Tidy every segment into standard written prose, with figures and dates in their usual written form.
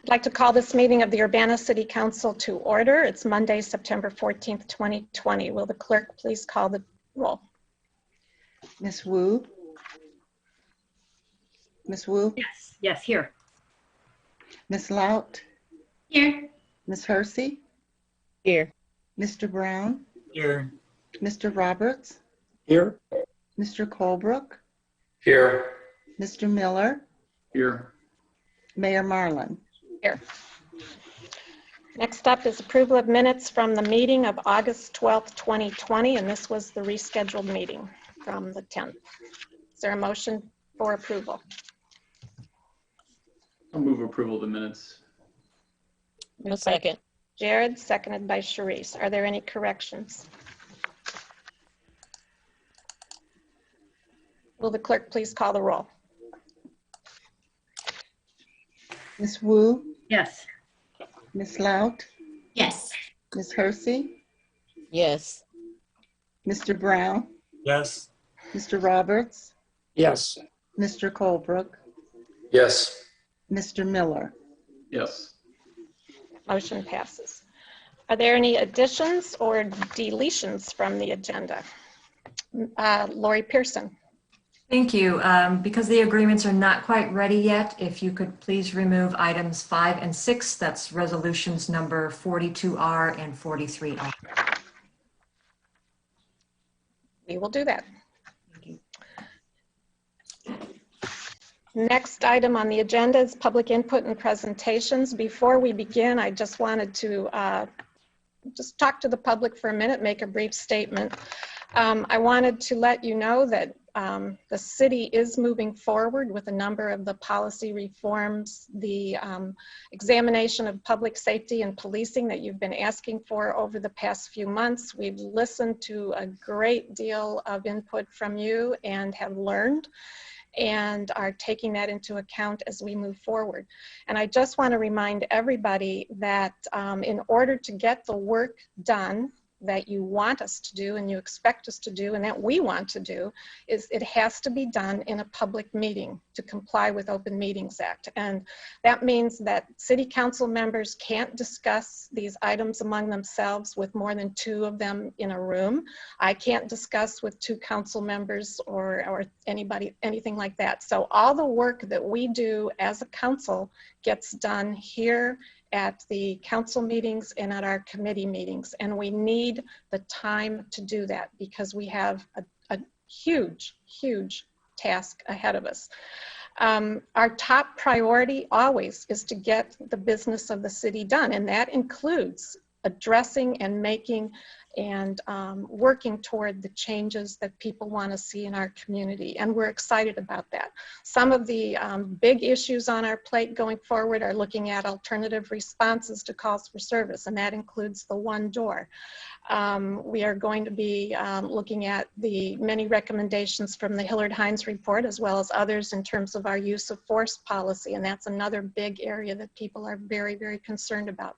I'd like to call this meeting of the Urbana City Council to order. It's Monday, September 14th, 2020. Will the clerk please call the roll? Ms. Wu? Ms. Wu? Yes, here. Ms. Lout? Here. Ms. Hersey? Here. Mr. Brown? Here. Mr. Roberts? Here. Mr. Colebrook? Here. Mr. Miller? Here. Mayor Marlin? Here. Next up is approval of minutes from the meeting of August 12th, 2020, and this was the rescheduled meeting from the 10th. Is there a motion for approval? I'll move approval of the minutes. A second. Jared, seconded by Sharice. Are there any corrections? Will the clerk please call the roll? Ms. Wu? Yes. Ms. Lout? Yes. Ms. Hersey? Yes. Mr. Brown? Yes. Mr. Roberts? Yes. Mr. Colebrook? Yes. Mr. Miller? Yes. Motion passes. Are there any additions or deletions from the agenda? Lori Pearson. Thank you. Because the agreements are not quite ready yet, if you could please remove items 5 and 6, that's resolutions number 42R and 43R. We will do that. Thank you. Next item on the agenda is public input and presentations. Before we begin, I just wanted to just talk to the public for a minute, make a brief statement. I wanted to let you know that the city is moving forward with a number of the policy reforms, the examination of public safety and policing that you've been asking for over the past few months. We've listened to a great deal of input from you and have learned and are taking that into account as we move forward. And I just want to remind everybody that in order to get the work done that you want us to do and you expect us to do and that we want to do, is it has to be done in a public meeting to comply with Open Meetings Act. And that means that city council members can't discuss these items among themselves with more than 2 of them in a room. I can't discuss with 2 council members or anybody, anything like that. So all the work that we do as a council gets done here at the council meetings and at our committee meetings. And we need the time to do that because we have a huge, huge task ahead of us. Our top priority always is to get the business of the city done. And that includes addressing and making and working toward the changes that people want to see in our community. And we're excited about that. Some of the big issues on our plate going forward are looking at alternative responses to calls for service, and that includes the one door. We are going to be looking at the many recommendations from the Hillard-Hines report, as well as others in terms of our use of force policy, and that's another big area that people are very, very concerned about.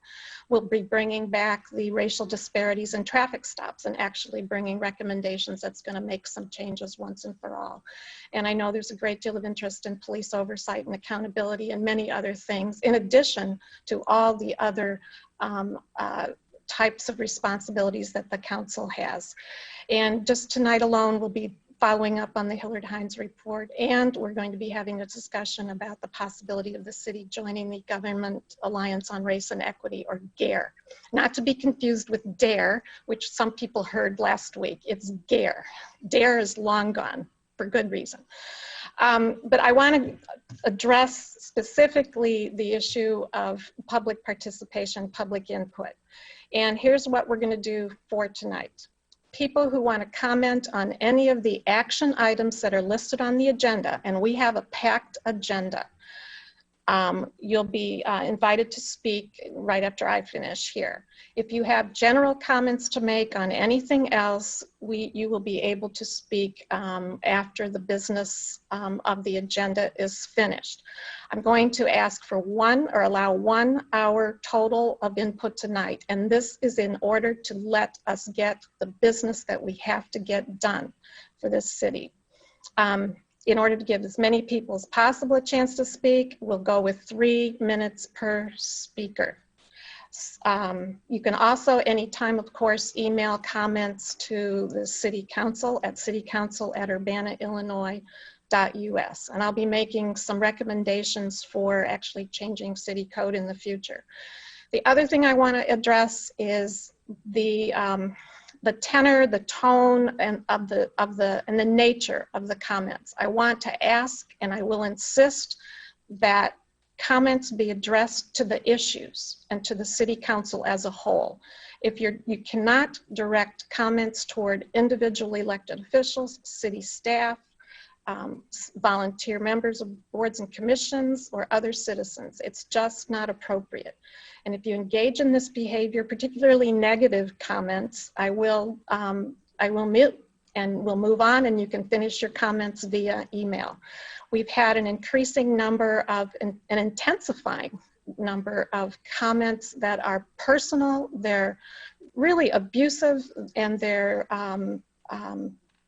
We'll be bringing back the racial disparities in traffic stops and actually bringing recommendations that's going to make some changes once and for all. And I know there's a great deal of interest in police oversight and accountability and many other things, in addition to all the other types of responsibilities that the council has. And just tonight alone, we'll be following up on the Hillard-Hines report, and we're going to be having a discussion about the possibility of the city joining the Government Alliance on Race and Equity, or GARE. Not to be confused with DARE, which some people heard last week. It's GARE. DARE is long gone, for good reason. But I want to address specifically the issue of public participation, public input. And here's what we're going to do for tonight. People who want to comment on any of the action items that are listed on the agenda, and we have a packed agenda. You'll be invited to speak right after I finish here. If you have general comments to make on anything else, you will be able to speak after the business of the agenda is finished. I'm going to ask for allow 1 hour total of input tonight, and this is in order to let us get the business that we have to get done for this city. in order to give as many people as possible a chance to speak, we'll go with 3 minutes per speaker. You can also, anytime, of course, email comments to the City Council at citycouncil@urbanaillinois.us. And I'll be making some recommendations for actually changing city code in the future. The other thing I want to address is the tenor, the tone, and the nature of the comments. I want to ask, and I will insist, that comments be addressed to the issues and to the City Council as a whole. If you cannot direct comments toward individually elected officials, city staff, volunteer members of boards and commissions, or other citizens. It's just not appropriate. And if you engage in this behavior, particularly negative comments, I will mute and we'll move on, and you can finish your comments via email. We've had an increasing number of, an intensifying number of comments that are personal, they're really abusive, and they're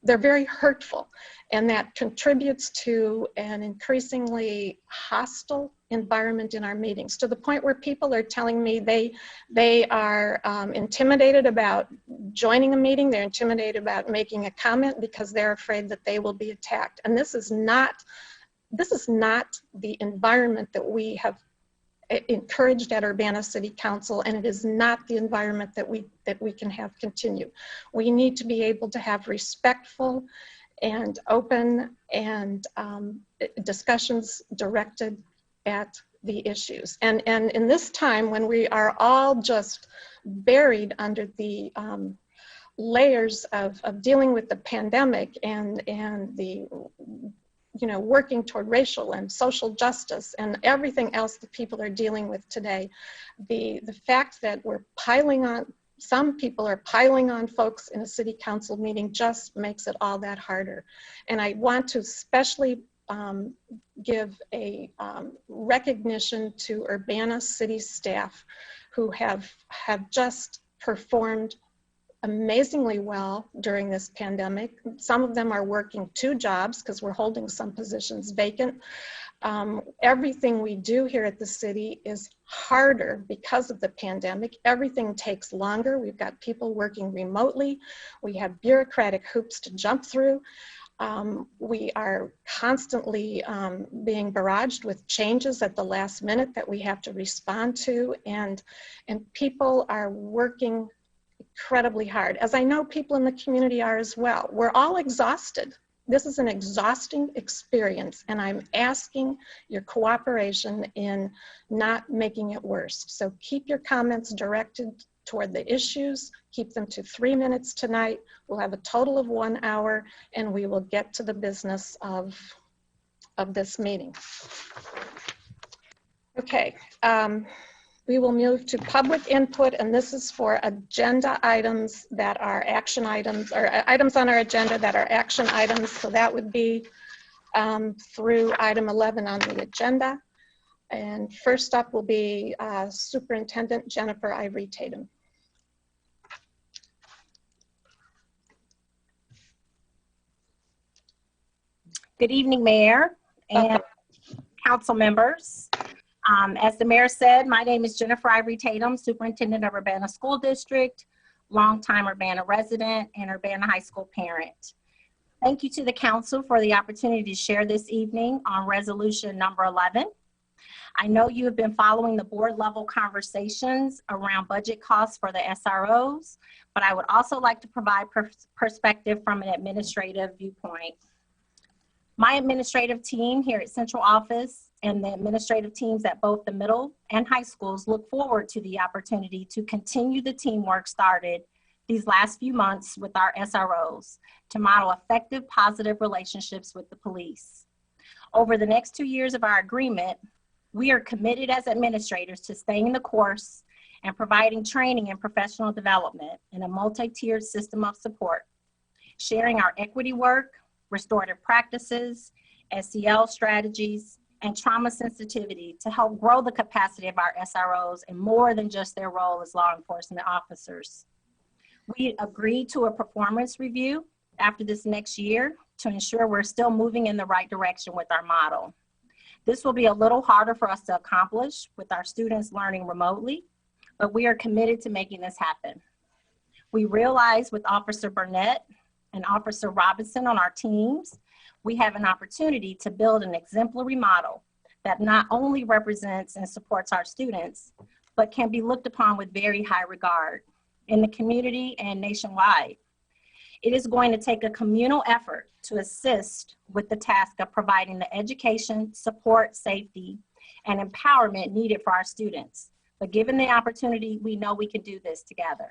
very hurtful, and that contributes to an increasingly hostile environment in our meetings, to the point where people are telling me they are intimidated about joining a meeting, they're intimidated about making a comment because they're afraid that they will be attacked. And this is not the environment that we have encouraged at Urbana City Council, and it is not the environment that we can have continue. We need to be able to have respectful and open and discussions directed at the issues. And in this time when we are all just buried under the layers of dealing with the pandemic and the working toward racial and social justice and everything else that people are dealing with today, the fact that some people are piling on folks in a city council meeting just makes it all that harder. And I want to especially give a recognition to Urbana city staff who have just performed amazingly well during this pandemic. Some of them are working 2 jobs because we're holding some positions vacant. Everything we do here at the city is harder because of the pandemic. Everything takes longer. We've got people working remotely. We have bureaucratic hoops to jump through. We are constantly being barraged with changes at the last minute that we have to respond to, and people are working incredibly hard, as I know people in the community are as well. We're all exhausted. This is an exhausting experience, and I'm asking your cooperation in not making it worse. So keep your comments directed toward the issues, keep them to 3 minutes tonight. We'll have a total of 1 hour, and we will get to the business of this meeting. Okay. We will move to public input, and this is for agenda items that are action items, or items on our agenda that are action items. So that would be through item 11 on the agenda. And first up will be Superintendent Jennifer Ivory Tatum. Good evening, Mayor and council members. As the mayor said, my name is Jennifer Ivory Tatum, Superintendent of Urbana School District, longtime Urbana resident, and Urbana High School parent. Thank you to the council for the opportunity to share this evening on resolution number 11. I know you have been following the board level conversations around budget costs for the SROs, but I would also like to provide perspective from an administrative viewpoint. My administrative team here at Central Office and the administrative teams at both the middle and high schools look forward to the opportunity to continue the teamwork started these last few months with our SROs to model effective, positive relationships with the police. Over the next 2 years of our agreement, we are committed as administrators to staying the course and providing training and professional development in a multi-tiered system of support, sharing our equity work, restorative practices, SEL strategies, and trauma sensitivity to help grow the capacity of our SROs in more than just their role as law enforcement officers. We agreed to a performance review after this next year to ensure we're still moving in the right direction with our model. This will be a little harder for us to accomplish with our students learning remotely, but we are committed to making this happen. We realize with Officer Burnett and Officer Robinson on our teams, we have an opportunity to build an exemplary model that not only represents and supports our students, but can be looked upon with very high regard in the community and nationwide. It is going to take a communal effort to assist with the task of providing the education, support, safety, and empowerment needed for our students. But given the opportunity, we know we can do this together.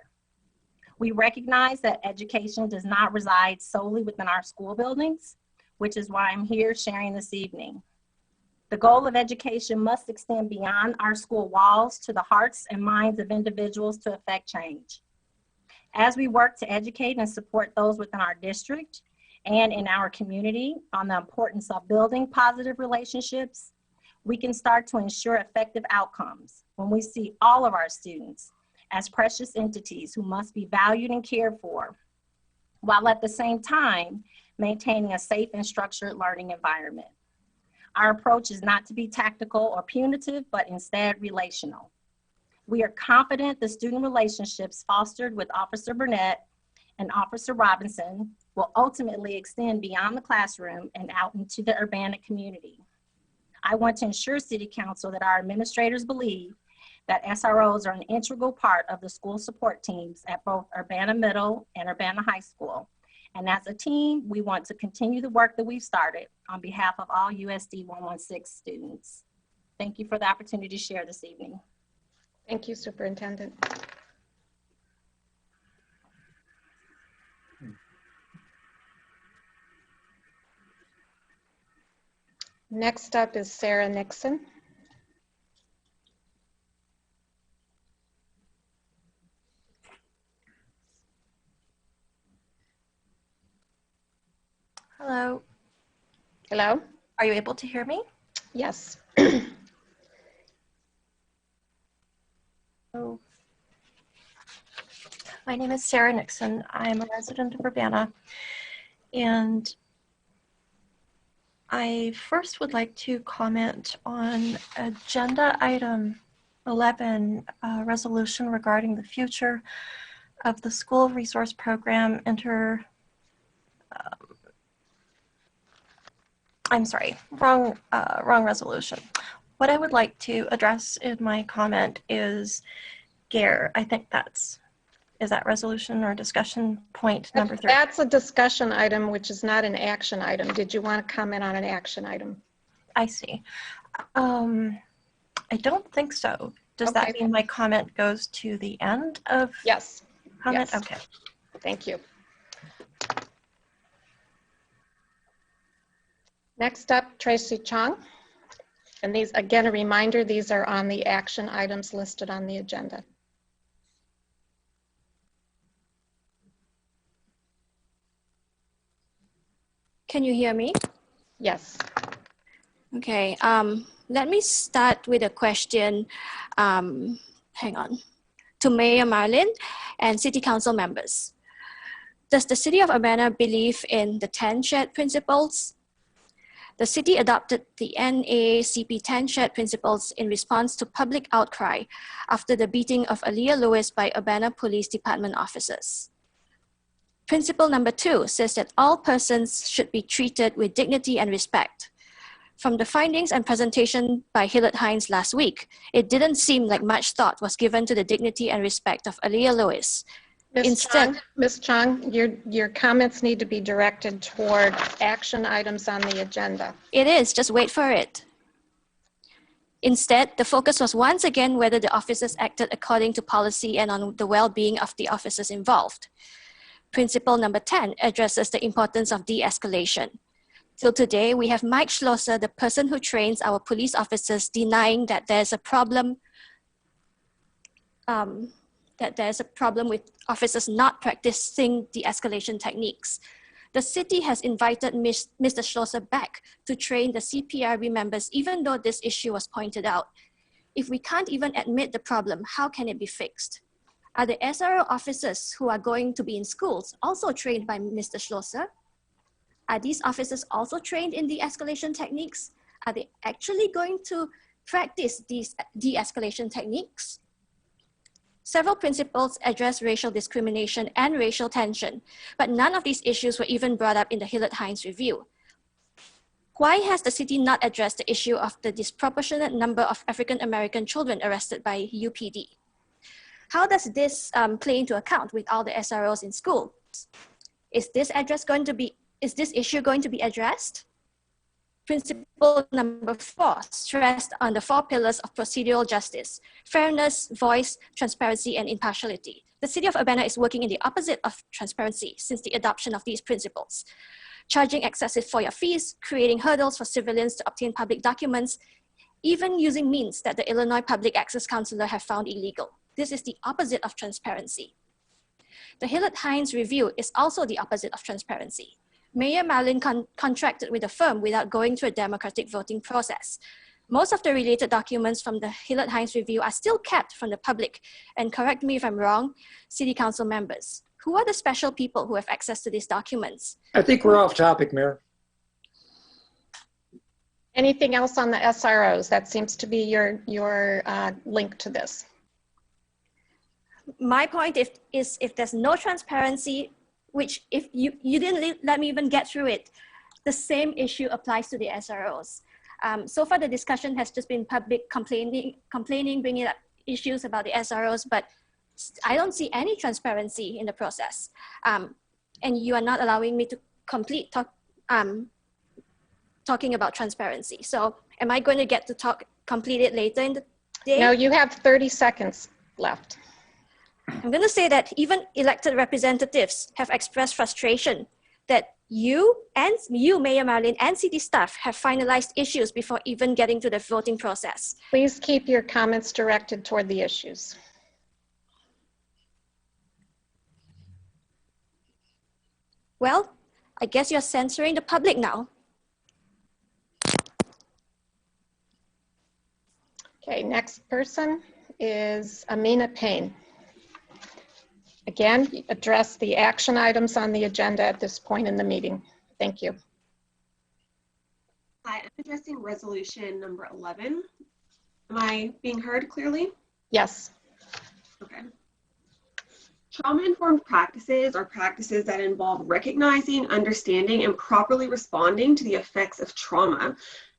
We recognize that education does not reside solely within our school buildings, which is why I'm here sharing this evening. The goal of education must extend beyond our school walls to the hearts and minds of individuals to affect change. As we work to educate and support those within our district and in our community on the importance of building positive relationships, we can start to ensure effective outcomes when we see all of our students as precious entities who must be valued and cared for, while at the same time maintaining a safe and structured learning environment. Our approach is not to be tactical or punitive, but instead relational. We are confident the student relationships fostered with Officer Burnett and Officer Robinson will ultimately extend beyond the classroom and out into the Urbana community. I want to ensure City Council that our administrators believe that SROs are an integral part of the school support teams at both Urbana Middle and Urbana High School. And as a team, we want to continue the work that we've started on behalf of all USD 116 students. Thank you for the opportunity to share this evening. Thank you, Superintendent. Next up is Sarah Nixon. Hello, Hello? are you able to hear me? Yes. Oh. My name is Sarah Nixon. I'm a resident of Urbana, and I first would like to comment on agenda item 11, resolution regarding the future of the school resource program I'm sorry, wrong resolution. What I would like to address in my comment is GARE. I think is that resolution or discussion point number 3? That's a discussion item, which is not an action item. Did you want to comment on an action item? I see. I don't think so. Does that Okay. mean my comment goes to the end of Yes. comment? Yes. Okay. Thank you. Next up, Tracy Chong. And these, again, a reminder, these are on the action items listed on the agenda. Can you hear me? Yes. Okay, let me start with a question, hang on, to Mayor Marlin and City Council members. Does the City of Urbana believe in the 10 shared principles? The city adopted the NAACP 10 shared principles in response to public outcry after the beating of Aaliyah Lewis by Urbana Police Department officers. Principle number 2 says that all persons should be treated with dignity and respect. From the findings and presentation by Hillard Hines last week, it didn't seem like much thought was given to the dignity and respect of Aaliyah Lewis. Ms. Chong, your comments need to be directed toward action items on the agenda. It is, just wait for it. Instead, the focus was once again whether the officers acted according to policy and on the well-being of the officers involved. Principle number 10 addresses the importance of de-escalation. Till today, we have Mike Schlosser, the person who trains our police officers, denying that there's a problem with officers not practicing de-escalation techniques. The city has invited Mr. Schlosser back to train the CPRB members, even though this issue was pointed out. If we can't even admit the problem, how can it be fixed? Are the SRO officers who are going to be in schools also trained by Mr. Schlosser? Are these officers also trained in de-escalation techniques? Are they actually going to practice these de-escalation techniques? Several principals address racial discrimination and racial tension, but none of these issues were even brought up in the Hillett-Hines review. Why has the city not addressed the issue of the disproportionate number of African-American children arrested by UPD? How does this play into account with all the SROs in schools? Is this issue going to be addressed? Principle number 4 stressed on the 4 pillars of procedural justice: fairness, voice, transparency, and impartiality. The city of Urbana is working in the opposite of transparency since the adoption of these principles. Charging excessive FOIA fees, creating hurdles for civilians to obtain public documents, even using means that the Illinois Public Access Counselor have found illegal. This is the opposite of transparency. The Hillett-Hines review is also the opposite of transparency. Mayor Marlin contracted with a firm without going through a democratic voting process. Most of the related documents from the Hillett-Hines review are still kept from the public, and correct me if I'm wrong, City Council members. Who are the special people who have access to these documents? I think we're off topic, Mayor. Anything else on the SROs? That seems to be your link to this. My point is if there's no transparency, which if you didn't let me even get through it, the same issue applies to the SROs. So far, the discussion has just been public complaining, bringing up issues about the SROs, but I don't see any transparency in the process. And you are not allowing me to complete talking about transparency. So am I going to get to complete it later in the day? No, you have 30 seconds left. I'm going to say that even elected representatives have expressed frustration that you, Mayor Marlin, and city staff have finalized issues before even getting to the voting process. Please keep your comments directed toward the issues. Well, I guess you're censoring the public now. Okay, next person is Amina Payne. Again, address the action items on the agenda at this point in the meeting. Thank you. Hi, I'm addressing resolution number 11. Am I being heard clearly? Yes. Okay. Trauma-informed practices are practices that involve recognizing, understanding, and properly responding to the effects of trauma.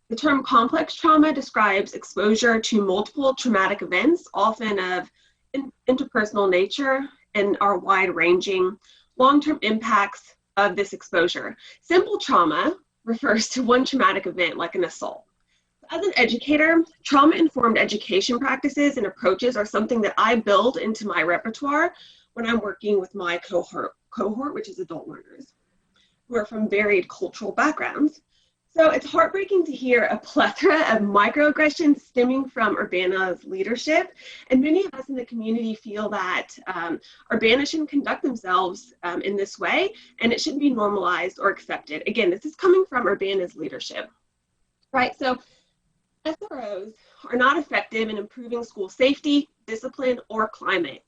The term complex trauma describes exposure to multiple traumatic events, often of interpersonal nature, and are wide-ranging long-term impacts of this exposure. Simple trauma refers to one traumatic event, like an assault. As an educator, trauma-informed education practices and approaches are something that I build into my repertoire when I'm working with my cohort, which is adult learners, who are from varied cultural backgrounds. So it's heartbreaking to hear a plethora of microaggressions stemming from Urbana's leadership. And many of us in the community feel that Urbana shouldn't conduct themselves in this way, and it shouldn't be normalized or accepted. Again, this is coming from Urbana's leadership, right? So SROs are not effective in improving school safety, discipline, or climate.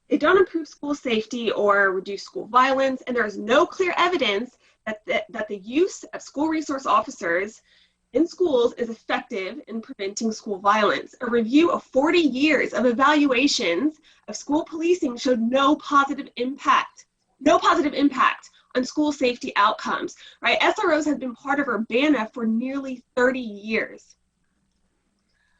They don't improve school safety or reduce school violence, and there is no clear evidence that the use of school resource officers in schools is effective in preventing school violence. A review of 40 years of evaluations of school policing showed no positive impact on school safety outcomes, right? SROs have been part of Urbana for nearly 30 years.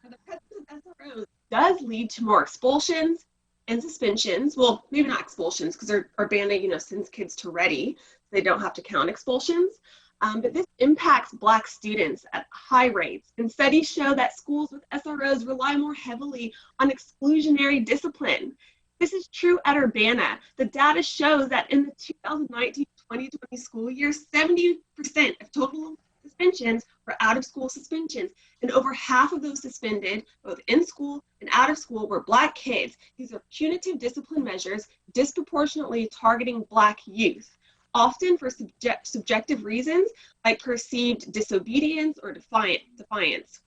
Now, the presence of SROs does lead to more expulsions and suspensions. Well, maybe not expulsions, because Urbana, sends kids to Ready. They don't have to count expulsions. But this impacts Black students at high rates. And studies show that schools with SROs rely more heavily on exclusionary discipline. This is true at Urbana. The data shows that in the 2019-2020 school year, 70% of total suspensions were out-of-school suspensions. And over half of those suspended, both in school and out of school, were Black kids. These are punitive discipline measures disproportionately targeting Black youth, often for subjective reasons like perceived disobedience or defiance.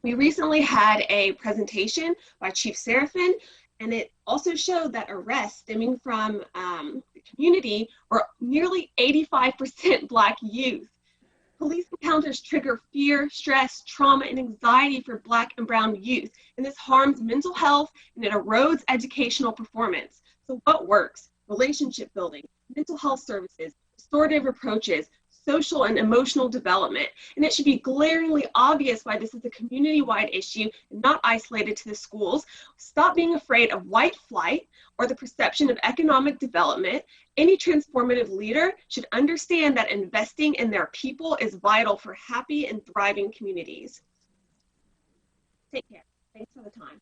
We recently had a presentation by Chief Seraphin, And it also showed that arrests stemming from the community were nearly 85% Black youth. Police encounters trigger fear, stress, trauma, and anxiety for Black and brown youth, and this harms mental health and it erodes educational performance. So what works? Relationship building, mental health services, restorative approaches, social and emotional development. And it should be glaringly obvious why this is a community-wide issue and not isolated to the schools. Stop being afraid of white flight or the perception of economic development. Any transformative leader should understand that investing in their people is vital for happy and thriving communities. Take care. Thanks for the time.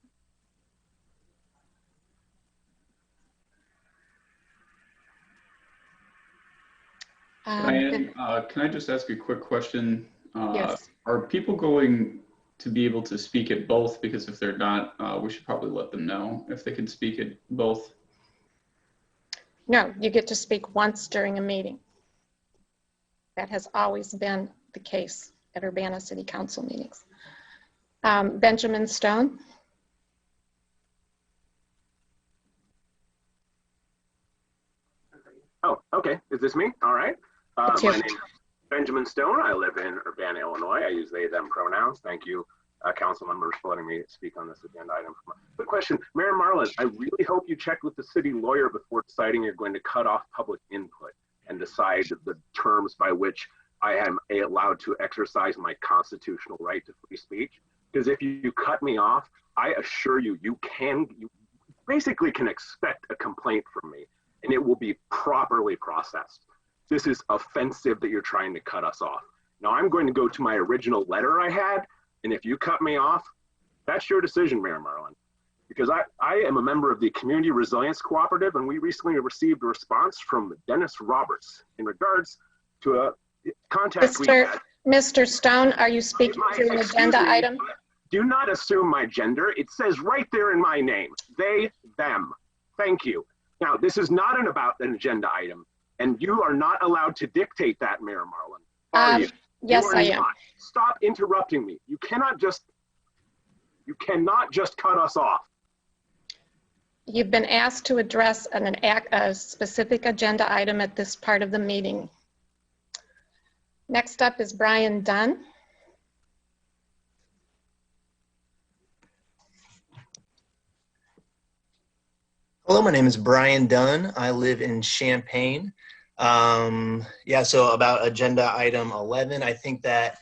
Diane, can I just ask a quick question? Yes. Are people going to be able to speak at both? Because if they're not, we should probably let them know if they can speak at both. No, you get to speak once during a meeting. That has always been the case at Urbana City Council meetings. Benjamin Stone. Oh, okay. Is this me? All right. My It's you. name is Benjamin Stone. I live in Urbana, Illinois. I use they, them pronouns. Thank you, council members, for letting me speak on this agenda item. Quick question. Mayor Marlin, I really hope you checked with the city lawyer before deciding you're going to cut off public input and decide the terms by which I am allowed to exercise my constitutional right to free speech. Because if you cut me off, I assure you, you basically can expect a complaint from me, and it will be properly processed. This is offensive that you're trying to cut us off. Now I'm going to go to my original letter I had, and if you cut me off, that's your decision, Mayor Marlin. Because I am a member of the Community Resilience Cooperative, and we recently received a response from Dennis Roberts in regards to a contact we had. Mr. Stone, are you speaking to an agenda item? Do not assume my gender. It says right there in my name, they, them. Thank you. Now, this is not about an agenda item, and you are not allowed to dictate that, Mayor Marlin. Are you? Yes, you are I am. not. Stop interrupting me. You cannot just cut us off. You've been asked to address a specific agenda item at this part of the meeting. Next up is Brian Dunn. Hello, my name is Brian Dunn. I live in Champaign. So about agenda item 11, I think that,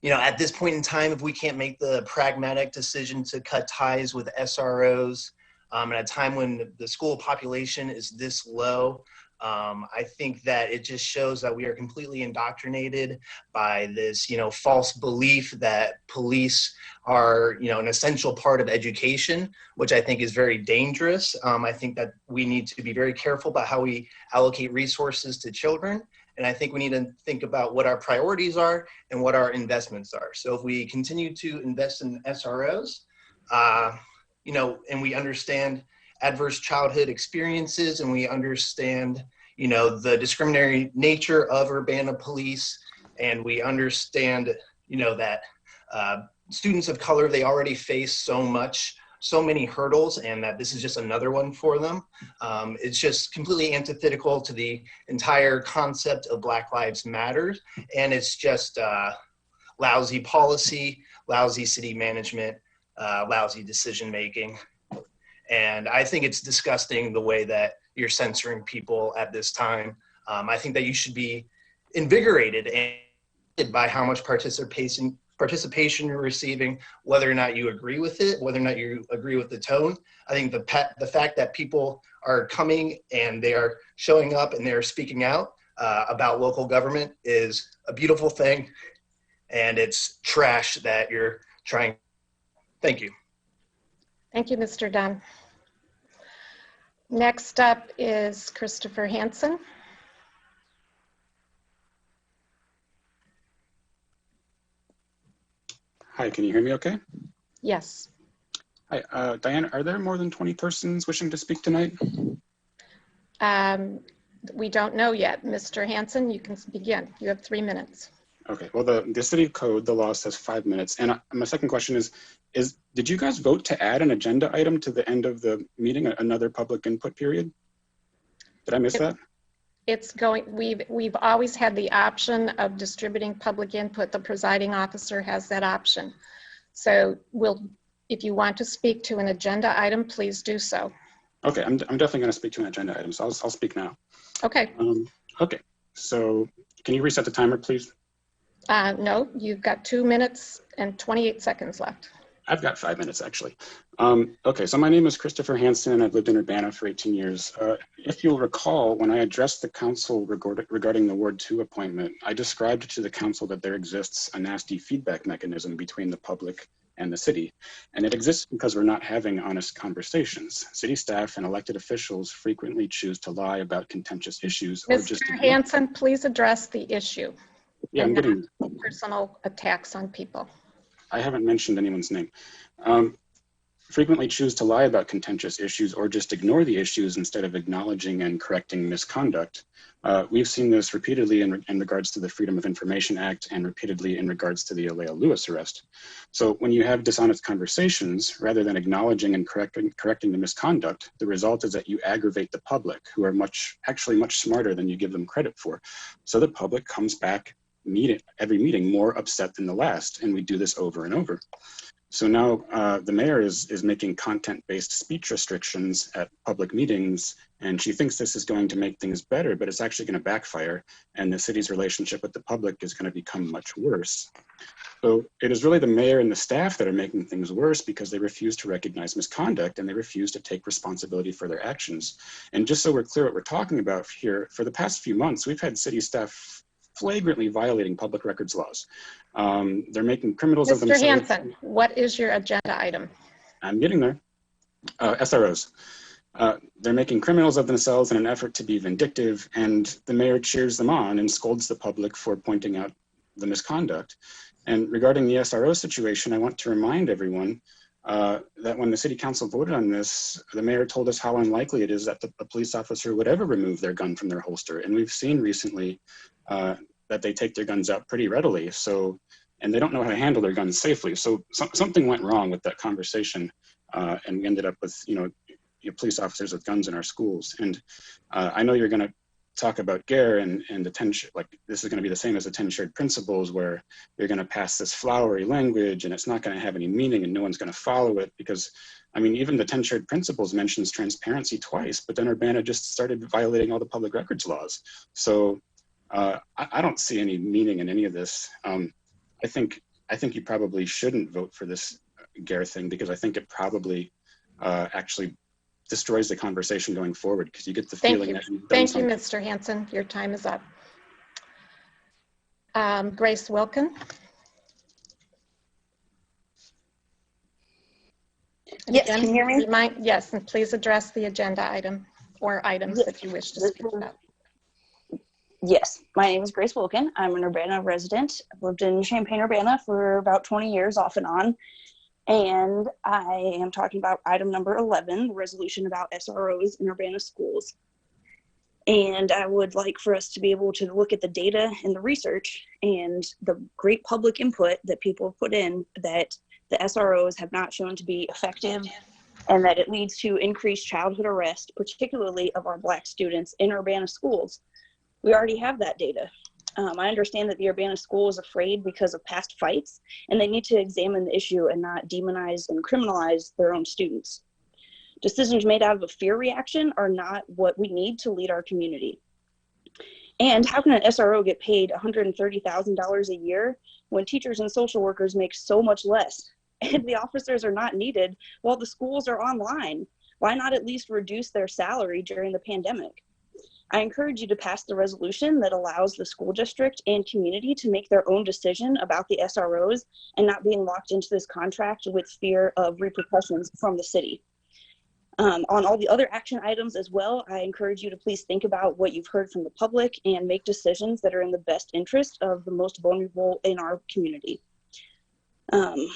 at this point in time, if we can't make the pragmatic decision to cut ties with SROs at a time when the school population is this low, I think that it just shows that we are completely indoctrinated by this, false belief that police are, an essential part of education, which I think is very dangerous. I think that we need to be very careful about how we allocate resources to children. And I think we need to think about what our priorities are and what our investments are. So if we continue to invest in SROs, and we understand adverse childhood experiences, and we understand, the discriminatory nature of Urbana police, and we understand, that students of color, they already face so many hurdles, and that this is just another one for them. It's just completely antithetical to the entire concept of Black Lives Matter, and it's just lousy policy, lousy city management, lousy decision making. And I think it's disgusting the way that you're censoring people at this time. I think that you should be invigorated and by how much participation you're receiving, whether or not you agree with it, whether or not you agree with the tone. I think the fact that people are coming and they are showing up and they're speaking out about local government is a beautiful thing, and it's trash that you're trying. Thank you. Thank you, Mr. Dunn. Next up is Christopher Hansen. Hi, can you hear me okay? Yes. Hi, Diane, are there more than 20 persons wishing to speak tonight? We don't know yet. Mr. Hansen, you can begin. You have 3 minutes. Okay, well, the city code, the law says 5 minutes. And my second question is, did you guys vote to add an agenda item to the end of the meeting, another public input period? Did I miss that? It's going, we've always had the option of distributing public input. The presiding officer has that option. So if you want to speak to an agenda item, please do so. Okay, I'm definitely going to speak to an agenda item, so I'll speak now. Okay. Okay, so can you reset the timer, please? No, you've got 2 minutes and 28 seconds left. I've got 5 minutes, actually. Okay, so my name is Christopher Hansen. I've lived in Urbana for 18 years. If you'll recall, when I addressed the council regarding the Ward 2 appointment, I described to the council that there exists a nasty feedback mechanism between the public and the city. And it exists because we're not having honest conversations. City staff and elected officials frequently choose to lie about contentious issues. Mr. Hansen, please address the issue. Yeah, I'm getting personal attacks on people. I haven't mentioned anyone's name. Frequently choose to lie about contentious issues or just ignore the issues instead of acknowledging and correcting misconduct. We've seen this repeatedly in regards to the Freedom of Information Act and repeatedly in regards to the Alea Lewis arrest. So when you have dishonest conversations, rather than acknowledging and correcting the misconduct, the result is that you aggravate the public, who are actually much smarter than you give them credit for. So the public comes back every meeting more upset than the last, and we do this over and over. So now the mayor is making content-based speech restrictions at public meetings, and she thinks this is going to make things better, but it's actually going to backfire, and the city's relationship with the public is going to become much worse. So it is really the mayor and the staff that are making things worse because they refuse to recognize misconduct and they refuse to take responsibility for their actions. And just so we're clear what we're talking about here, for the past few months, we've had city staff flagrantly violating public records laws. They're making criminals of themselves. Mr. Hansen, what is your agenda item? I'm getting there. SROs. They're making criminals of themselves in an effort to be vindictive, and the mayor cheers them on and scolds the public for pointing out the misconduct. And regarding the SRO situation, I want to remind everyone that when the city council voted on this, the mayor told us how unlikely it is that a police officer would ever remove their gun from their holster. And we've seen recently that they take their guns out pretty readily. So, and they don't know how to handle their guns safely. So something went wrong with that conversation, and we ended up with, police officers with guns in our schools. And I know you're going to talk about GARE and the 10, like this is going to be the same as the 10 shared principles, where you're going to pass this flowery language and it's not going to have any meaning and no one's going to follow it, because I mean, even the 10 shared principles mentions transparency twice, but then Urbana just started violating all the public records laws. So I don't see any meaning in any of this. I think you probably shouldn't vote for this GARE thing, because I think it probably actually destroys the conversation going forward, because you get the feeling that you've done something. Thank you, Mr. Hansen. Your time is up. Grace Wilkin. Yes, can you hear me? Yes, and please address the agenda item or items that you wish to speak about. Yes, my name is Grace Wilkin. I'm an Urbana resident. I've lived in Champaign-Urbana for about 20 years off and on. And I am talking about item number 11, the resolution about SROs in Urbana schools. And I would like for us to be able to look at the data and the research and the great public input that people have put in, that the SROs have not shown to be effective, and that it leads to increased childhood arrest, particularly of our Black students in Urbana schools. We already have that data. I understand that the Urbana school is afraid because of past fights, and they need to examine the issue and not demonize and criminalize their own students. Decisions made out of a fear reaction are not what we need to lead our community. And how can an SRO get paid $130,000 a year when teachers and social workers make so much less, and the officers are not needed while the schools are online? Why not at least reduce their salary during the pandemic? I encourage you to pass the resolution that allows the school district and community to make their own decision about the SROs and not being locked into this contract with fear of repercussions from the city. On all the other action items as well, I encourage you to please think about what you've heard from the public and make decisions that are in the best interest of the most vulnerable in our community. And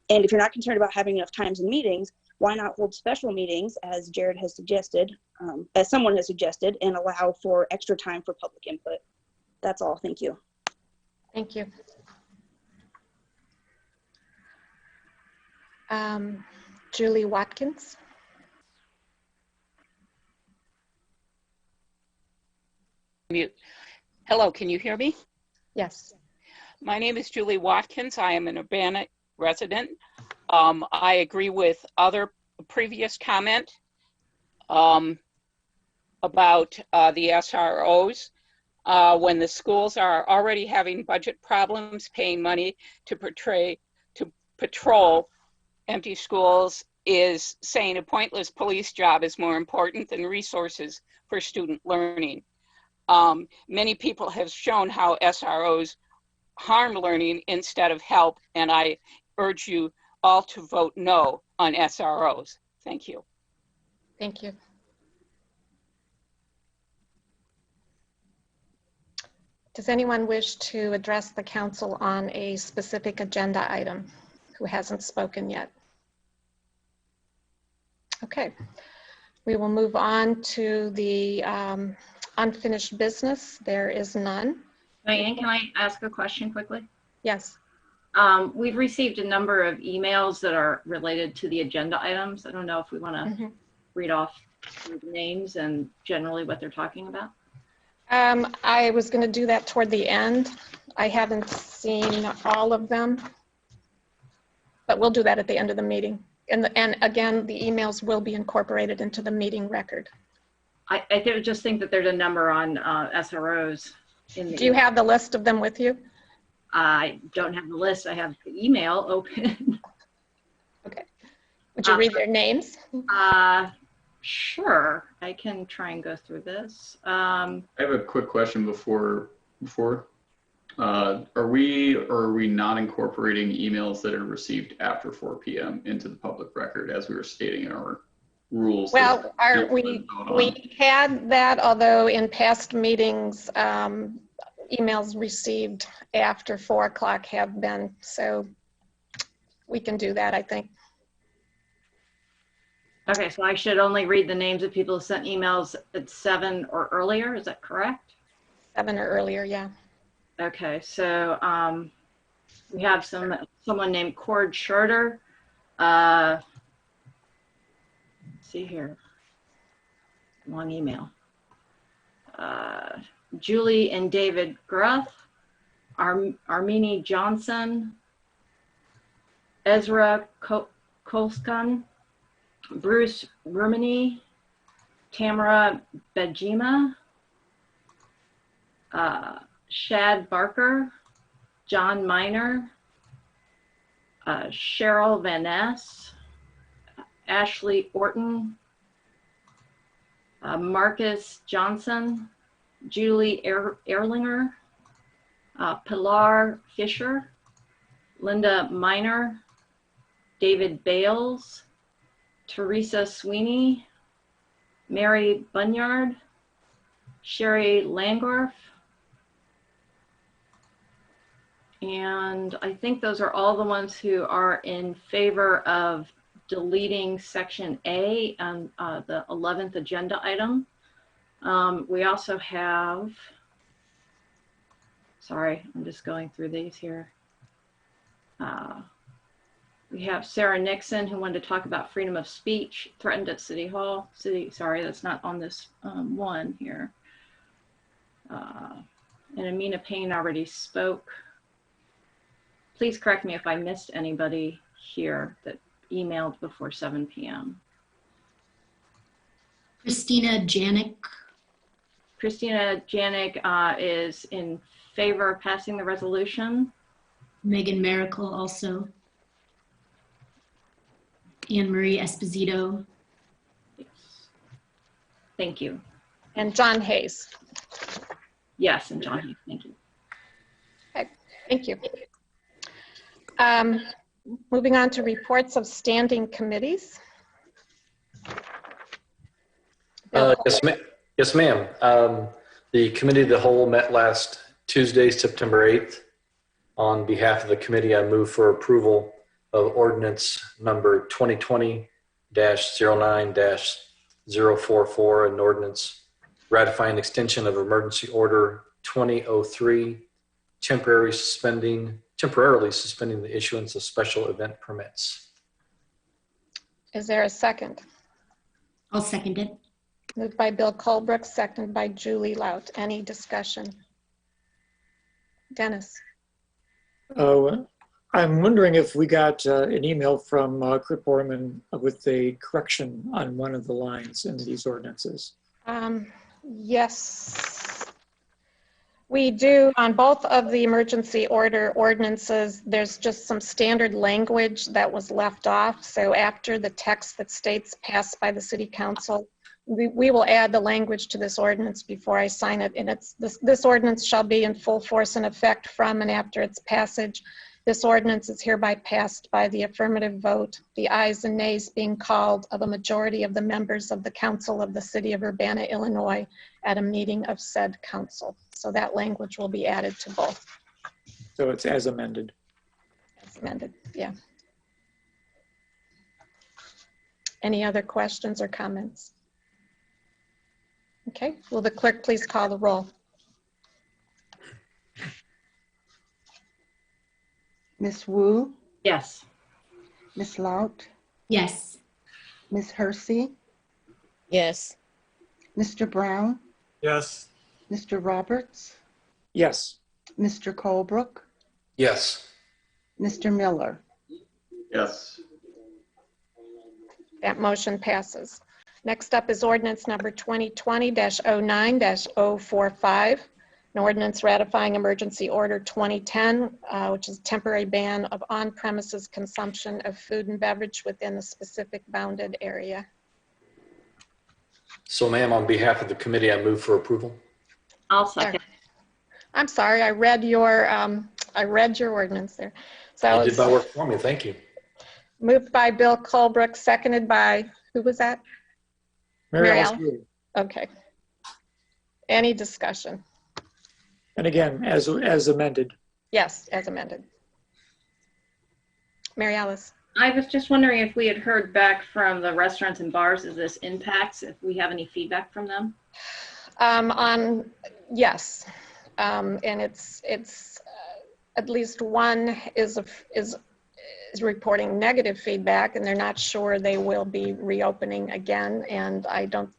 if you're not concerned about having enough times in meetings, why not hold special meetings, as Jared has suggested, as someone has suggested, and allow for extra time for public input? That's all. Thank you. Thank you. Julie Watkins. Mute. Hello, can you hear me? Yes. My name is Julie Watkins. I am an Urbana resident. I agree with other previous comment about the SROs. When the schools are already having budget problems, paying money to patrol empty schools is saying a pointless police job is more important than resources for student learning. Many people have shown how SROs harm learning instead of help, and I urge you all to vote no on SROs. Thank you. Thank you. Does anyone wish to address the council on a specific agenda item who hasn't spoken yet? Okay, we will move on to the unfinished business. There is none. Diane, can I ask a question quickly? Yes. We've received a number of emails that are related to the agenda items. I don't know if we want to read off the names and generally what they're talking about. I was going to do that toward the end. I haven't seen all of them, but we'll do that at the end of the meeting. And again, the emails will be incorporated into the meeting record. I just think that there's a number on SROs. Do you have the list of them with you? I don't have the list. I have the email open. Okay. Would you read their names? Sure. I can try and go through this. I have a quick question before. Are we or are we not incorporating emails that are received after 4 p.m. into the public record as we were stating in our rules? Well, we had that, although in past meetings, emails received after 4 o'clock have been, so we can do that, I think. Okay, so I should only read the names of people who sent emails at 7 or earlier, is that correct? 7 or earlier, yeah. Okay, so we have someone named Cord Schroeder. Let's see here, long email. Julie and David Gruff, Armini Johnson, Ezra Kolskan, Bruce Rumini, Tamara Bejima, Shad Barker, John Miner, Cheryl Van Ness, Ashley Orton, Marcus Johnson, Julie Erlinger, Pilar Fisher, Linda Miner, David Bales, Teresa Sweeney, Mary Bunyard, Sherry Langorf, and I think those are all the ones who are in favor of deleting section A on the 11th agenda item. We also have, sorry, I'm just going through these here. We have Sarah Nixon, who wanted to talk about freedom of speech threatened at City Hall. Sorry, that's not on this one here. And Amina Payne already spoke. Please correct me if I missed anybody here that emailed before 7 p.m. Christina Janik. Christina Janik is in favor of passing the resolution. Megan Miracle also. Anne Marie Esposito. Yes. Thank you. And John Hayes. Yes, and John Hayes, thank you. Okay, thank you. Moving on to reports of standing committees. Yes, ma'am. The committee of the whole met last Tuesday, September 8th. On behalf of the committee, I move for approval of ordinance number 2020-09-044, an ordinance ratifying extension of emergency order 2003-2 temporarily suspending the issuance of special event permits. Is there a second? I'll second it. Moved by Bill Colebrook, seconded by Julie Lout. Any discussion? Dennis? Oh, I'm wondering if we got an email from Kurt Borman with a correction on one of the lines in these ordinances. Yes, we do. On both of the emergency order ordinances, there's just some standard language that was left off. So after the text that states passed by the City Council, we will add the language to this ordinance before I sign it. And this ordinance shall be in full force and effect from and after its passage. This ordinance is hereby passed by the affirmative vote, the ayes and nays being called of a majority of the members of the Council of the City of Urbana, Illinois, at a meeting of said council. So that language will be added to both. So it's as amended. As amended, yeah. Any other questions or comments? Okay, will the clerk please call the roll? Ms. Wu, Yes. Ms. Lout, Yes. Ms. Hersey, Yes. Mr. Brown, Yes. Mr. Roberts, Yes. Mr. Colebrook, Yes. Mr. Miller. Yes. That motion passes. Next up is ordinance number 2020-09-045, an ordinance ratifying emergency order 2010, which is temporary ban of on-premises consumption of food and beverage within the specific bounded area. So ma'am, on behalf of the committee, I move for approval. I'll second. I'm sorry, I read your ordinance there. So You did my work for me, thank you. moved by Bill Colebrook, seconded by, who was that? Mary Alice. Alice. Okay. Any discussion? And again, as amended. Yes, as amended. Mary Alice. I was just wondering if we had heard back from the restaurants and bars as this impacts, if we have any feedback from them? Yes, and it's at least one is reporting negative feedback, and they're not sure they will be reopening again. And I don't.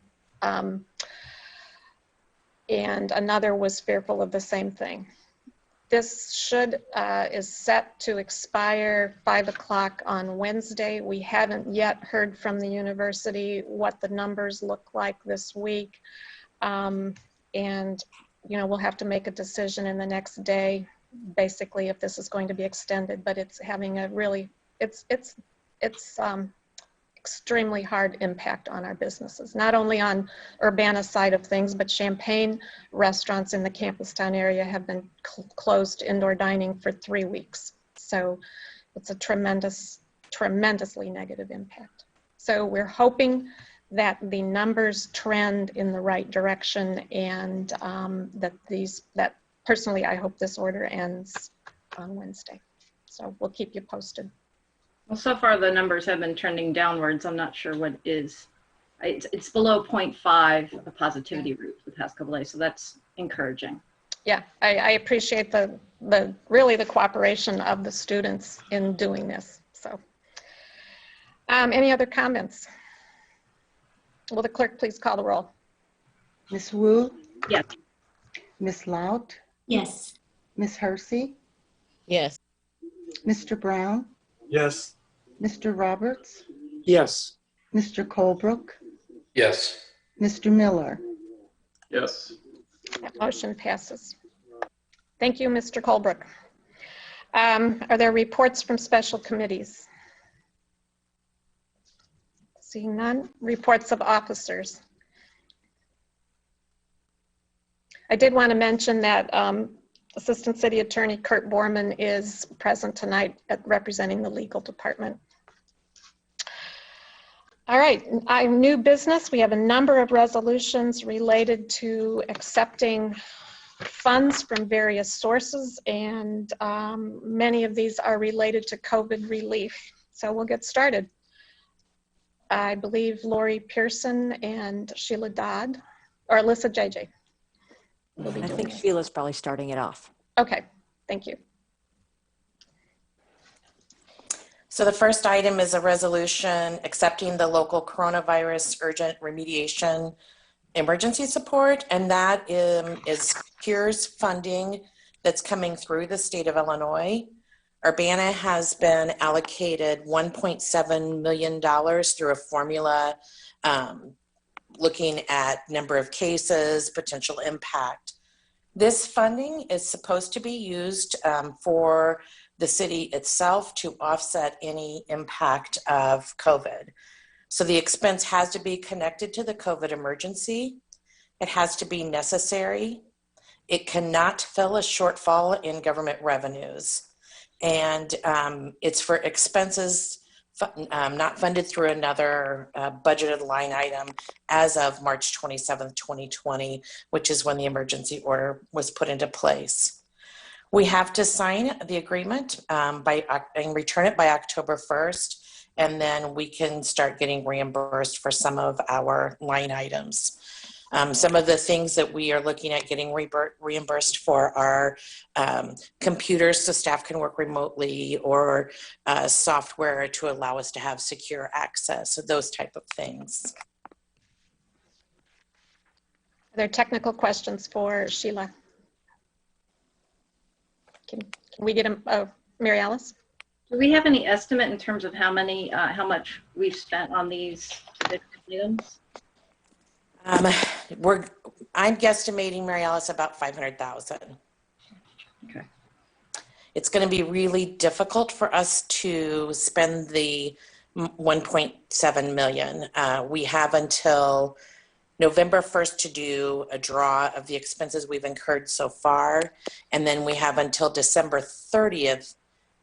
And another was fearful of the same thing. This is set to expire 5 o'clock on Wednesday. We haven't yet heard from the university what the numbers look like this week. And, we'll have to make a decision in the next day, basically, if this is going to be extended, but it's having a really, it's extremely hard impact on our businesses, not only on Urbana side of things, but Champaign restaurants in the Campustown area have been closed indoor dining for 3 weeks. So it's a tremendously negative impact. So we're hoping that the numbers trend in the right direction, and that personally, I hope this order ends on Wednesday. So we'll keep you posted. Well, so far the numbers have been trending downwards. I'm not sure what is. It's below 0.5 the positivity rate for the past couple of days, so that's encouraging. Yeah, I appreciate really the cooperation of the students in doing this. So, any other comments? Will the clerk please call the roll? Ms. Wu? Yes. Ms. Lout? Yes. Ms. Hersey? Yes. Mr. Brown? Yes. Mr. Roberts? Yes. Mr. Colebrook? Yes. Mr. Miller? Yes. That motion passes. Thank you, Mr. Colebrook. Are there reports from special committees? Seeing none. Reports of officers. I did want to mention that Assistant City Attorney Kurt Borman is present tonight representing the legal department. All right, new business. We have a number of resolutions related to accepting funds from various sources, and many of these are related to COVID relief. So we'll get started. I believe Lori Pearson and Sheila Dodd, or Alyssa JJ. I think Sheila's probably starting it off. Okay, Thank you. So the first item is a resolution accepting the local coronavirus urgent remediation emergency support, and that is CURES funding that's coming through the state of Illinois. Urbana has been allocated $1.7 million through a formula looking at number of cases, potential impact. This funding is supposed to be used for the city itself to offset any impact of COVID. So the expense has to be connected to the COVID emergency. It has to be necessary. It cannot fill a shortfall in government revenues. And it's for expenses not funded through another budgeted line item as of March 27th, 2020, which is when the emergency order was put into place. We have to sign the agreement and return it by October 1st, and then we can start getting reimbursed for some of our line items. Some of the things that we are looking at getting reimbursed for are computers so staff can work remotely, or software to allow us to have secure access, so those type of things. Are there technical questions for Sheila? Can we get Mary Alice? Do we have any estimate in terms of how much we've spent on these items? I'm guesstimating, Mary Alice, about 500,000. Okay. It's going to be really difficult for us to spend the 1.7 million. We have until November 1st to do a draw of the expenses we've incurred so far, and then we have until December 30th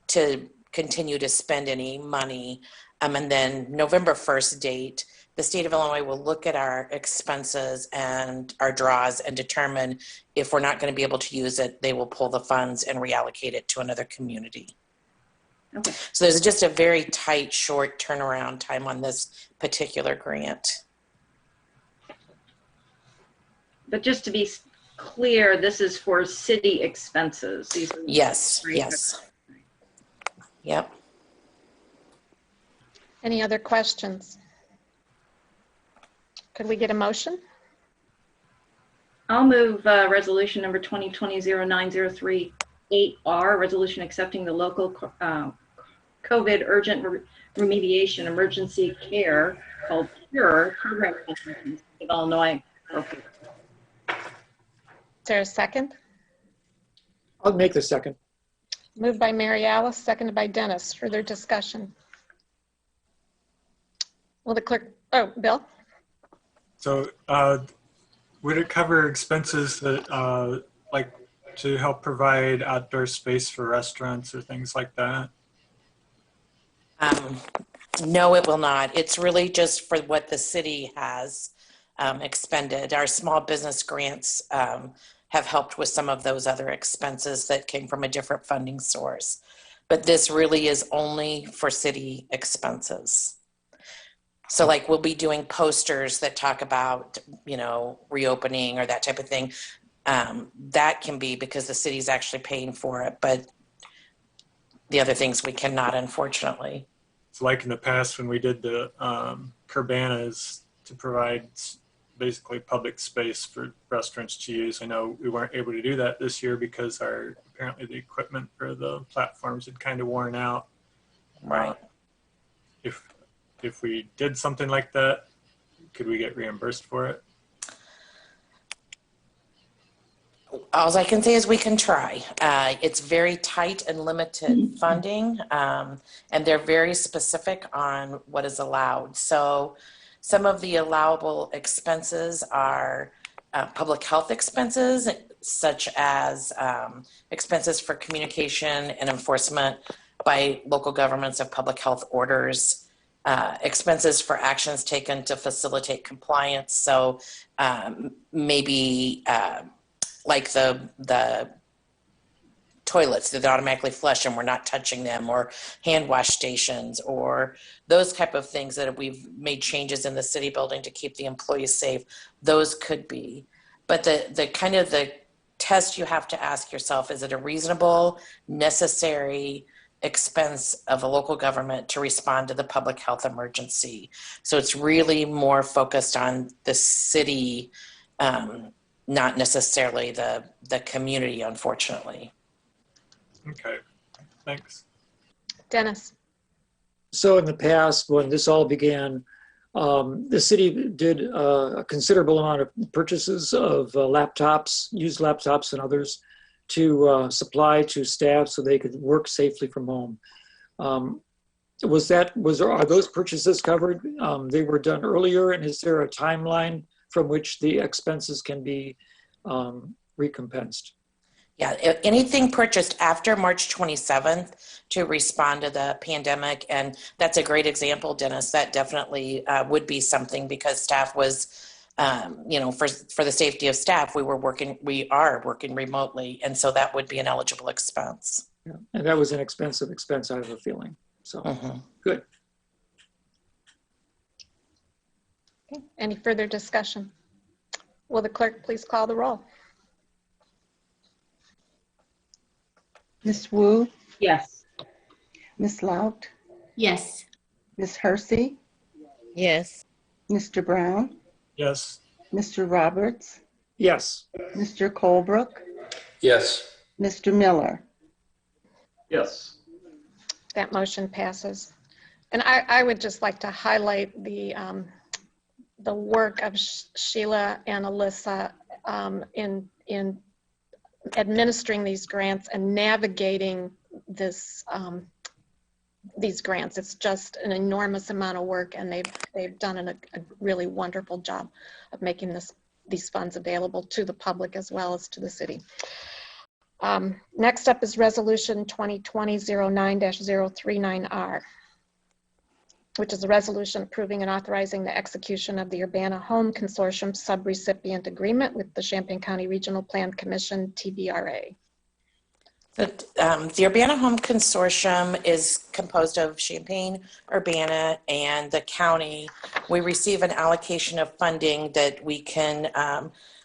to continue to spend any money. And then November 1st date, the state of Illinois will look at our expenses and our draws and determine if we're not going to be able to use it, they will pull the funds and reallocate it to another community. Okay. So there's just a very tight, short turnaround time on this particular grant. But just to be clear, this is for city expenses. Yes, yes. Yep. Any other questions? Could we get a motion? I'll move resolution number 2020-0903-8R, resolution accepting the local COVID urgent remediation emergency care called CURE program in Illinois. Okay. Is there a second? I'll make the second. Moved by Mary Alice, seconded by Dennis. Further discussion? Will the clerk, Bill? So would it cover expenses that like to help provide outdoor space for restaurants or things like that? No, it will not. It's really just for what the city has expended. Our small business grants have helped with some of those other expenses that came from a different funding source. But this really is only for city expenses. So like we'll be doing posters that talk about, reopening or that type of thing. That can be because the city's actually paying for it, but the other things we cannot, unfortunately. It's like in the past when we did the Urbanas to provide basically public space for restaurants to use. I know we weren't able to do that this year because apparently the equipment for the platforms had kind of worn out. Right. If we did something like that, could we get reimbursed for it? All I can say is we can try. It's very tight and limited funding, and they're very specific on what is allowed. So some of the allowable expenses are public health expenses, such as expenses for communication and enforcement by local governments of public health orders, expenses for actions taken to facilitate compliance. So maybe like the toilets that automatically flush and we're not touching them, or hand wash stations, or those type of things that we've made changes in the city building to keep the employees safe. Those could be, but the kind of the test you have to ask yourself, is it a reasonable, necessary expense of a local government to respond to the public health emergency? So it's really more focused on the city, not necessarily the community, unfortunately. Okay, thanks. Dennis. So in the past, when this all began, the city did a considerable amount of purchases of laptops, used laptops and others, to supply to staff so they could work safely from home. Are those purchases covered? They were done earlier, and is there a timeline from which the expenses can be recompensed? Yeah, anything purchased after March 27th to respond to the pandemic. And that's a great example, Dennis. That definitely would be something, because staff was, for the safety of staff, we are working remotely. And so that would be an eligible expense. Yeah. And that was an expensive expense, I have a feeling. So good. Okay. Any further discussion? Will the clerk please call the roll? Ms. Wu, Yes. Ms. Lout, Yes. Ms. Hersey, Yes. Mr. Brown, Yes. Mr. Roberts, Yes. Mr. Colebrook, Yes. Mr. Miller. Yes. That motion passes. And I would just like to highlight the work of Sheila and Alyssa in administering these grants and navigating these grants. It's just an enormous amount of work, and they've done a really wonderful job of making these funds available to the public as well as to the city. Next up is Resolution 2020-09-039R, which is a resolution approving and authorizing the execution of the Urbana Home Consortium subrecipient agreement with the Champaign County Regional Plan Commission, TBRA. The Urbana Home Consortium is composed of Champaign, Urbana, and the county. We receive an allocation of funding that we can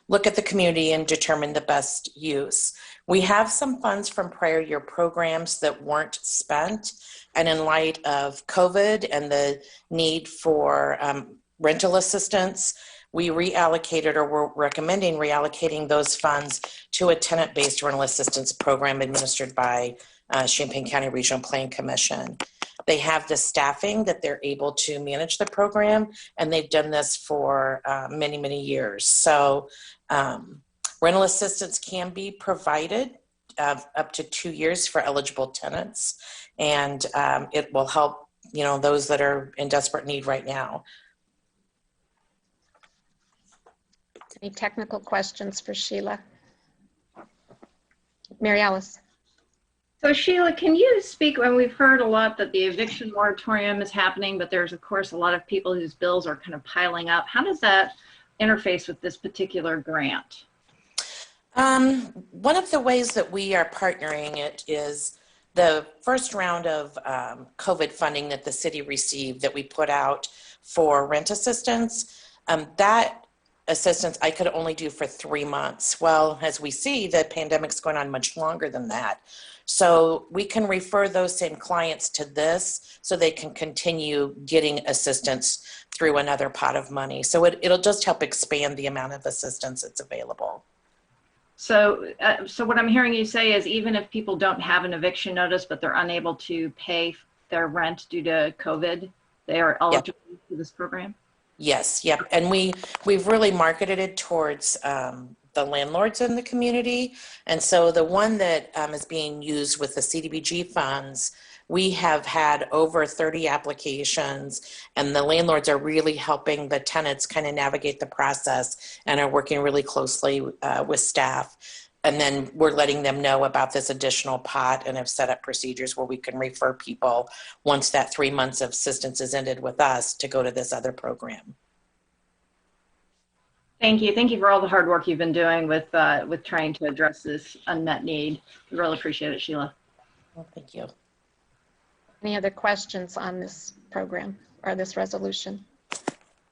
look at the community and determine the best use. We have some funds from prior year programs that weren't spent, and in light of COVID and the need for rental assistance, we reallocated, or we're recommending reallocating those funds to a tenant-based rental assistance program administered by Champaign County Regional Plan Commission. They have the staffing that they're able to manage the program, and they've done this for many, many years. So rental assistance can be provided up to 2 years for eligible tenants, and it will help, those that are in desperate need right now. Any technical questions for Sheila? Mary Alice. So Sheila, can you speak, and we've heard a lot that the eviction moratorium is happening, but there's of course a lot of people whose bills are kind of piling up. How does that interface with this particular grant? One of the ways that we are partnering it is the first round of COVID funding that the city received that we put out for rent assistance. That assistance I could only do for 3 months. Well, as we see, the pandemic's going on much longer than that. So we can refer those same clients to this so they can continue getting assistance through another pot of money. So it'll just help expand the amount of assistance that's available. So what I'm hearing you say is even if people don't have an eviction notice, but they're unable to pay their rent due to COVID, they are eligible for this program? Yes, yep. And we've really marketed it towards the landlords in the community. And so the one that is being used with the CDBG funds, we have had over 30 applications, and the landlords are really helping the tenants kind of navigate the process and are working really closely with staff. And then we're letting them know about this additional pot and have set up procedures where we can refer people once that 3 months of assistance is ended with us to go to this other program. Thank you. Thank you for all the hard work you've been doing with trying to address this unmet need. We really appreciate it, Sheila. Well, thank you. Any other questions on this program or this resolution?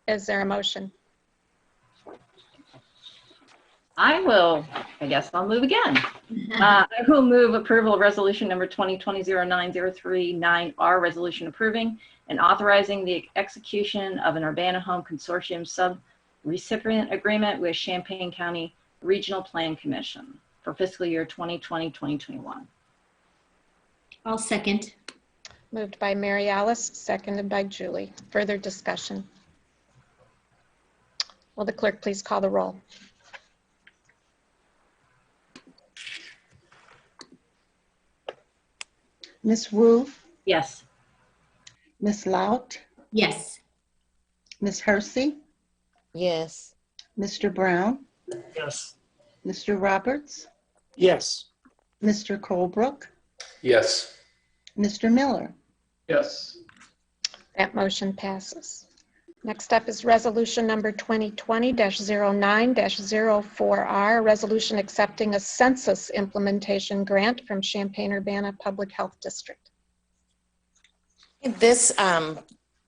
Is there a motion? I guess I'll move again. I will move approval of resolution number 2020-09-039R, resolution approving and authorizing the execution of an Urbana Home Consortium sub-recipient agreement with Champaign County Regional Plan Commission for fiscal year 2020-2021. I'll second. Moved by Mary Alice, seconded by Julie. Further discussion? Will the clerk please call the roll? Ms. Wu, Yes. Ms. Lout, Yes. Ms. Hersey, Yes. Mr. Brown, Yes. Mr. Roberts, Yes. Mr. Colebrook, Yes. Mr. Miller. Yes. That motion passes. Next up is resolution number 2020-09-04R, a resolution accepting a census implementation grant from Champaign-Urbana Public Health District. This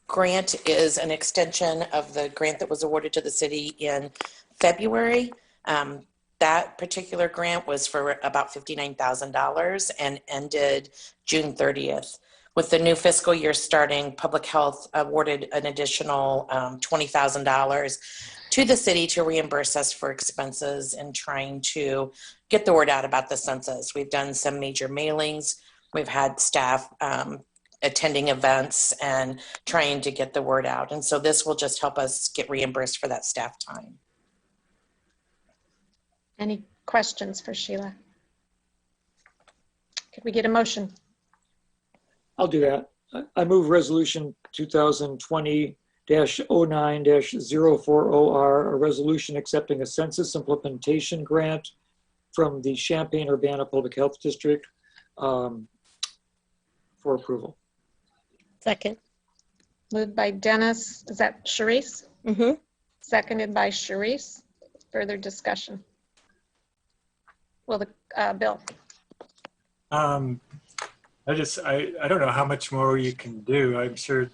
grant is an extension of the grant that was awarded to the city in February. That particular grant was for about $59,000 and ended June 30th. With the new fiscal year starting, Public Health awarded an additional $20,000 to the city to reimburse us for expenses in trying to get the word out about the census. We've done some major mailings. We've had staff attending events and trying to get the word out. And so this will just help us get reimbursed for that staff time. Any questions for Sheila? Could we get a motion? I'll do that. I move resolution 2020-09-040R, a resolution accepting a census implementation grant from the Champaign-Urbana Public Health District for approval. Second. Moved by Dennis. Is that Sharice? Mm-hmm. Seconded by Sharice. Further discussion? Will the Bill? I don't know how much more you can do. I'm sure,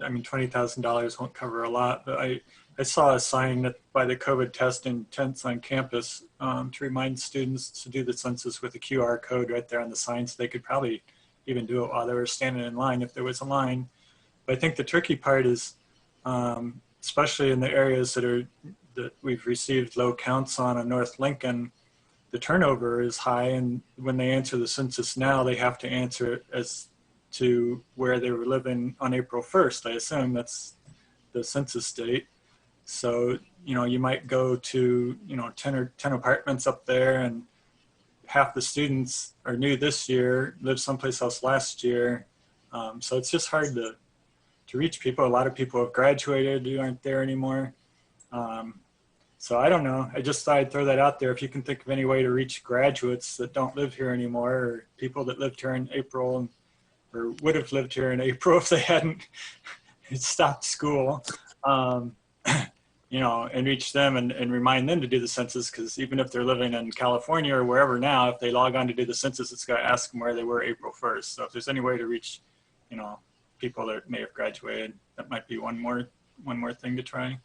I mean, $20,000 won't cover a lot, but I saw a sign that by the COVID testing tents on campus to remind students to do the census with a QR code right there on the sign, so they could probably even do it while they were standing in line if there was a line. But I think the tricky part is, especially in the areas that we've received low counts on North Lincoln, the turnover is high, and when they answer the census now, they have to answer it as to where they were living on April 1st. I assume that's the census date. So, you might go to, 10 apartments up there, and half the students are new this year, lived someplace else last year. So it's just hard to reach people. A lot of people have graduated who aren't there anymore. So I don't know. I just thought I'd throw that out there. If you can think of any way to reach graduates that don't live here anymore, or people that lived here in April or would have lived here in April if they hadn't stopped school, and reach them and remind them to do the census, because even if they're living in California or wherever now, if they log on to do the census, it's going to ask them where they were April 1st. So if there's any way to reach, people that may have graduated, that might be one more thing to try.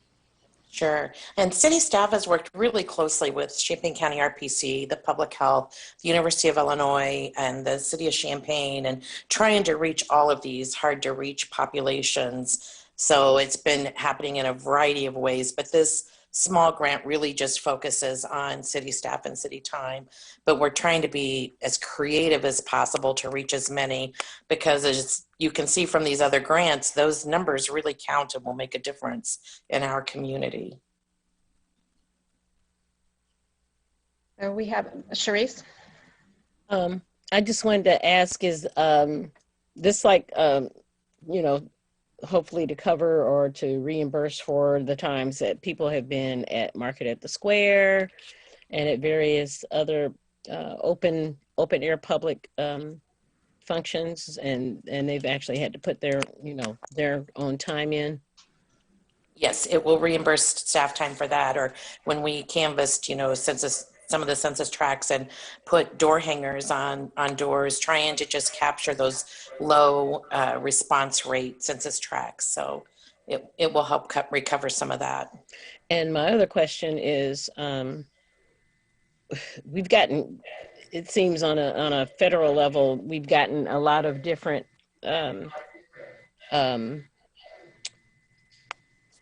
Sure. And city staff has worked really closely with Champaign County RPC, the Public Health, the University of Illinois, and the City of Champaign, and trying to reach all of these hard to reach populations. So it's been happening in a variety of ways, but this small grant really just focuses on city staff and city time. But we're trying to be as creative as possible to reach as many, because as you can see from these other grants, those numbers really count and will make a difference in our community. We have Sharice. I just wanted to ask, is this hopefully to cover or to reimburse for the times that people have been at Market at the Square and at various other open air public functions, and they've actually had to put their own time in? Yes, it will reimburse staff time for that. Or when we canvassed, some of the census tracts and put door hangers on doors, trying to just capture those low response rate census tracts. So it will help recover some of that. And my other question is, we've gotten, it seems on a federal level, we've gotten a lot of different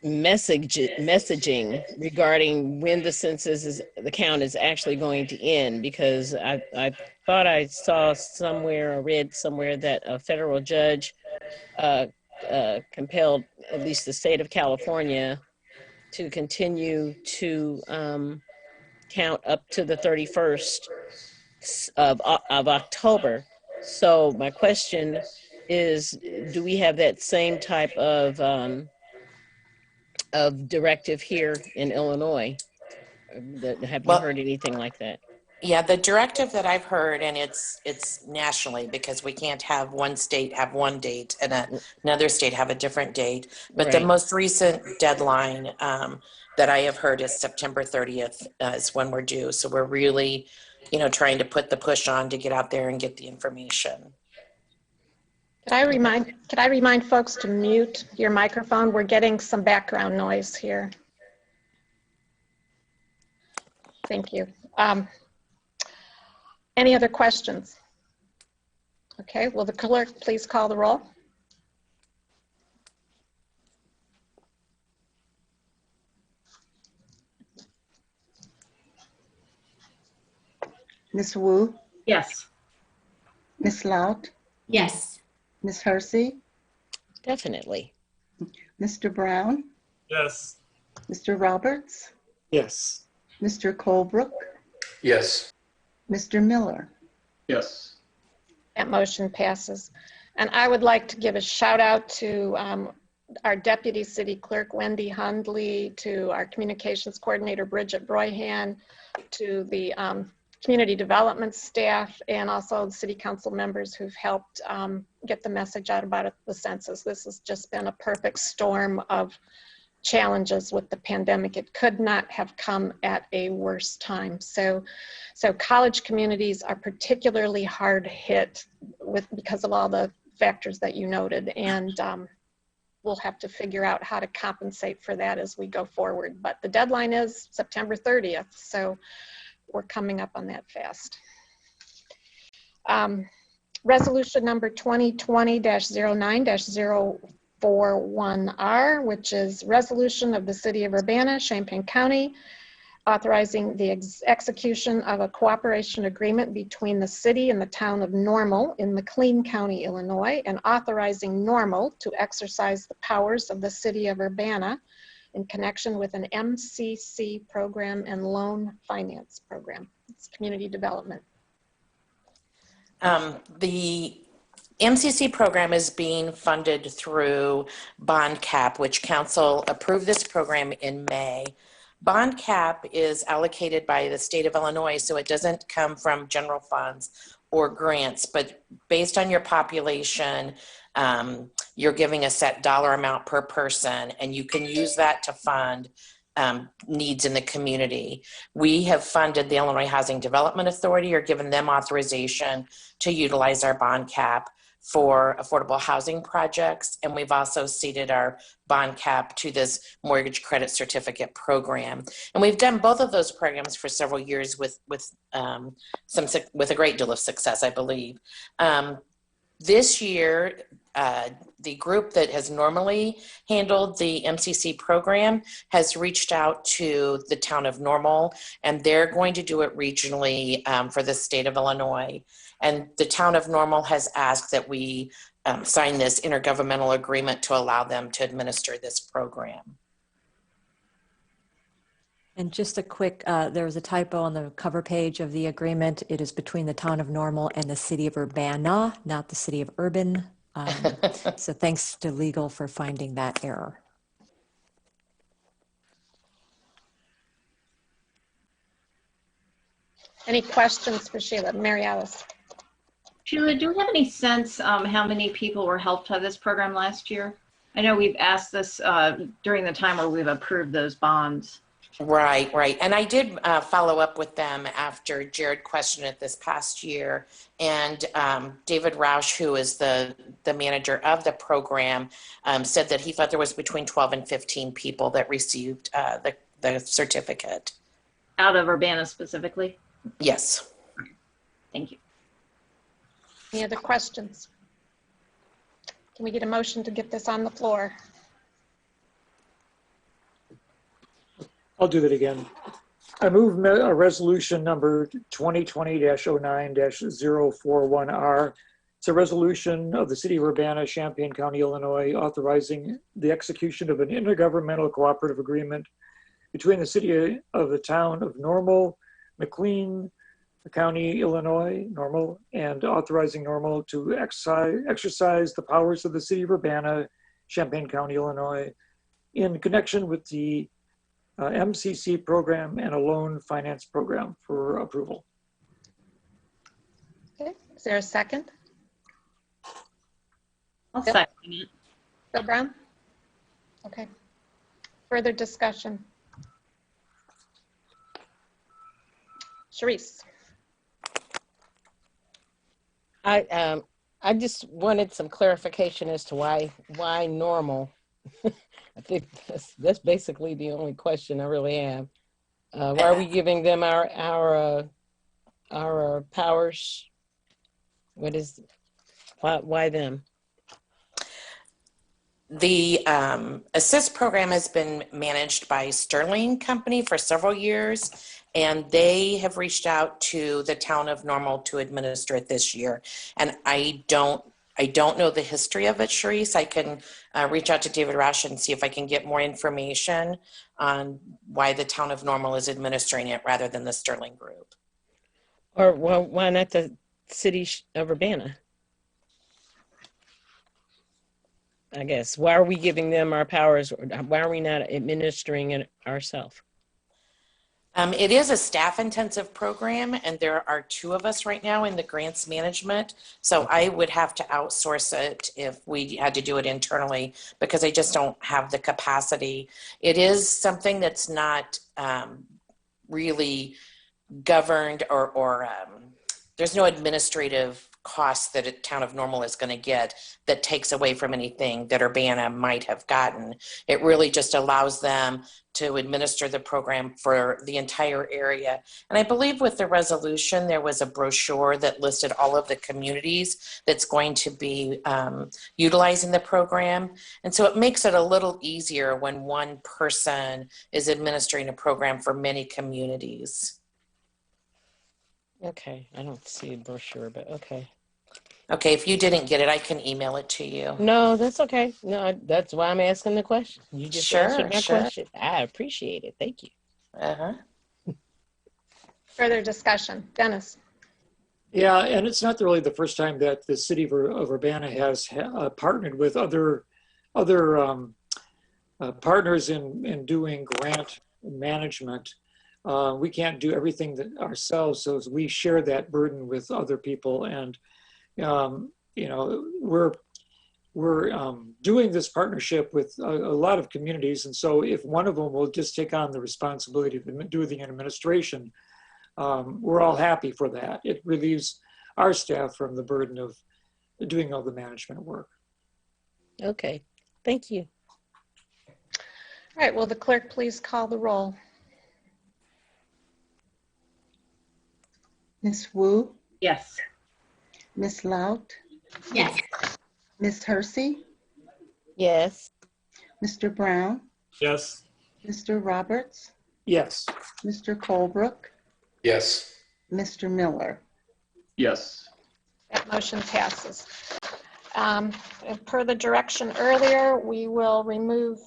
messaging regarding when the count is actually going to end, because I thought I saw somewhere or read somewhere that a federal judge compelled at least the state of California to continue to count up to the 31st of October. So my question is, do we have that same type of directive here in Illinois? Have you heard anything like that? Yeah, the directive that I've heard, and it's nationally, because we can't have one state have one date and another state have a different date. But the Right. most recent deadline that I have heard is September 30th is when we're due. So we're really, trying to put the push on to get out there and get the information. Could I remind folks to mute your microphone? We're getting some background noise here. Thank you. Any other questions? Okay, will the clerk please call the roll? Ms. Wu, Yes. Ms. Lout, Yes. Ms. Hersey, Definitely. Mr. Brown, Yes. Mr. Roberts, Yes. Mr. Colebrook, Yes. Mr. Miller. Yes. That motion passes. And I would like to give a shout out to our Deputy City Clerk, Wendy Hundley, to our Communications Coordinator, Bridget Broyhan, to the Community Development staff, and also the City Council members who've helped get the message out about the census. This has just been a perfect storm of challenges with the pandemic. It could not have come at a worse time. So college communities are particularly hard hit because of all the factors that you noted, and we'll have to figure out how to compensate for that as we go forward. But the deadline is September 30th, so we're coming up on that fast. Resolution number 2020-09-041R, which is resolution of the City of Urbana, Champaign County, authorizing the execution of a cooperation agreement between the city and the town of Normal in McLean County, Illinois, and authorizing Normal to exercise the powers of the City of Urbana in connection with an MCC program and loan finance program. It's community development. The MCC program is being funded through Bond Cap, which Council approved this program in May. Bond Cap is allocated by the state of Illinois, so it doesn't come from general funds or grants, but based on your population, you're giving a set dollar amount per person, and you can use that to fund needs in the community. We have funded the Illinois Housing Development Authority, or given them authorization to utilize our bond cap for affordable housing projects. And we've also seeded our bond cap to this mortgage credit certificate program. And we've done both of those programs for several years with a great deal of success, I believe. This year, the group that has normally handled the MCC program has reached out to the town of Normal, and they're going to do it regionally for the state of Illinois. And the town of Normal has asked that we sign this intergovernmental agreement to allow them to administer this program. And just a quick, there was a typo on the cover page of the agreement. It is between the town of Normal and the city of Urbana, not the city of Urban. So thanks to legal for finding that error. Any questions for Sheila? Mary Alice. Sheila, do we have any sense how many people were helped by this program last year? I know we've asked this during the time where we've approved those bonds. Right, right. And I did follow up with them after Jared questioned it this past year. And David Roush, who is the manager of the program, said that he thought there was between 12 and 15 people that received the certificate. Out of Urbana specifically? Yes. Thank you. Any other questions? Can we get a motion to get this on the floor? I'll do that again. I move a resolution number 2020-09-041R. It's a resolution of the City of Urbana, Champaign County, Illinois, authorizing the execution of an intergovernmental cooperative agreement between the City of the Town of Normal, McLean County, Illinois, Normal, and authorizing Normal to exercise the powers of the City of Urbana, Champaign County, Illinois, in connection with the MCC program and a loan finance program for approval. Okay, is there a second? I'll second it. Bill Brown? Okay. Further discussion? Sharice? I just wanted some clarification as to why normal. I think that's basically the only question I really have. Why are we giving them our powers? Why them? The ASSIST program has been managed by Sterling Company for several years, and they have reached out to the town of Normal to administer it this year. And I don't know the history of it, Sharice. I can reach out to David Rash and see if I can get more information on why the town of Normal is administering it rather than the Sterling Group. Or well, why not the city of Urbana? I guess. Why are we giving them our powers? Why are we not administering it ourselves? It is a staff-intensive program, and there are 2 of us right now in the grants management. So I would have to outsource it if we had to do it internally because I just don't have the capacity. It is something that's not really governed or there's no administrative costs that a town of Normal is going to get that takes away from anything that Urbana might have gotten. It really just allows them to administer the program for the entire area. And I believe with the resolution, there was a brochure that listed all of the communities that's going to be utilizing the program. And so it makes it a little easier when one person is administering a program for many communities. Okay, I don't see a brochure, but okay. Okay, if you didn't get it, I can email it to you. No, that's okay. No, that's why I'm asking the question. You just answered my question. I appreciate it. Thank you. Further discussion? Dennis? Yeah, and it's not really the first time that the City of Urbana has partnered with other partners in doing grant management. We can't do everything ourselves, so we share that burden with other people. And you know, we're doing this partnership with a lot of communities, and so if one of them will just take on the responsibility of do the administration, we're all happy for that. It relieves our staff from the burden of doing all the management work. Okay, thank you. All right, will the clerk please call the roll? Ms. Wu? Yes. Ms. Lout? Yes. Ms. Hersey? Yes. Mr. Brown? Yes. Mr. Roberts? Yes. Mr. Colebrook? Yes. Mr. Miller? Yes. That motion passes. Per the direction earlier, we will remove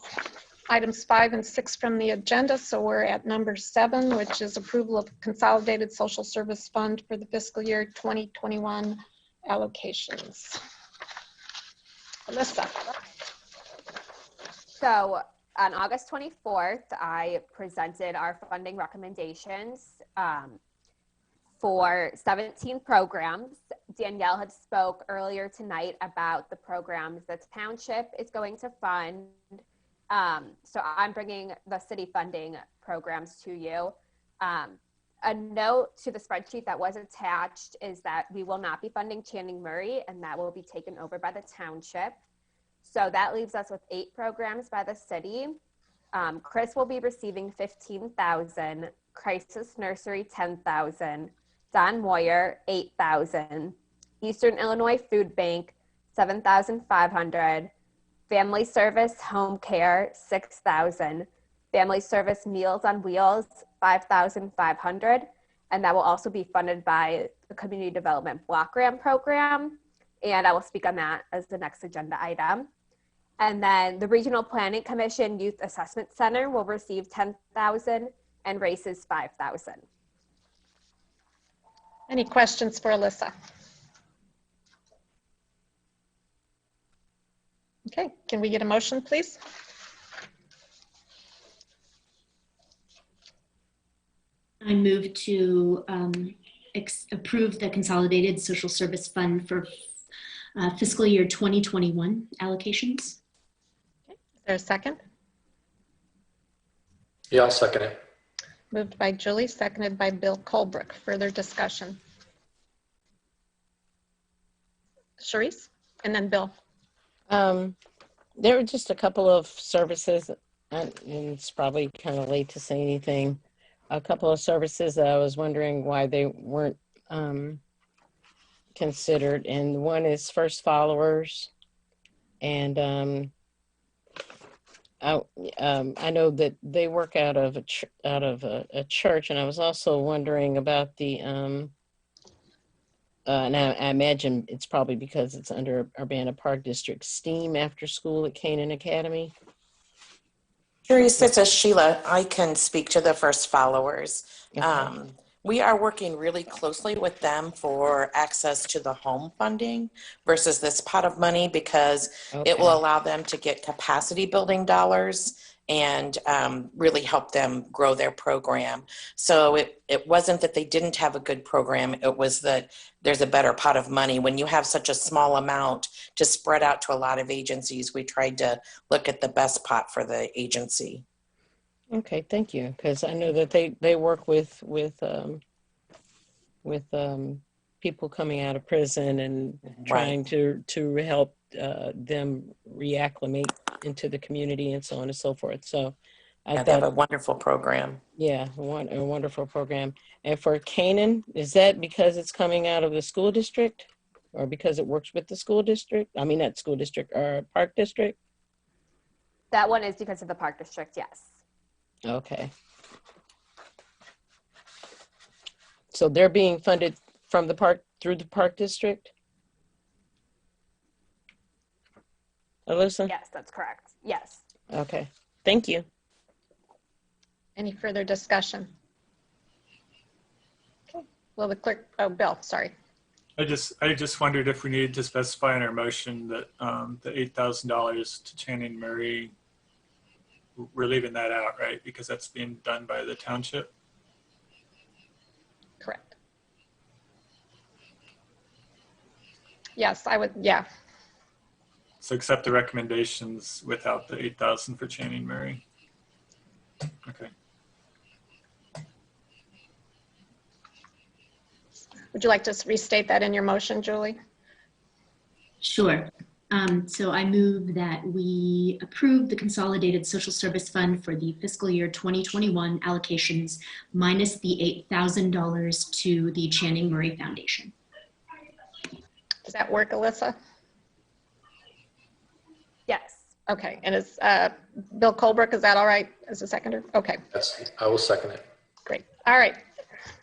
items 5 and 6 from the agenda. So we're at number 7, which is approval of Consolidated Social Service Fund for the fiscal year 2021 allocations. Alyssa. So on August 24th, I presented our funding recommendations for 17 programs. Danielle had spoke earlier tonight about the programs the township is going to fund. So I'm bringing the city funding programs to you. A note to the spreadsheet that was attached is that we will not be funding Channing Murray, and that will be taken over by the township. So that leaves us with 8 programs by the city. Chris will be receiving $15,000, Crisis Nursery $10,000, Don Moyer $8,000, Eastern Illinois Food Bank $7,500, Family Service Home Care $6,000, Family Service Meals on Wheels $5,500, and that will also be funded by the Community Development Block Grant Program, and I will speak on that as the next agenda item. And then the Regional Planning Commission Youth Assessment Center will receive $10,000 and RACES $5,000. Any questions for Alyssa? Okay, can we get a motion, please? I move to approve the Consolidated Social Service Fund for fiscal year 2021 allocations. Is there a second? Yeah, I'll second it. Moved by Julie, seconded by Bill Colbrook. Further discussion? Sharice, and then Bill. There were just a couple of services, and it's probably kind of late to say anything. A couple of services that I was wondering why they weren't considered, and one is First Followers, and I know that they work out of a church, and I was also wondering about the and I imagine it's probably because it's under Urbana Park District STEAM after school at Canaan Academy. Curious, this is Sheila. I can speak to the First Followers. Okay. We are working really closely with them for access to the home funding versus this pot of money because it will allow them to get capacity building dollars and really help them grow their program. So it wasn't that they didn't have a good program, it was that there's a better pot of money. When you have such a small amount to spread out to a lot of agencies, we tried to look at the best pot for the agency. Okay, thank you. Because I know that they work with people coming out of prison and trying to help them reacclimate into the community and so on and so forth. So I thought, they have a wonderful program. Yeah, a wonderful program. And for Canaan, is that because it's coming out of the school district or because it works with the school district? I mean, not school district, or park district? That one is because of the park district, yes. Okay. So they're being funded from the park through the park district? Alyssa? Yes, that's correct. Yes. Okay. Thank you. Any further discussion? Okay. Will the clerk, oh, Bill, sorry. I just wondered if we needed to specify in our motion that the $8,000 to Channing Murray, we're leaving that out, right? Because that's being done by the township. Correct. Yes, I would, yeah. So accept the recommendations without the 8,000 for Channing Murray. Okay. Would you like to restate that in your motion, Julie? Sure. So I move that we approve the Consolidated Social Service Fund for the fiscal year 2021 allocations minus the $8,000 to the Channing Murray Foundation. Does that work, Alyssa? Yes. Okay, and is Bill Colbrook, is that all right as a seconder? Okay. Yes, I will second it. Great. All right.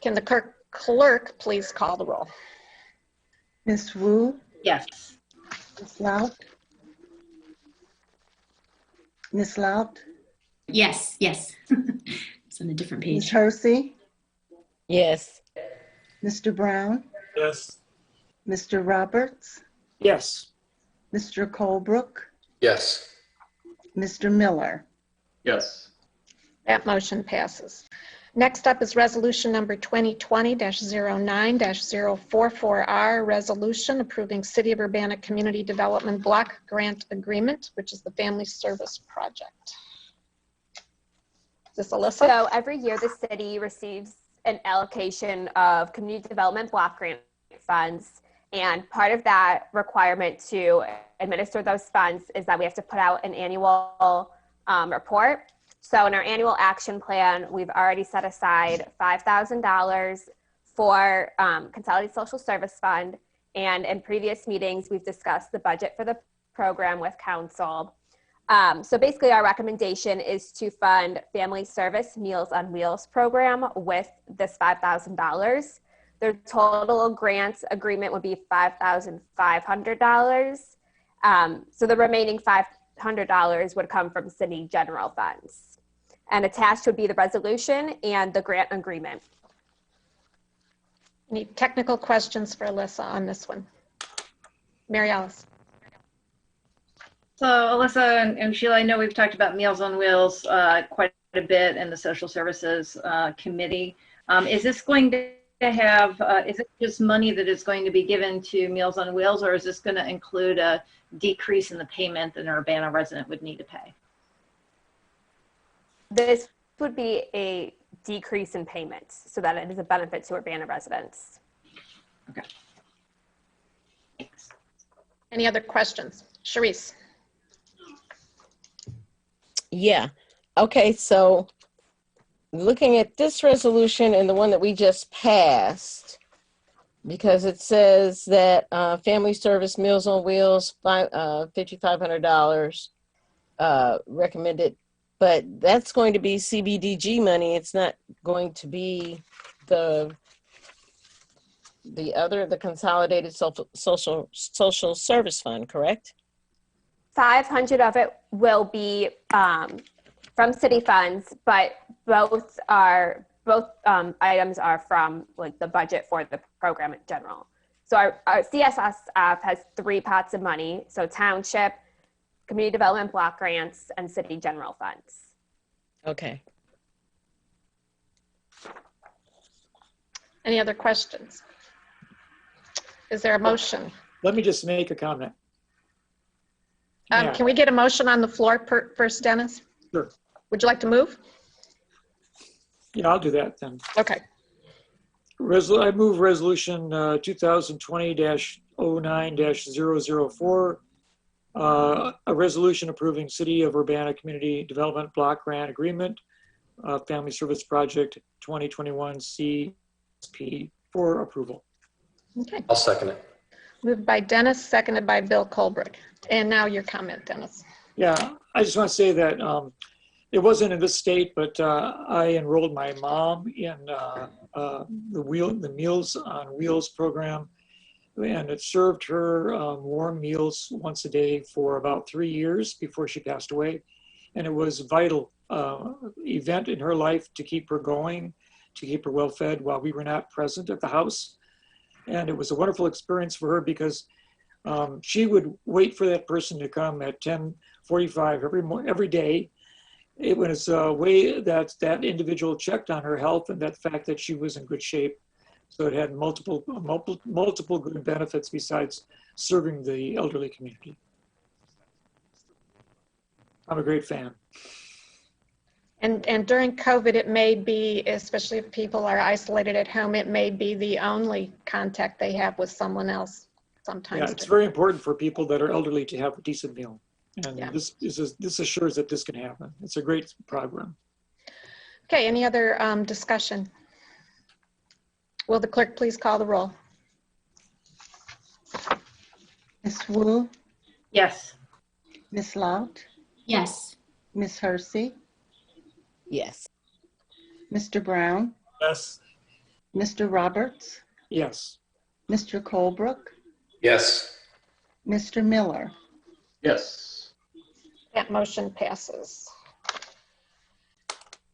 Can the clerk please call the roll? Ms. Wu? Yes. Ms. Lout? Ms. Lout? Yes, yes. It's on a different Ms. page. Hersey? Yes. Mr. Brown? Yes. Mr. Roberts? Yes. Mr. Colebrook? Yes. Mr. Miller? Yes. That motion passes. Next up is resolution number 2020-09-044R, resolution approving City of Urbana Community Development Block Grant Agreement, which is the Family Service Project. Is this Alyssa? So every year the city receives an allocation of community development block grant funds. And part of that requirement to administer those funds is that we have to put out an annual report. So in our annual action plan, we've already set aside $5,000 for Consolidated Social Service Fund. And in previous meetings, we've discussed the budget for the program with council. So basically our recommendation is to fund Family Service Meals on Wheels program with this $5,000. Their total grants agreement would be $5,500. So the remaining $500 would come from city general funds. And attached would be the resolution and the grant agreement. Any technical questions for Alyssa on this one? Mary Alice. So Alyssa and Sheila, I know we've talked about Meals on Wheels quite a bit in the Social Services Committee. Is this going to have, is it just money that is going to be given to Meals on Wheels, or is this going to include a decrease in the payment that an Urbana resident would need to pay? This would be a decrease in payments so that it is a benefit to Urbana residents. Okay. Thanks. Any other questions? Sharice. Yeah. Okay. So looking at this resolution and the one that we just passed, because it says that Family Service Meals on Wheels, $5,500 recommended, but that's going to be CBDG money. It's not going to be the Consolidated Social Service Fund, correct? 500 of it will be from city funds, but both items are from like the budget for the program in general. So our CSSF has 3 pots of money. So township, community development block grants, and city general funds. Okay. Any other questions? Is there a motion? Let me just make a comment. Can we get a motion on the floor first, Dennis? Sure. Would you like to move? Yeah, I'll do that then. Okay. I move resolution 2020-09-004, a resolution approving City of Urbana Community Development Block Grant Agreement, Family Service Project 2021 CSP for approval. Okay. I'll second it. Moved by Dennis, seconded by Bill Colbrook. And now your comment, Dennis. Yeah, I just want to say that it wasn't in this state, but I enrolled my mom in the Meals on Wheels program, and it served her warm meals once a day for about 3 years before she passed away. And it was a vital event in her life to keep her going, to keep her well fed while we were not present at the house. And it was a wonderful experience for her because she would wait for that person to come at 10:45 every day. It was a way that that individual checked on her health and that fact that she was in good shape. So it had multiple good benefits besides serving the elderly community. I'm a great fan. And during COVID, it may be, especially if people are isolated at home, it may be the only contact they have with someone else sometimes. Yeah, it's very important for people that are elderly to have a decent meal. And Yeah. this assures that this can happen. It's a great program. Okay, any other discussion? Will the clerk please call the roll? Ms. Wu, Yes. Ms. Lout, Yes. Ms. Hersey, Yes. Mr. Brown, Yes. Mr. Roberts, Yes. Mr. Colebrook, Yes. Mr. Miller. Yes. That motion passes.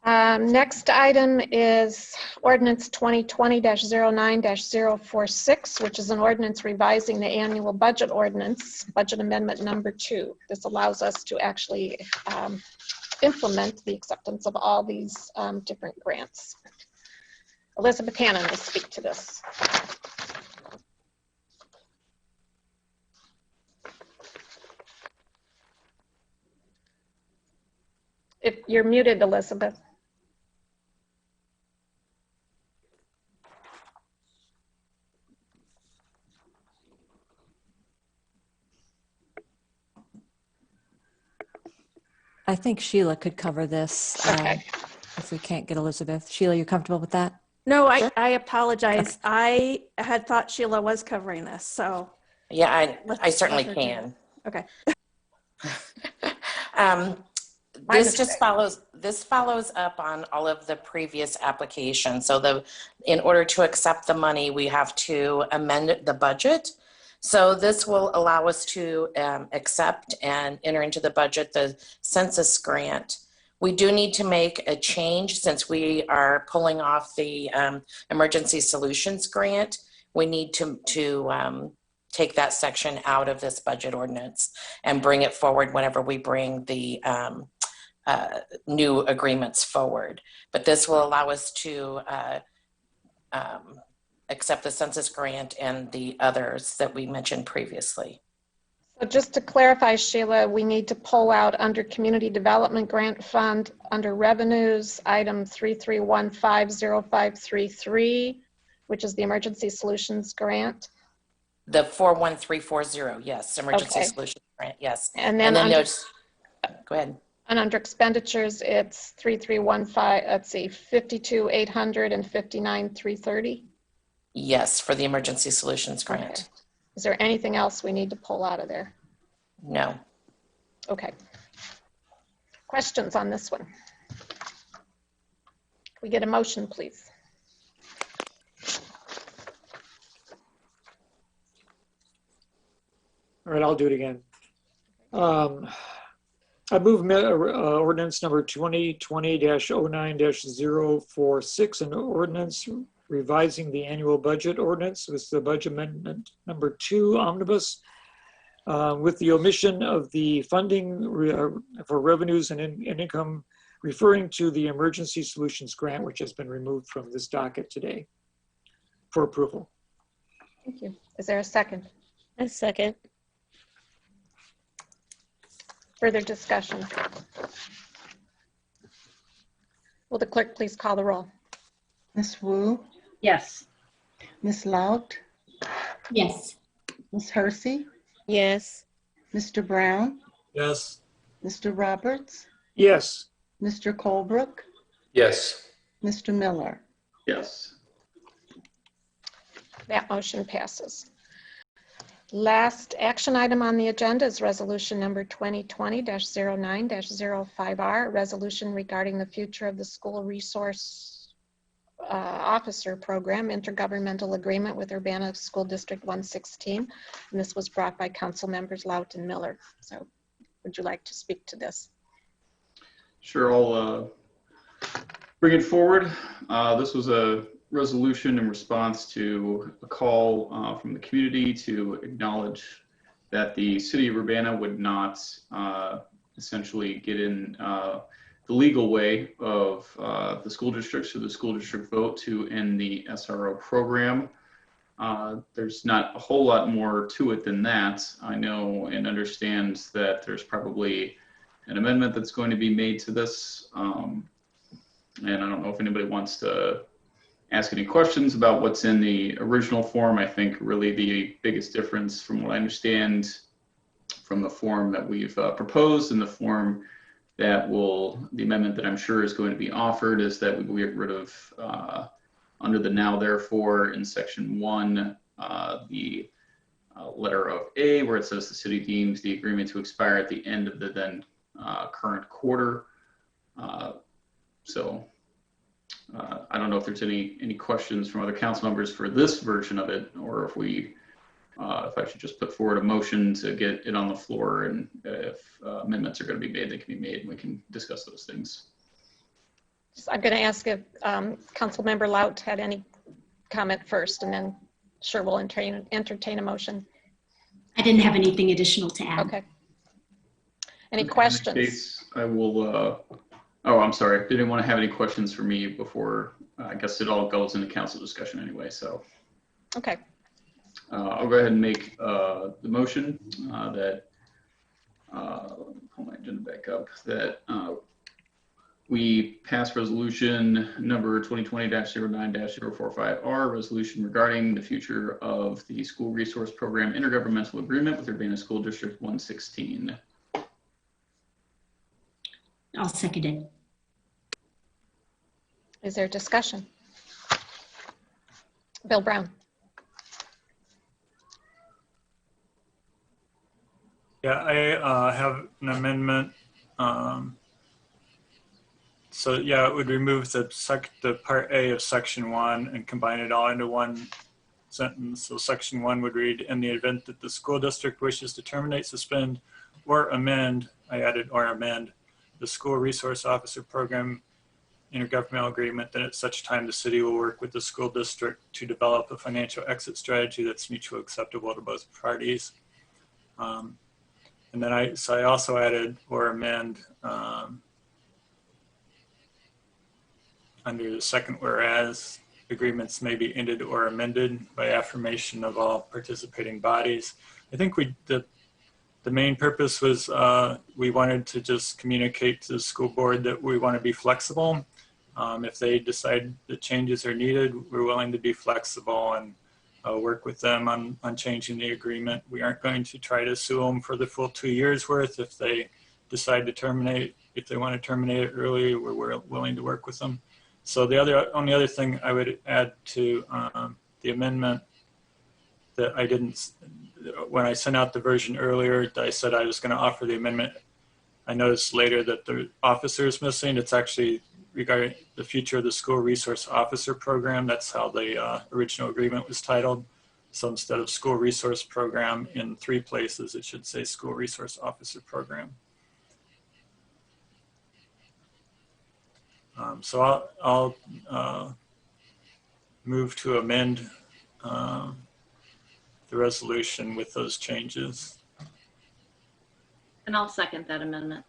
Next item is ordinance 2020-09-046, which is an ordinance revising the annual budget ordinance, budget amendment number 2. This allows us to actually implement the acceptance of all these different grants. Elizabeth Hannon will speak to this. If you're muted, Elizabeth. I think Sheila could cover this Okay. if we can't get Elizabeth. Sheila, you comfortable with that? No, I apologize. I had thought Sheila was covering this, so. Yeah, I Let's certainly let her do it. can. Okay. This follows up on all of the previous applications. So in order to accept the money, we have to amend the budget. So this will allow us to accept and enter into the budget the census grant. We do need to make a change since we are pulling off the emergency solutions grant. We need to take that section out of this budget ordinance and bring it forward whenever we bring the new agreements forward. But this will allow us to accept the census grant and the others that we mentioned previously. So just to clarify, Sheila, we need to pull out under Community Development Grant Fund, under Revenues, item 33150533, which is the Emergency Solutions Grant. The 41340, yes, Emergency Okay. Solutions Grant, yes. And then under, there's, go ahead. And under expenditures, it's 3315, let's see, 52,800 and 59,330. Yes, for the Emergency Solutions Grant. Okay. Is there anything else we need to pull out of there? No. Okay. Questions on this one? Can we get a motion, please? All right, I'll do it again. I move ordinance number 2020-09-046, an ordinance revising the annual budget ordinance with the budget amendment number 2 omnibus with the omission of the funding for revenues and income referring to the Emergency Solutions Grant, which has been removed from this docket today for approval. Thank you. Is there a second? A second. Further discussion? Will the clerk please call the roll? Ms. Wu? Yes. Ms. Laut? Yes. Ms. Hersey? Yes. Mr. Brown? Yes. Mr. Roberts? Yes. Mr. Colebrook? Yes. Mr. Miller? Yes. That motion passes. Last action item on the agenda is resolution number 2020-09-05R, resolution regarding the future of the school resource officer program, intergovernmental agreement with Urbana School District 116. And this was brought by council members Laut and Miller. So would you like to speak to this? Sure, I'll bring it forward. This was a resolution in response to a call from the community to acknowledge that the city of Urbana would not essentially get in the legal way of the school districts, so the school district vote to end the SRO program. There's not a whole lot more to it than that. I know and understand that there's probably an amendment that's going to be made to this. And I don't know if anybody wants to ask any questions about what's in the original form. I think really the biggest difference from what I understand from the form that we've proposed and the form that the amendment that I'm sure is going to be offered is that we get rid of under the now therefore in section 1, the letter of A, where it says the city deems the agreement to expire at the end of the then current quarter. I don't know if there's any questions from other council members for this version of it, or if if I should just put forward a motion to get it on the floor, and if amendments are going to be made, they can be made, and we can discuss those things. I'm going to ask if council member Laut had any comment first, and then sure we'll entertain a motion. I didn't have anything additional to add. Okay. Any questions? In that case, I will. Oh, I'm sorry. Didn't want to have any questions for me before. I guess it all goes into council discussion anyway. So. Okay. I'll go ahead and make the motion that. Pull my agenda back up. That we pass resolution number 2020-09-045R, resolution regarding the future of the school resource program intergovernmental agreement with Urbana School District 116. I'll second it. Is there discussion? Bill Brown. Yeah, I have an amendment. So yeah, it would remove the part A of section 1 and combine it all into one sentence. So section 1 would read, in the event that the school district wishes to terminate, suspend, or amend, I added or amend, the school resource officer program intergovernmental agreement, then at such time the city will work with the school district to develop a financial exit strategy that's mutually acceptable to both parties. And then I also added or amend under the second whereas, agreements may be ended or amended by affirmation of all participating bodies. I think the main purpose was we wanted to just communicate to the school board that we want to be flexible. If they decide the changes are needed, we're willing to be flexible and work with them on changing the agreement. We aren't going to try to sue them for the full 2 years worth. If they decide to terminate, if they want to terminate it early, we're willing to work with them. So the only other thing I would add to the amendment that I didn't, when I sent out the version earlier, I said I was going to offer the amendment. I noticed later that the officer is missing. It's actually regarding the future of the school resource officer program. That's how the original agreement was titled. So instead of school resource program in 3 places, it should say school resource officer program. So I'll move to amend the resolution with those changes. And I'll second that amendment.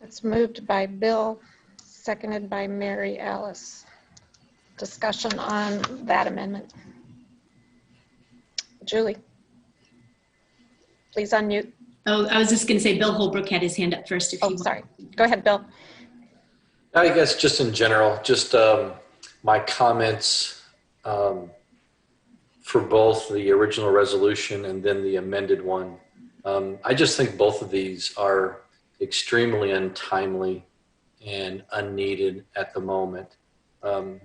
It's moved by Bill, seconded by Mary Alice. Discussion on that amendment. Julie, please unmute. Oh, I was just going to say Bill Holbrook had his hand up first. If you sorry. Go ahead, Bill. I guess just in general, just my comments for both the original resolution and then the amended one. I just think both of these are extremely untimely and unneeded at the moment.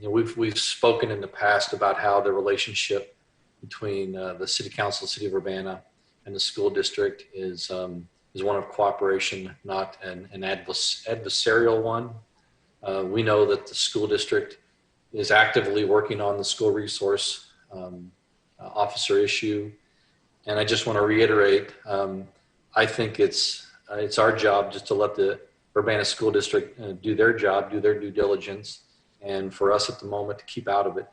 We've spoken in the past about how the relationship between the City Council, City of Urbana, and the school district is one of cooperation, not an adversarial one. We know that the school district is actively working on the school resource officer issue. And I just want to reiterate, I think it's our job just to let the Urbana School District do their job, do their due diligence, and for us at the moment to keep out of it.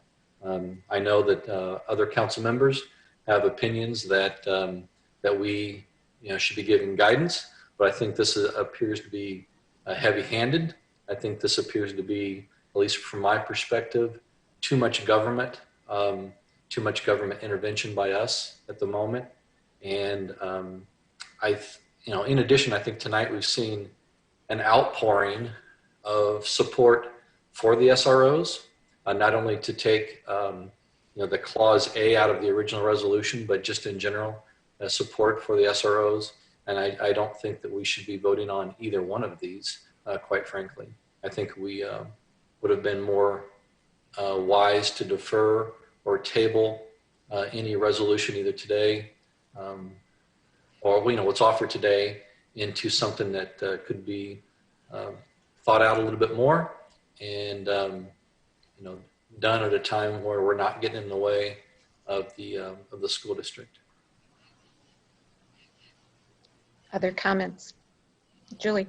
I know that other council members have opinions that that we should be giving guidance, but I think this appears to be heavy-handed. I think this appears to be, at least from my perspective, too much government intervention by us at the moment. And in addition, I think tonight we've seen an outpouring of support for the SROs, not only to take the clause A out of the original resolution, but just in general support for the SROs. And I don't think that we should be voting on either one of these, quite frankly. I think we would have been more wise to defer or table any resolution either today or what's offered today into something that could be thought out a little bit more and done at a time where we're not getting in the way of the school district. Other comments? Julie.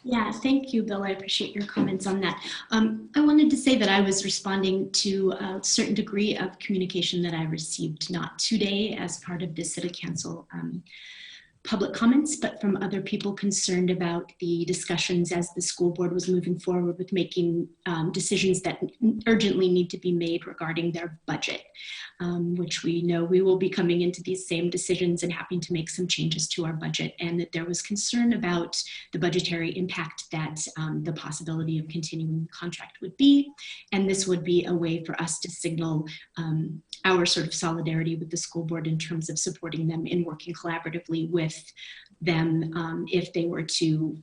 Yeah, thank you, Bill. I appreciate your comments on that. I wanted to say that I was responding to a certain degree of communication that I received, not today as part of the City Council public comments, but from other people concerned about the discussions as the school board was moving forward with making decisions that urgently need to be made regarding their budget, which we know we will be coming into these same decisions and having to make some changes to our budget, and that there was concern about the budgetary impact that the possibility of continuing the contract would be. And this would be a way for us to signal our sort of solidarity with the school board in terms of supporting them in working collaboratively with them if they were to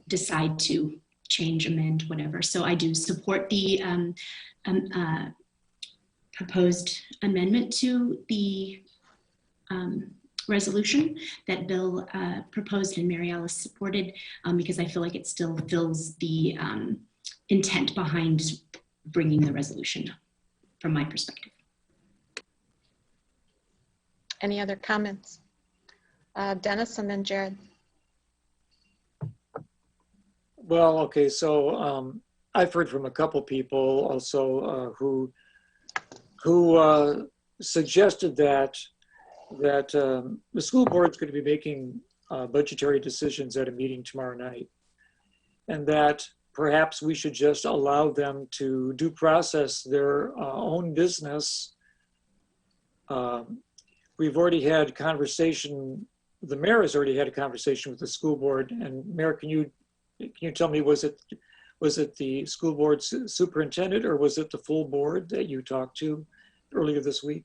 decide to change, amend, whatever. So I do support the proposed amendment to the resolution that Bill proposed and Mary Alice supported, because I feel like it still fills the intent behind bringing the resolution from my perspective. Any other comments? Dennis and then Jared. Well, okay, so I've heard from a couple people also who suggested that the school board's going to be making budgetary decisions at a meeting tomorrow night, and that perhaps we should just allow them to due process their own business. We've already had conversation, the mayor has already had a conversation with the school board, and Mayor, can you tell me, was it the school board's superintendent or was it the full board that you talked to earlier this week?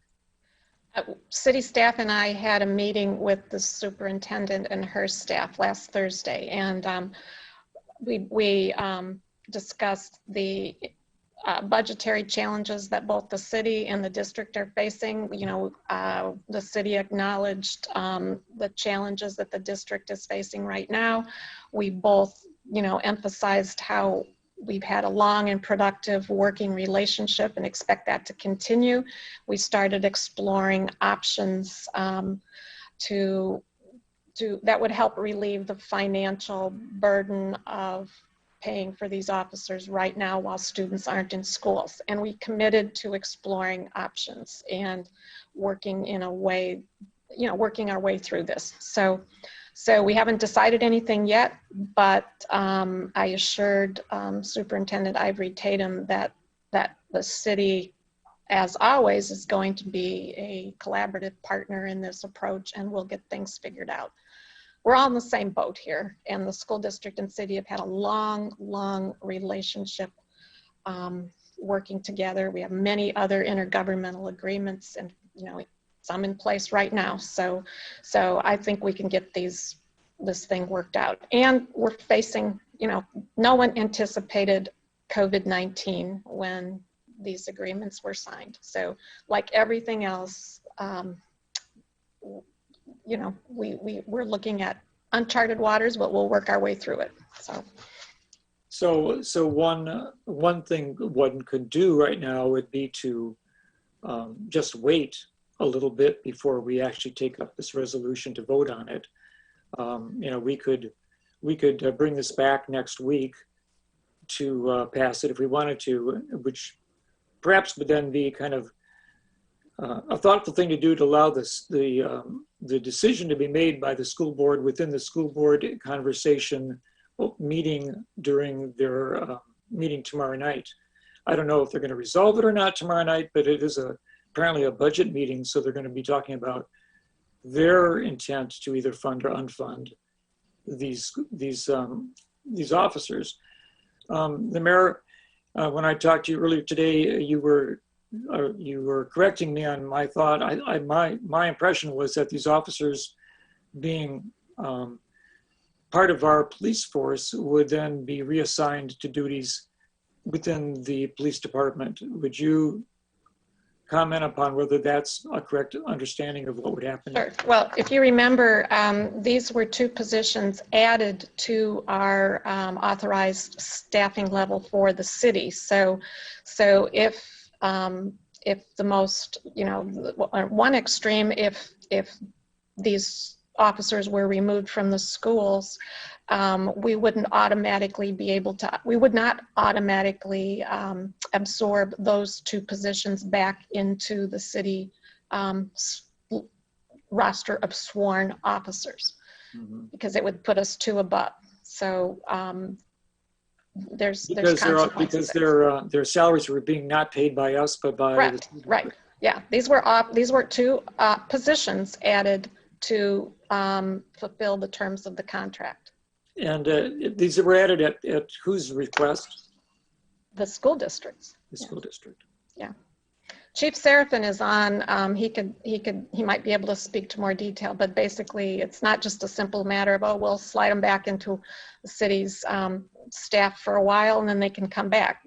City staff and I had a meeting with the superintendent and her staff last Thursday, and we discussed the budgetary challenges that both the city and the district are facing. You know, the city acknowledged the challenges that the district is facing right now. We both, you know, emphasized how we've had a long and productive working relationship and expect that to continue. We started exploring options that would help relieve the financial burden of paying for these officers right now while students aren't in schools. And we committed to exploring options and working in a way, you know, working our way through this. So we haven't decided anything yet, but I assured Superintendent Ivory Tatum that the city, as always, is going to be a collaborative partner in this approach, and we'll get things figured out. We're all in the same boat here, and the school district and city have had a long relationship working together. We have many other intergovernmental agreements, and you know, some in place right now. So I think we can get this thing worked out. And we're facing, you know, no one anticipated COVID-19 when these agreements were signed. So like everything else, you know, we're looking at uncharted waters, but we'll work our way through it. So one thing one could do right now would be to just wait a little bit before we actually take up this resolution to vote on it. You know, we could bring this back next week to pass it if we wanted to, which perhaps would then be kind of a thoughtful thing to do to allow the decision to be made by the school board within the school board conversation meeting during their meeting tomorrow night. I don't know if they're going to resolve it or not tomorrow night, but it is apparently a budget meeting, so they're going to be talking about their intent to either fund or unfund these officers. The mayor, when I talked to you earlier today, you were correcting me on my thought. My impression was that these officers being part of our police force would then be reassigned to duties within the police department. Would you comment upon whether that's a correct understanding of what would happen? Sure. Well, if you remember, these were two positions added to our authorized staffing level for the city. So if the most, you know, one extreme, if these officers were removed from the schools, we wouldn't automatically be able to, we would not automatically absorb those two positions back into the city roster of sworn officers, because it would put us two above. So there's consequences. Because their salaries were being not paid by us, but by right. Yeah, these were two positions added to fulfill the terms of the contract. And these were added at whose request? The school districts. The school district. Yeah. Chief Seraphin is on. He might be able to speak to more detail, but basically it's not just a simple matter of, oh, we'll slide them back into the city's staff for a while and then they can come back.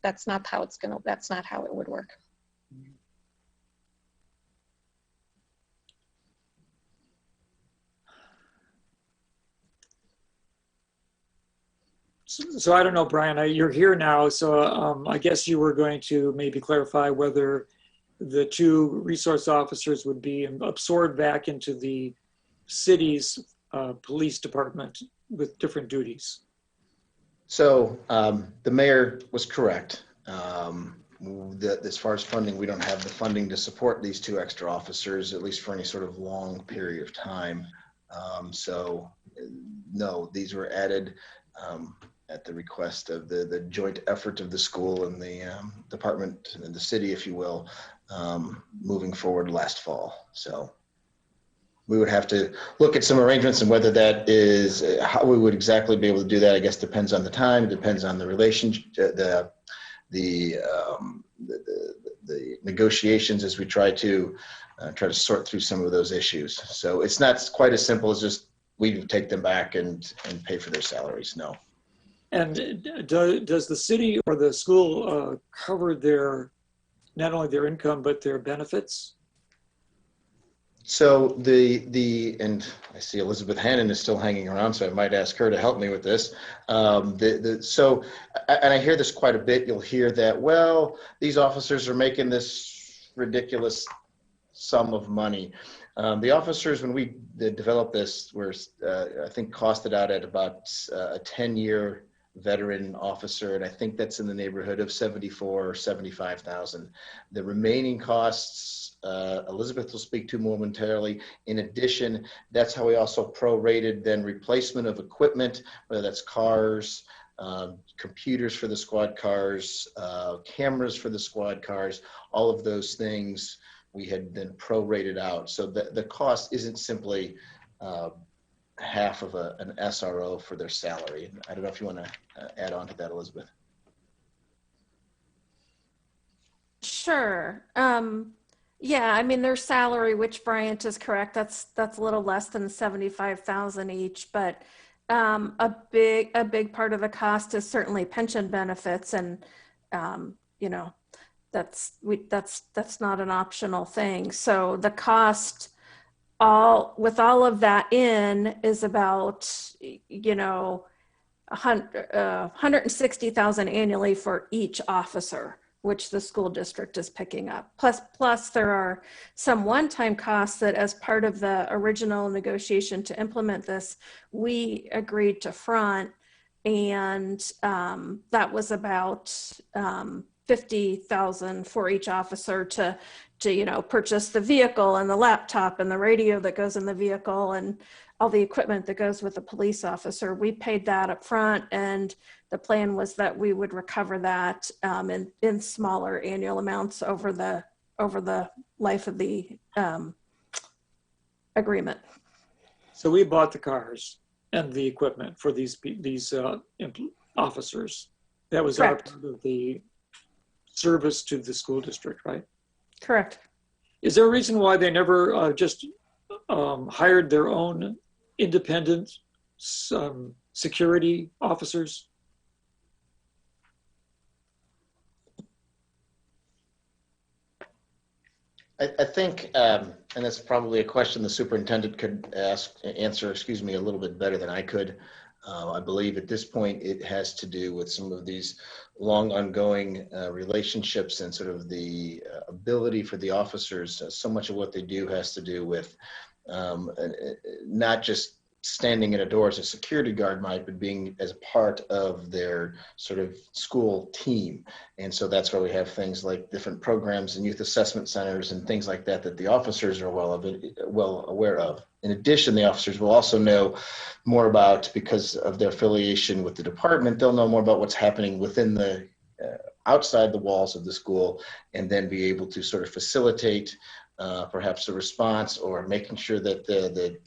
That's not how it would work. So I don't know, Brian, you're here now, so I guess you were going to maybe clarify whether the two resource officers would be absorbed back into the city's police department with different duties. So the mayor was correct. As far as funding, we don't have the funding to support these two extra officers, at least for any sort of long period of time. So no, these were added at the request of the joint effort of the school and the department and the city, if you will, moving forward last fall. So we would have to look at some arrangements, and whether that is how we would exactly be able to do that, I guess depends on the time, it depends on the relationship, the negotiations as we try to sort through some of those issues. So it's not quite as simple as just we take them back and pay for their salaries. No. And does the city or the school cover not only their income but their benefits? So and I see Elizabeth Hannon is still hanging around, so I might ask her to help me with this. So I hear this quite a bit. You'll hear that, well, these officers are making this ridiculous sum of money. The officers, when we developed this, were I think costed out at about a 10-year veteran officer, and I think that's in the neighborhood of $74,000 or $75,000. The remaining costs, Elizabeth will speak to momentarily. In addition, that's how we also prorated then replacement of equipment, whether that's cars, computers for the squad cars, cameras for the squad cars, all of those things we had then prorated out. So the cost isn't simply half of an SRO for their salary. I don't know if you want to add on to that, Elizabeth. Sure. Yeah, I mean, their salary, which Bryant is correct, that's a little less than 75,000 each, but a big part of the cost is certainly pension benefits, and you know, that's not an optional thing. So the cost with all of that in is about, you know, 160,000 annually for each officer, which the school district is picking up. Plus there are some one-time costs that, as part of the original negotiation to implement this, we agreed to front, and that was about 50,000 for each officer to you know, purchase the vehicle and the laptop and the radio that goes in the vehicle and all the equipment that goes with a police officer. We paid that up front, and the plan was that we would recover that in smaller annual amounts over the life of the agreement. So we bought the cars and the equipment for these officers. That was Correct. Our part of the service to the school district, right? Correct. Is there a reason why they never just hired their own independent security officers? I think, and that's probably a question the superintendent could answer, a little bit better than I could. I believe at this point it has to do with some of these long ongoing relationships and sort of the ability for the officers. So much of what they do has to do with not just standing in a door as a security guard might, but being as part of their sort of school team. And so that's why we have things like different programs and youth assessment centers and things like that that the officers are well aware of. In addition, the officers will also know more about, because of their affiliation with the department, they'll know more about what's happening within the outside the walls of the school, and then be able to sort of facilitate perhaps a response, or making sure that the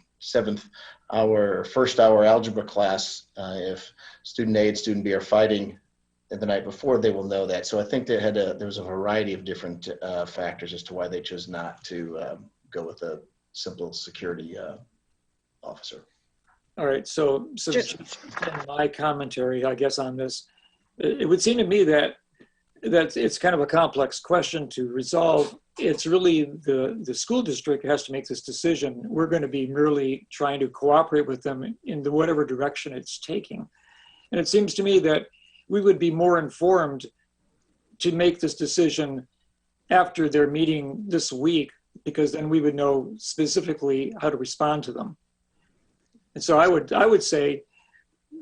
first hour algebra class, if student A and student B are fighting the night before, they will know that. So I think there was a variety of different factors as to why they chose not to go with a simple security officer. All right, so my commentary, I guess, on this, it would seem to me that it's kind of a complex question to resolve. It's really the school district has to make this decision. We're going to be merely trying to cooperate with them in whatever direction it's taking. And it seems to me that we would be more informed to make this decision after their meeting this week, because then we would know specifically how to respond to them. And so I would say,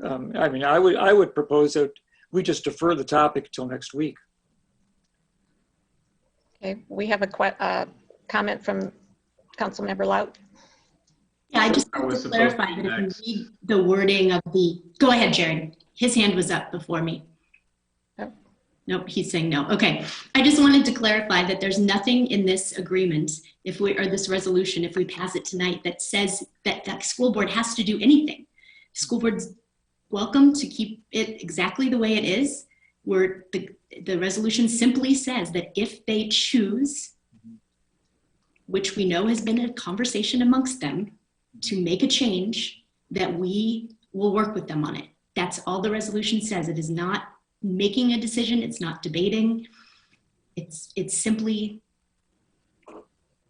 I would propose that we just defer the topic till next week. Okay, we have a comment from Councilmember Lout. Yeah, I just want to clarify that if you read the wording of go ahead, Jared. His hand was up before me. Oh. Nope, he's saying no. Okay, I just wanted to clarify that there's nothing in this agreement, this resolution, if we pass it tonight, that says that the school board has to do anything. School board's welcome to keep it exactly the way it is, where the resolution simply says that if they choose, which we know has been a conversation amongst them, to make a change, that we will work with them on it. That's all the resolution says. It is not making a decision. It's not debating. It's simply,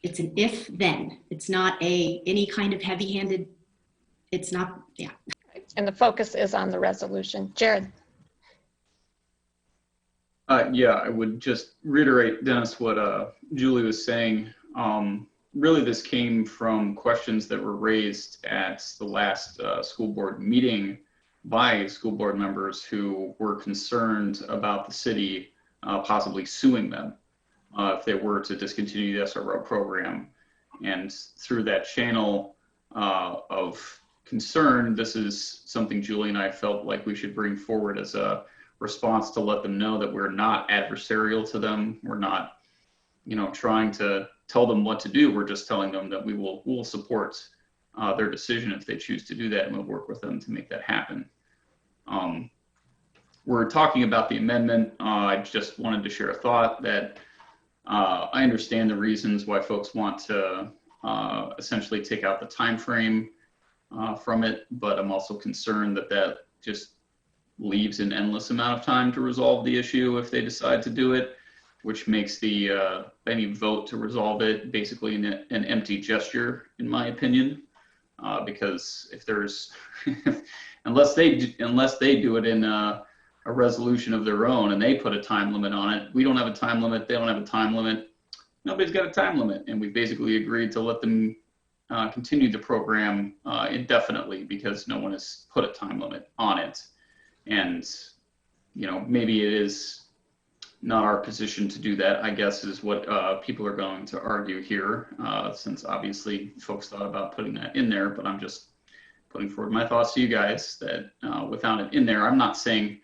it's an if then. It's not any kind of heavy-handed, it's not, yeah. And the focus is on the resolution. Jared. Yeah, I would just reiterate, Dennis, what Julie was saying. Really, this came from questions that were raised at the last school board meeting by school board members who were concerned about the city possibly suing them if they were to discontinue the SRO program. And through that channel of concern, this is something Julie and I felt like we should bring forward as a response to let them know that we're not adversarial to them. We're not, trying to tell them what to do. We're just telling them that we'll support their decision if they choose to do that, and we'll work with them to make that happen. We're talking about the amendment. I just wanted to share a thought that I understand the reasons why folks want to essentially take out the time frame from it, but I'm also concerned that just leaves an endless amount of time to resolve the issue if they decide to do it, which makes any vote to resolve it basically an empty gesture, in my opinion. Because if there's, unless they do it in a resolution of their own and they put a time limit on it, we don't have a time limit, they don't have a time limit, nobody's got a time limit. And we basically agreed to let them continue the program indefinitely because no one has put a time limit on it. And, maybe it is not our position to do that, I guess, is what people are going to argue here, since obviously folks thought about putting that in there, but I'm just putting forward my thoughts to you guys that without it in there, I'm not saying,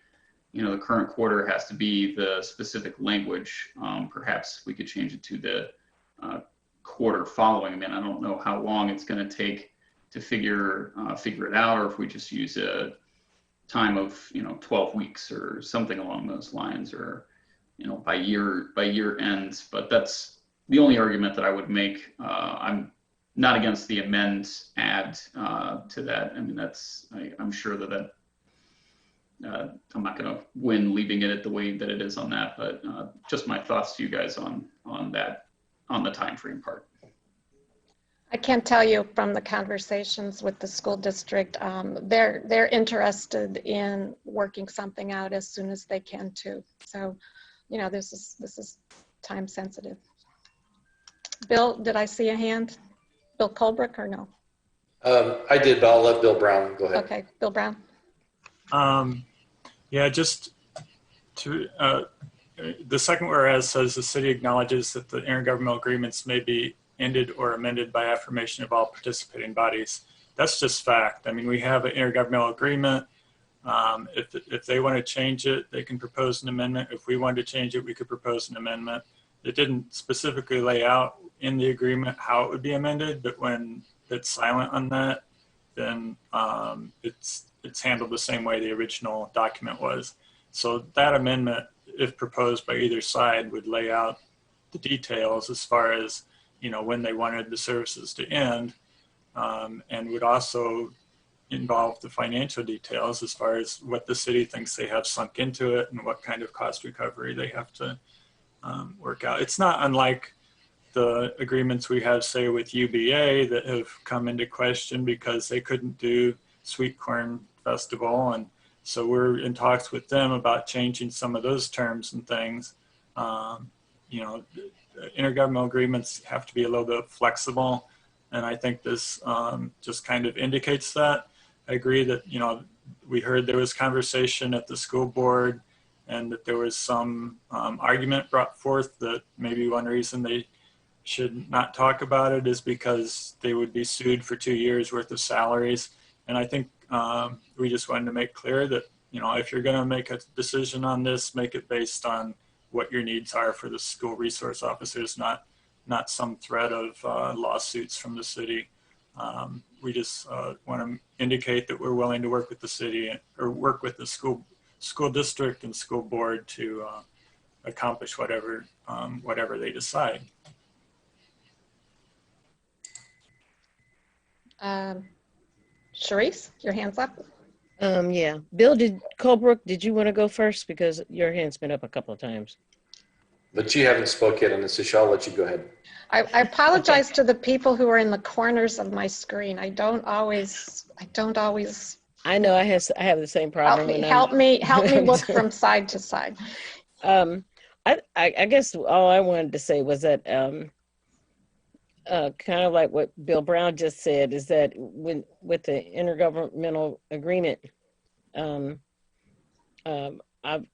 the current quarter has to be the specific language. Perhaps we could change it to the quarter following. I mean, I don't know how long it's going to take to figure it out, or if we just use a time of 12 weeks or something along those lines, or by year ends. But that's the only argument that I would make. I'm not against the add to that. I mean, I'm sure that I'm not going to win leaving it the way that it is on that, but just my thoughts to you guys on that, on the time frame part. I can tell you from the conversations with the school district, they're interested in working something out as soon as they can too. So, this is time sensitive. Bill, did I see a hand? Bill Colbrook or no? I did, but I'll let Bill Brown go ahead. Okay, Bill Brown. Yeah, just to the second whereas says the city acknowledges that the intergovernmental agreements may be ended or amended by affirmation of all participating bodies. That's just fact. I mean, we have an intergovernmental agreement. If they want to change it, they can propose an amendment. If we wanted to change it, we could propose an amendment. It didn't specifically lay out in the agreement how it would be amended, but when it's silent on that, then it's handled the same way the original document was. So that amendment, if proposed by either side, would lay out the details as far as, you know, when they wanted the services to end, and would also involve the financial details as far as what the city thinks they have sunk into it and what kind of cost recovery they have to work out. It's not unlike the agreements we have, say, with UBA that have come into question because they couldn't do Sweet Corn Festival. And so we're in talks with them about changing some of those terms and things. You know, intergovernmental agreements have to be a little bit flexible. And I think this just kind of indicates that. I agree that, you know, we heard there was conversation at the school board and that there was some argument brought forth that maybe one reason they should not talk about it is because they would be sued for 2 years worth of salaries. And I think we just wanted to make clear that, you know, if you're going to make a decision on this, make it based on what your needs are for the school resource officers, not some threat of lawsuits from the city. We just want to indicate that we're willing to work with the city or work with the school district and school board to accomplish whatever they decide. Sharice, your hand's up. Yeah. Bill, Colebrook, did you want to go first? Because your hand's been up a couple of times. But you haven't spoke yet on this issue. I'll let you go ahead. I apologize to the people who are in the corners of my screen. I don't always. I know I have the same problem. Help me look from side to side. I guess all I wanted to say was that kind of like what Bill Brown just said is that with the intergovernmental agreement, I've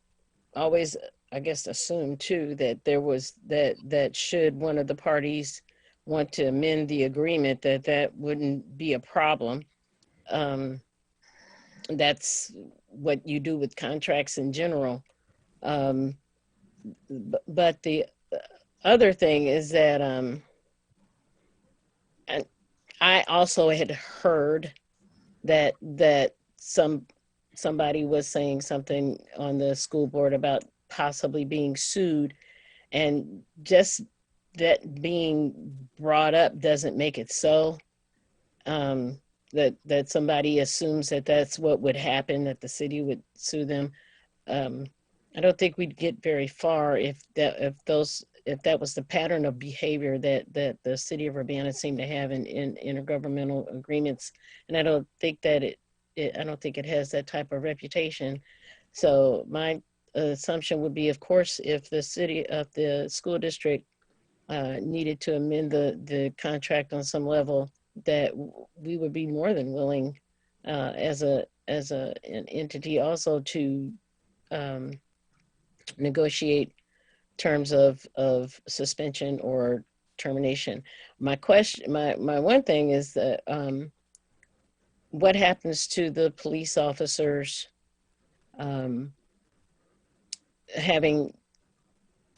always, I guess, assumed too that there was that should one of the parties want to amend the agreement, that wouldn't be a problem. That's what you do with contracts in general. But the other thing is that and I also had heard that somebody was saying something on the school board about possibly being sued, and just that being brought up doesn't make it so. That somebody assumes that that's what would happen, that the city would sue them. I don't think we'd get very far if that was the pattern of behavior that the city of Urbana seemed to have in intergovernmental agreements, and I don't think that it has that type of reputation. So my assumption would be, of course, if the school district needed to amend the contract on some level, that we would be more than willing as an entity also to negotiate terms of suspension or termination. My one thing is that what happens to the police officers having,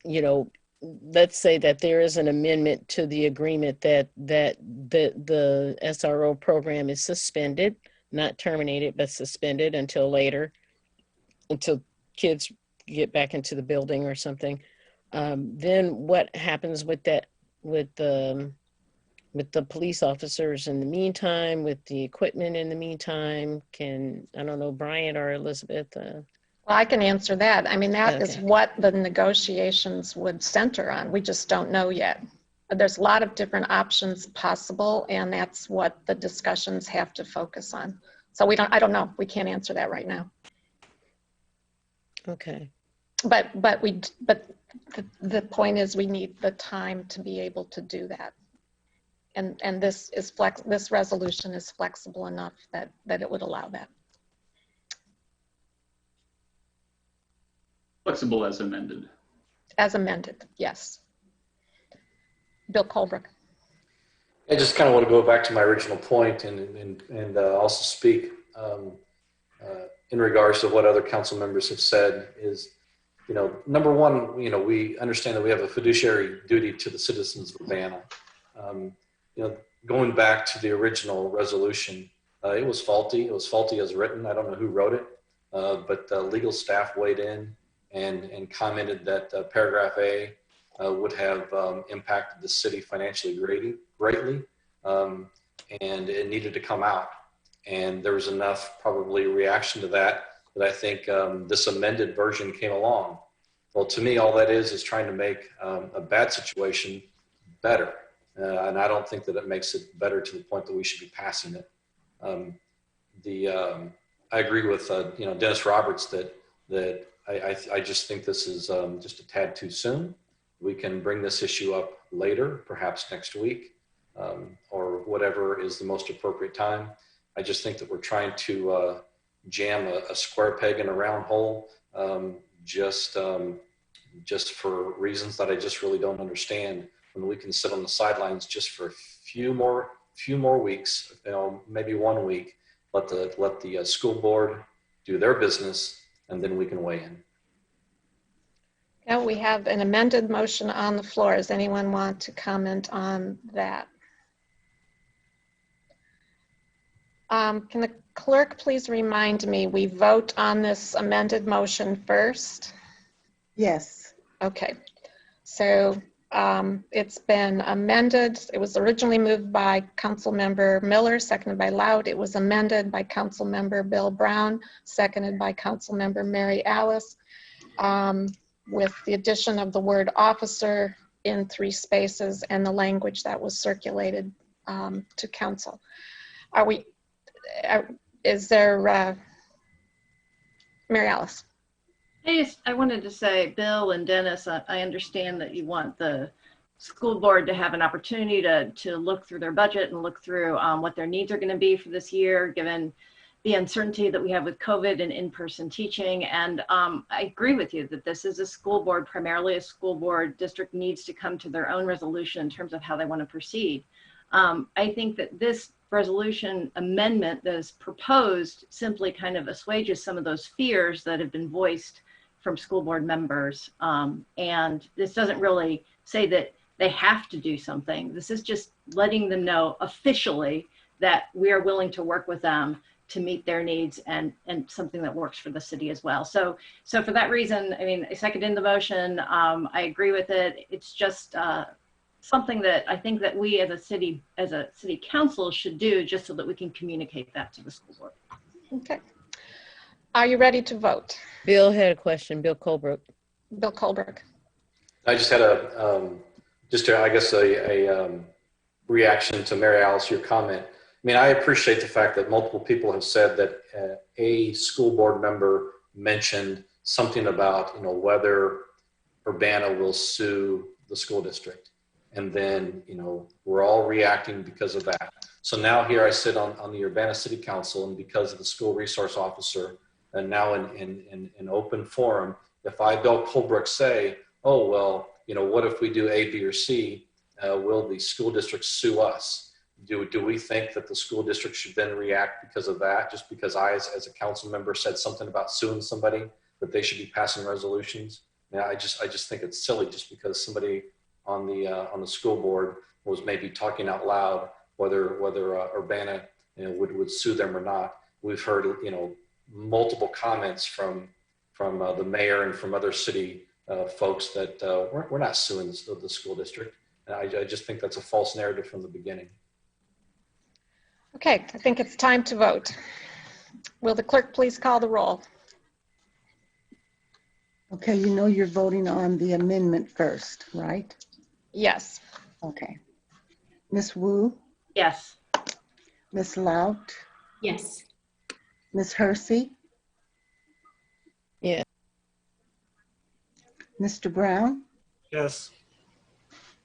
you know, let's say that there is an amendment to the agreement that the SRO program is suspended, not terminated, but suspended until later, until kids get back into the building or something. Then what happens with that, with the police officers in the meantime, with the equipment in the meantime? I don't know, Brian or Elizabeth? Well, I can answer that. I mean, that is Okay. what the negotiations would center on. We just don't know yet. There's a lot of different options possible, and that's what the discussions have to focus on. So I don't know. We can't answer that right now. Okay. But the point is, we need the time to be able to do that. And this resolution is flexible enough that it would allow that. Flexible as amended. As amended, yes. Bill Colebrook. I just kind of want to go back to my original point and also speak in regards to what other council members have said is, you know, number one, you know, we understand that we have a fiduciary duty to the citizens of Urbana. You know, going back to the original resolution, it was faulty. It was faulty as written. I don't know who wrote it. but legal staff weighed in and commented that paragraph A would have impacted the city financially greatly, and it needed to come out. And there was enough probably reaction to that I think this amended version came along. Well, to me, all that is trying to make a bad situation better. And I don't think that it makes it better to the point that we should be passing it. I agree with Dennis Roberts that I just think this is just a tad too soon. We can bring this issue up later, perhaps next week, or whatever is the most appropriate time. I just think that we're trying to jam a square peg in a round hole, just for reasons that I just really don't understand. When we can sit on the sidelines just for a few more weeks, maybe 1 week, let the school board do their business, and then we can weigh in. Now we have an amended motion on the floor. Does anyone want to comment on that? Can the clerk please remind me, we vote on this amended motion first? Yes. Okay. So it's been amended. It was originally moved by Councilmember Miller, seconded by Loud. It was amended by Councilmember Bill Brown, seconded by Councilmember Mary Alice, with the addition of the word officer in 3 spaces and the language that was circulated to council. Is there, Mary Alice? I wanted to say, Bill and Dennis, I understand that you want the school board to have an opportunity to look through their budget and look through what their needs are going to be for this year, given the uncertainty that we have with COVID and in-person teaching. And I agree with you that this is a school board, primarily a school board. District needs to come to their own resolution in terms of how they want to proceed. I think that this resolution amendment that is proposed simply kind of assuages some of those fears that have been voiced from school board members. And this doesn't really say that they have to do something. This is just letting them know officially that we are willing to work with them to meet their needs and something that works for the city as well. So for that reason, I mean, I second in the motion. I agree with it. It's just something that I think that we as a city council should do, just so that we can communicate that to the school board. Okay. Are you ready to vote? Bill had a question. Bill Colbrook. Bill Colbrook. I just had a reaction to Mary Alice, your comment. I mean, I appreciate the fact that multiple people have said that a school board member mentioned something about, whether Urbana will sue the school district. And then, we're all reacting because of that. So now here I sit on the Urbana City Council, and because of the school resource officer, and now in open forum, if I, Bill Colbrook, say, oh, well, what if we do A, B, or C? Will the school district sue us? Do we think that the school district should then react because of that? Just because I, as a council member, said something about suing somebody, that they should be passing resolutions? I just think it's silly, just because somebody on the school board was maybe talking out loud, whether Urbana would sue them or not. We've heard multiple comments from the mayor and from other city folks that we're not suing the school district. And I just think that's a false narrative from the beginning. Okay, I think it's time to vote. Will the clerk please call the roll? Okay, you're voting on the amendment first, right? Yes. Okay. Ms. Wu? Yes. Ms. Lout? Yes. Ms. Hersey? Yeah. Mr. Brown? Yes.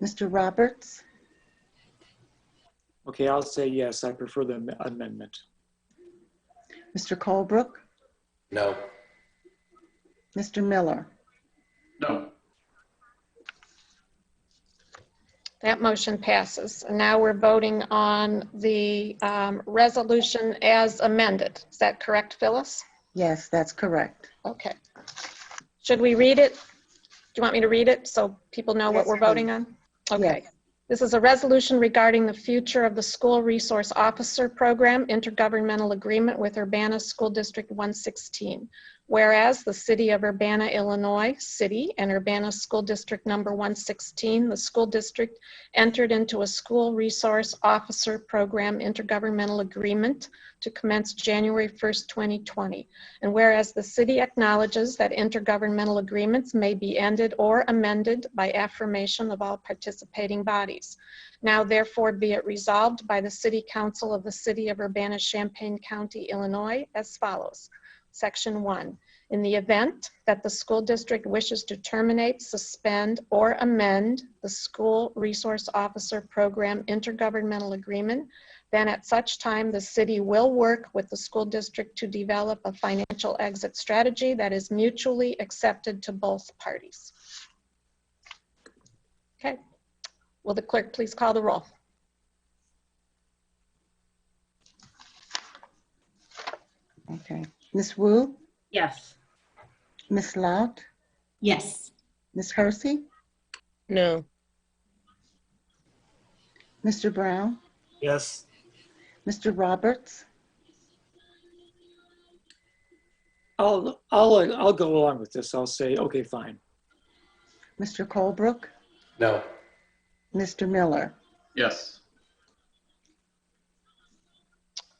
Mr. Roberts? Okay, I'll say yes. I prefer the amendment. Mr. Colbrook? No. Mr. Miller? No. That motion passes. And now we're voting on the resolution as amended. Is that correct, Phyllis? Yes, that's correct. Okay. Should we read it? Do you want me to read it so people know what Yes, we're voting on? Okay. Yes. This is a resolution regarding the future of the School Resource Officer Program intergovernmental agreement with Urbana School District 116. Whereas the City of Urbana, Illinois, City and Urbana School District number 116, the school district entered into a School Resource Officer Program intergovernmental agreement to commence January 1st, 2020. And whereas the city acknowledges that intergovernmental agreements may be ended or amended by affirmation of all participating bodies. Now therefore be it resolved by the City Council of the City of Urbana-Champaign County, Illinois as follows. Section 1. In the event that the school district wishes to terminate, suspend, or amend the School Resource Officer Program intergovernmental agreement, then at such time the city will work with the school district to develop a financial exit strategy that is mutually accepted to both parties. Okay. Will the clerk please call the roll? Okay. Ms. Wu? Yes. Ms. Lout? Yes. Ms. Hersey? No. Mr. Brown? Yes. Mr. Roberts? I'll go along with this. I'll say, okay, fine. Mr. Colebrook? No. Mr. Miller? Yes.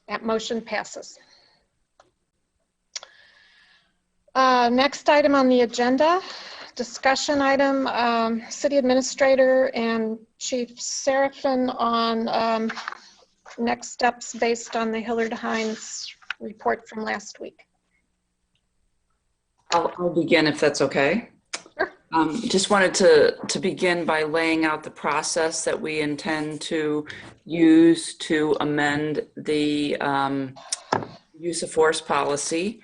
That motion passes. Next item on the agenda, discussion item, City Administrator and Chief Seraphin on next steps based on the Hillard Hines report from last week. I'll begin if that's okay. Sure. Just wanted to begin by laying out the process that we intend to use to amend the use of force policy.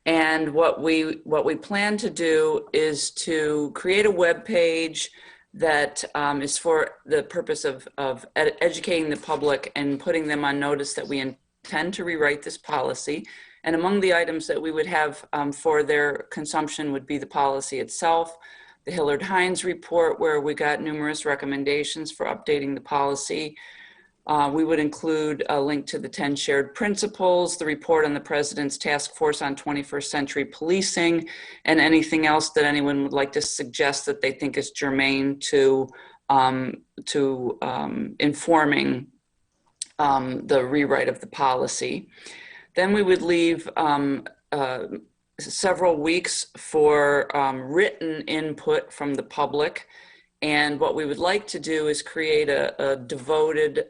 And what we plan to do is to create a web page that is for the purpose of educating the public and putting them on notice that we intend to rewrite this policy. And among the items that we would have for their consumption would be the policy itself, the Hillard Hines report, where we got numerous recommendations for updating the policy. We would include a link to the 10 shared principles, the report on the President's Task Force on 21st Century Policing, and anything else that anyone would like to suggest that they think is germane to informing the rewrite of the policy. Then we would leave several weeks for written input from the public. And what we would like to do is create a devoted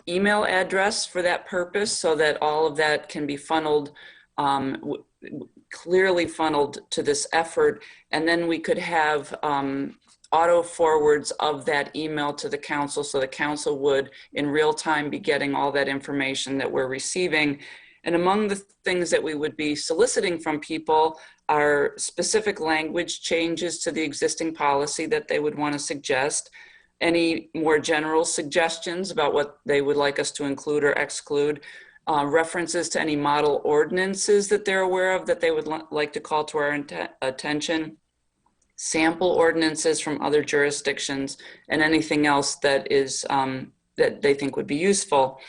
email address for that purpose so that all of that can be funneled, clearly funneled to this effort. And then we could have auto forwards of that email to the council so the council would in real time be getting all that information that we're receiving. And among the things that we would be soliciting from people are specific language changes to the existing policy that they would want to suggest, any more general suggestions about what they would like us to include or exclude, references to any model ordinances that they're aware of that they would like to call to our attention, sample ordinances from other jurisdictions, and anything else that is that they think would be useful.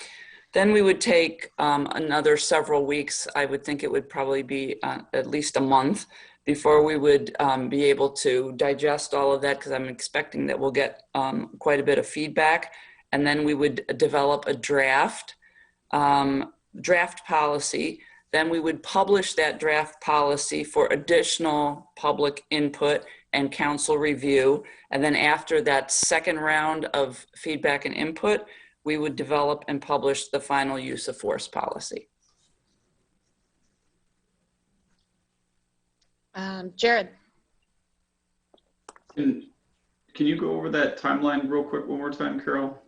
Then we would take another several weeks. I would think it would probably be at least a month before we would be able to digest all of that, because I'm expecting that we'll get quite a bit of feedback. And then we would develop a draft policy. Then we would publish that draft policy for additional public input and council review. And then after that second round of feedback and input, we would develop and publish the final use of force policy. Jared. Can you go over that timeline real quick one more time, Carol?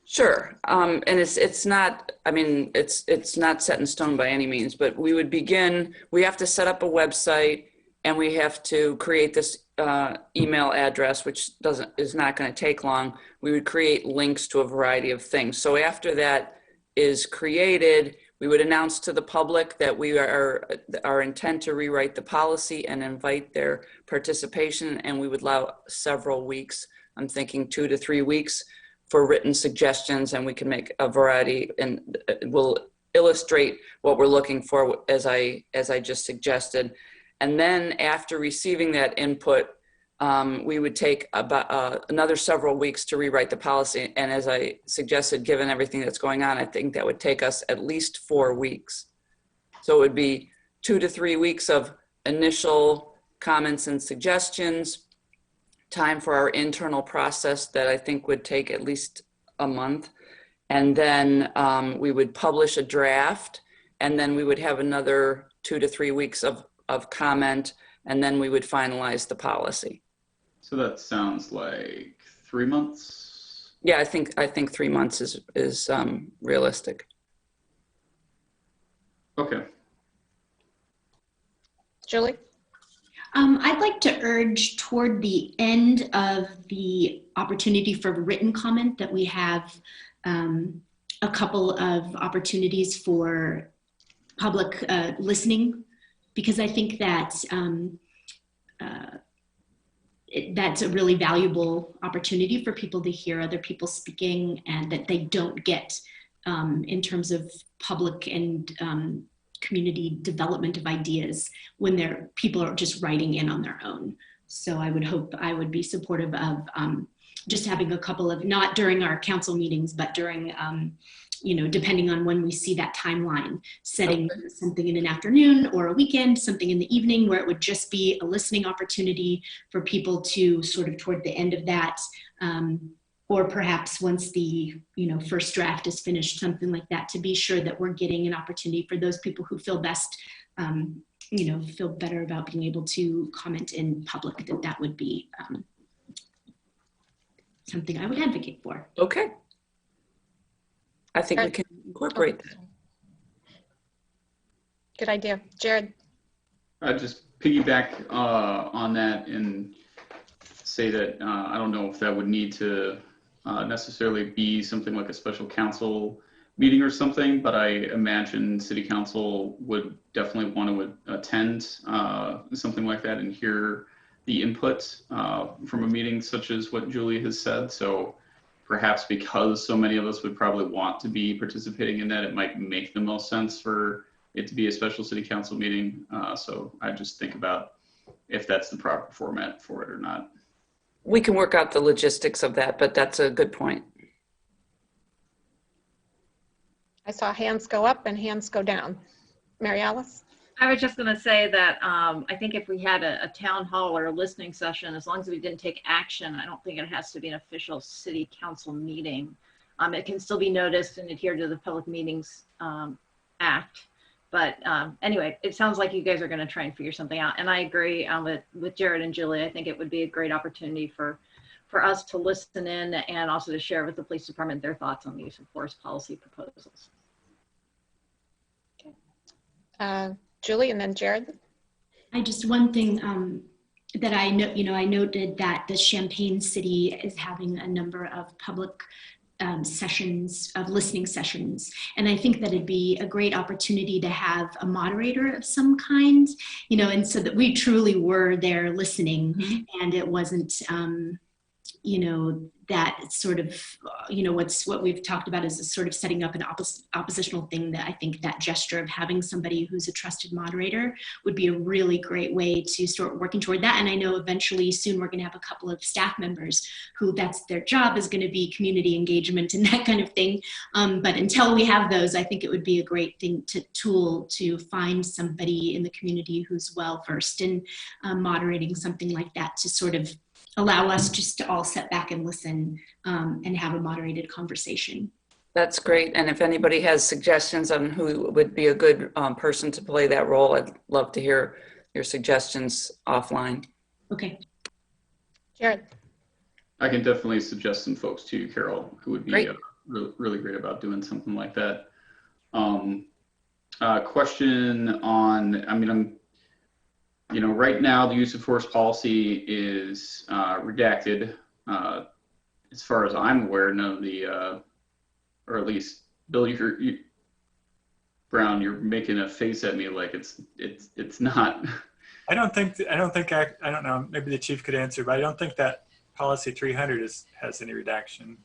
Sure, and it's not, I mean, it's not set in stone by any means, but we would begin, we have to set up a website and we have to create this email address, which is not going to take long. We would create links to a variety of things. So after that is created, we would announce to the public that we are our intent to rewrite the policy and invite their participation, and we would allow several weeks I'm thinking 2 to 3 weeks for written suggestions, and we can make a variety, and we'll illustrate what we're looking for as I just suggested. And then after receiving that input, we would take about another several weeks to rewrite the policy. And as I suggested, given everything that's going on, I think that would take us at least 4 weeks. So it would be 2 to 3 weeks of initial comments and suggestions, time for our internal process that I think would take at least a month. And then we would publish a draft, and then we would have another 2 to 3 weeks of comment, and then we would finalize the policy. So that sounds like 3 months? Yeah, I think 3 months is realistic. Okay. Julie? I'd like to urge toward the end of the opportunity for written comment that we have a couple of opportunities for public listening, because I think that that's a really valuable opportunity for people to hear other people speaking, and that they don't get in terms of public and community development of ideas when people are just writing in on their own. So I would be supportive of just having a couple of, not during our council meetings, but during, depending on when we see that timeline, setting something in an afternoon or a weekend, something in the evening, where it would just be a listening opportunity for people to sort of toward the end of that, or perhaps once the first draft is finished, something like that, to be sure that we're getting an opportunity for those people who feel best, feel better about being able to comment in public, that would be something I would advocate for. Okay. I think we can incorporate that. Good idea. Jared? I just piggyback on that and say that I don't know if that would need to necessarily be something like a special council meeting or something, but I imagine city council would definitely want to attend something like that and hear the input from a meeting such as what Julie has said. So perhaps because so many of us would probably want to be participating in that, it might make the most sense for it to be a special city council meeting. So I just think about if that's the proper format for it or not. We can work out the logistics of that, but that's a good point. I saw hands go up and hands go down. Mary Alice? I was just going to say that I think if we had a town hall or a listening session, as long as we didn't take action, I don't think it has to be an official city council meeting. It can still be noticed and adhere to the Public Meetings Act. But anyway, it sounds like you guys are going to try and figure something out. And I agree with Jared and Julie. I think it would be a great opportunity for us to listen in and also to share with the police department their thoughts on the use of force policy proposals. Okay. Julie, and then Jared. One thing that I know, I noted that the Champaign City is having a number of public sessions, of listening sessions. And I think that it'd be a great opportunity to have a moderator of some kind, and so that we truly were there listening, and it wasn't, that sort of, what we've talked about is a sort of setting up an oppositional thing. That I think that gesture of having somebody who's a trusted moderator would be a really great way to start working toward that. And I know eventually soon we're going to have a couple of staff members who that's their job is going to be community engagement and that kind of thing. But until we have those, I think it would be a great tool to find somebody in the community who's well versed in moderating something like that, to sort of allow us just to all sit back and listen and have a moderated conversation. That's great. And if anybody has suggestions on who would be a good person to play that role, I'd love to hear your suggestions offline. Okay. Jared. I can definitely suggest some folks to you, Carol, who would be really great about doing something like that. Question on, right now the use of force policy is redacted. As far as I'm aware, none of the, or at least Bill, Brown, you're making a face at me like it's not. I don't know, maybe the chief could answer, but I don't think that policy 300 has any redactions.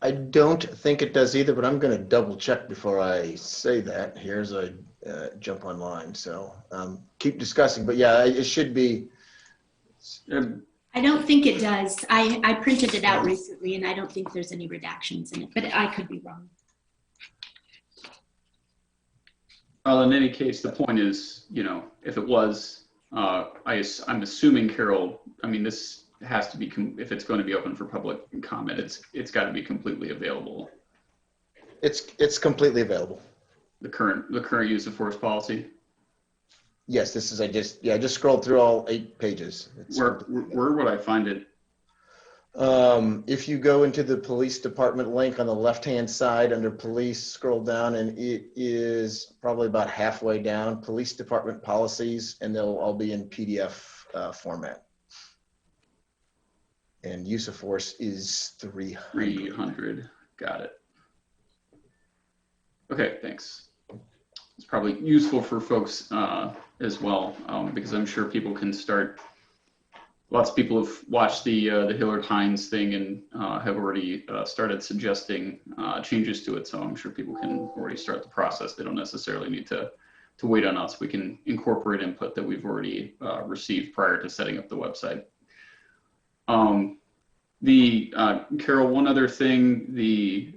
I don't think it does either, but I'm going to double check before I say that. Here's a jump online, so keep discussing. But yeah, it should be. I don't think it does. I printed it out recently, and I don't think there's any redactions in it, but I could be wrong. Well, in any case, the point is, you know, if it was, I'm assuming, Carol, I mean, this has to be, if it's going to be open for public comment, it's got to be completely available. It's completely available. The current use of force policy. Yes, this is, I just scrolled through all 8 pages. Where would I find it? If you go into the police department link on the left-hand side under police, scroll down, and it is probably about halfway down, police department policies, and they'll all be in PDF format. And use of force is 300. 300. Got it. Okay, thanks. It's probably useful for folks as well, because I'm sure people can start. Lots of people have watched the Hillard Hines thing and have already started suggesting changes to it. So I'm sure people can already start the process. They don't necessarily need to wait on us. We can incorporate input that we've already received prior to setting up the website. Carol, one other thing, the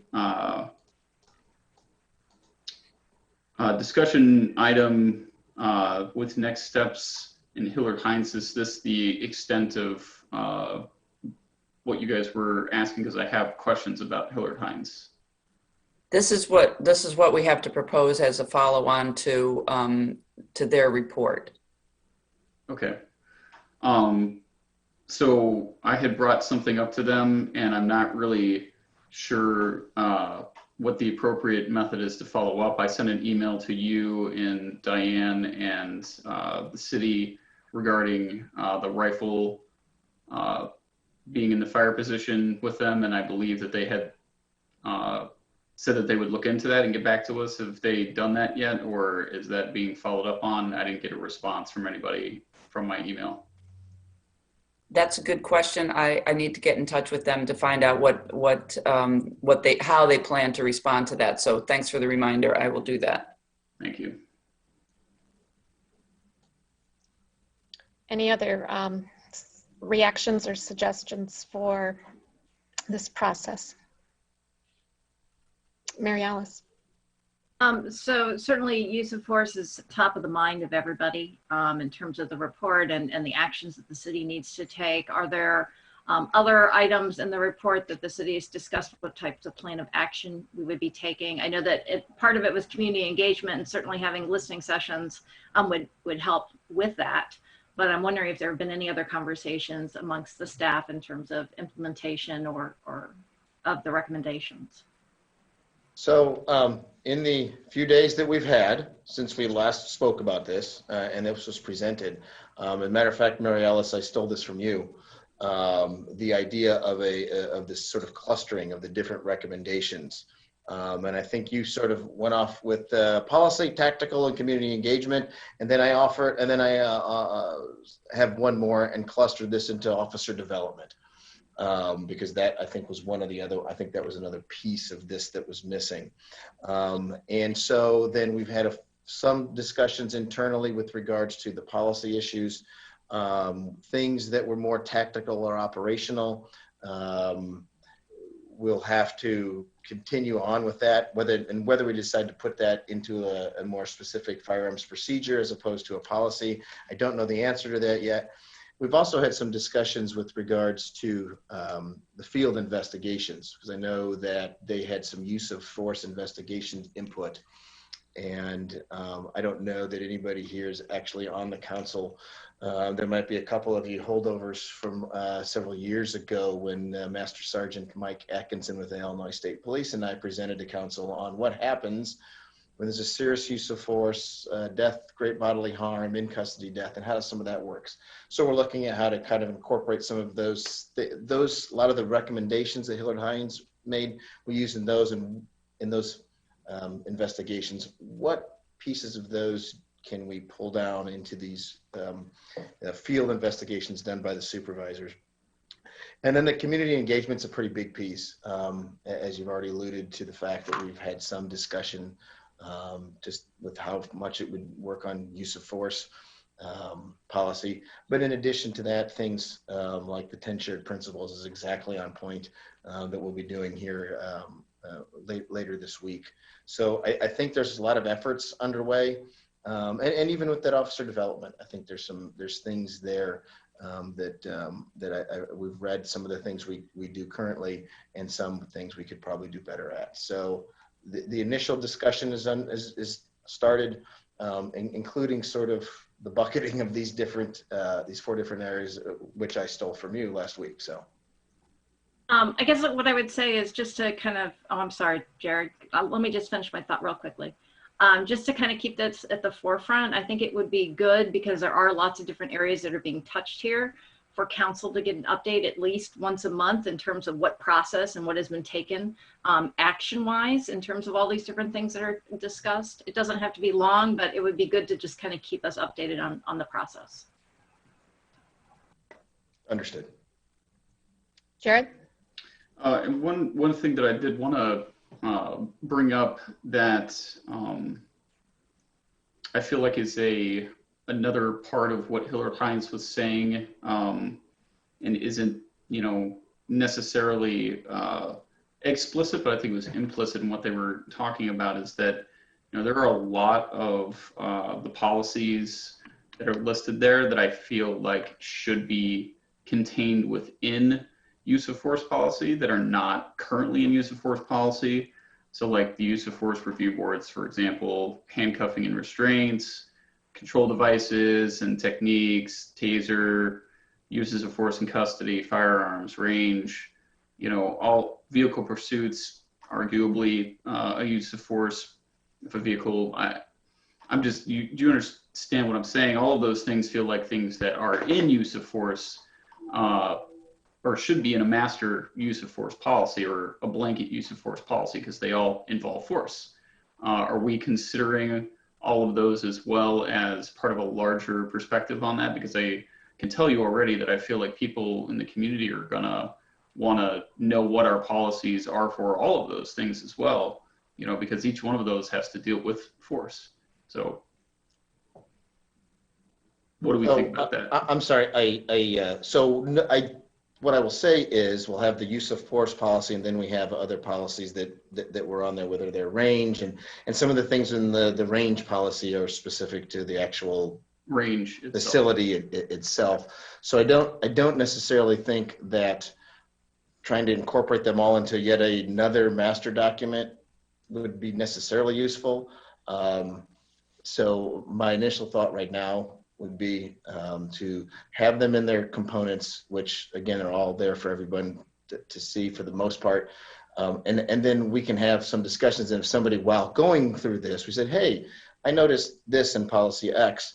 discussion item with next steps in Hillard Hines, is this the extent of what you guys were asking? Because I have questions about Hillard Hines. This is what we have to propose as a follow-on to their report. Okay. So I had brought something up to them, and I'm not really sure what the appropriate method is to follow up. I sent an email to you and Diane and the city regarding the rifle being in the fire position with them, and I believe that they had said that they would look into that and get back to us. Have they done that yet, or is that being followed up on? I didn't get a response from anybody from my email. That's a good question. I need to get in touch with them to find out how they plan to respond to that. So thanks for the reminder. I will do that. Thank you. Any other reactions or suggestions for this process? Mary Alice. So certainly use of force is top of the mind of everybody in terms of the report and the actions that the city needs to take. Are there other items in the report that the city has discussed what types of plan of action we would be taking? I know that part of it was community engagement, and certainly having listening sessions would help with that. But I'm wondering if there have been any other conversations amongst the staff in terms of implementation or of the recommendations. So in the few days that we've had since we last spoke about this, and this was presented, as a matter of fact, Mary Alice, I stole this from you, the idea of this sort of clustering of the different recommendations. And I think you sort of went off with policy, tactical, and community engagement, and then I have one more and clustered this into officer development. Because that, I think, was one of the other, I think that was another piece of this that was missing. And so then we've had some discussions internally with regards to the policy issues, things that were more tactical or operational. We'll have to continue on with that, whether we decide to put that into a more specific firearms procedure as opposed to a policy. I don't know the answer to that yet. We've also had some discussions with regards to the field investigations, because I know that they had some use of force investigation input. And I don't know that anybody here is actually on the council. There might be a couple of you holdovers from several years ago when Master Sergeant Mike Atkinson with the Illinois State Police and I presented to council on what happens when there's a serious use of force, death, great bodily harm, in custody death, and how some of that works. So we're looking at how to kind of incorporate some of those, a lot of the recommendations that Hillard Hines made, we use in those investigations. What pieces of those can we pull down into these field investigations done by the supervisors. And then the community engagement's a pretty big piece, as you've already alluded to the fact that we've had some discussion just with how much it would work on use of force policy. But in addition to that, things like the 10 shared principles is exactly on point that we'll be doing here later this week. So I think there's a lot of efforts underway. And even with that officer development, I think there's things there that we've read some of the things we do currently and some things we could probably do better at. So the initial discussion is started, including sort of the bucketing of these four different areas, which I stole from you last week. So. I guess what I would say is just to kind of, oh, I'm sorry, Jared. Let me just finish my thought real quickly. Just to kind of keep this at the forefront, I think it would be good because there are lots of different areas that are being touched here for council to get an update at least once a month in terms of what process and what has been taken action-wise in terms of all these different things that are discussed. It doesn't have to be long, but it would be good to just kind of keep us updated on the process. Understood. Jared? And one thing that I did want to bring up that I feel like is another part of what Hillary Hines was saying, and isn't necessarily explicit, but I think it was implicit in what they were talking about, is that there are a lot of the policies that are listed there that I feel like should be contained within use of force policy that are not currently in use of force policy. So like the use of force review boards, for example, handcuffing and restraints, control devices and techniques, taser, uses of force in custody, firearms, range, all vehicle pursuits, arguably a use of force if a vehicle, do you understand what I'm saying? All of those things feel like things that are in use of force or should be in a master use of force policy or a blanket use of force policy because they all involve force. Are we considering all of those as well as part of a larger perspective on that? Because I can tell you already that I feel like people in the community are gonna wanna know what our policies are for all of those things as well, because each one of those has to deal with force. So what do we think about that? I'm sorry, what I will say is we'll have the use of force policy, and then we have other policies that were on there, whether they're range and some of the things in the range policy are specific to the actual range facility itself. So I don't necessarily think that trying to incorporate them all into yet another master document would be necessarily useful. So my initial thought right now would be to have them in their components, which again are all there for everyone to see for the most part. And then we can have some discussions. And if somebody, while going through this, we said, hey, I noticed this in policy X,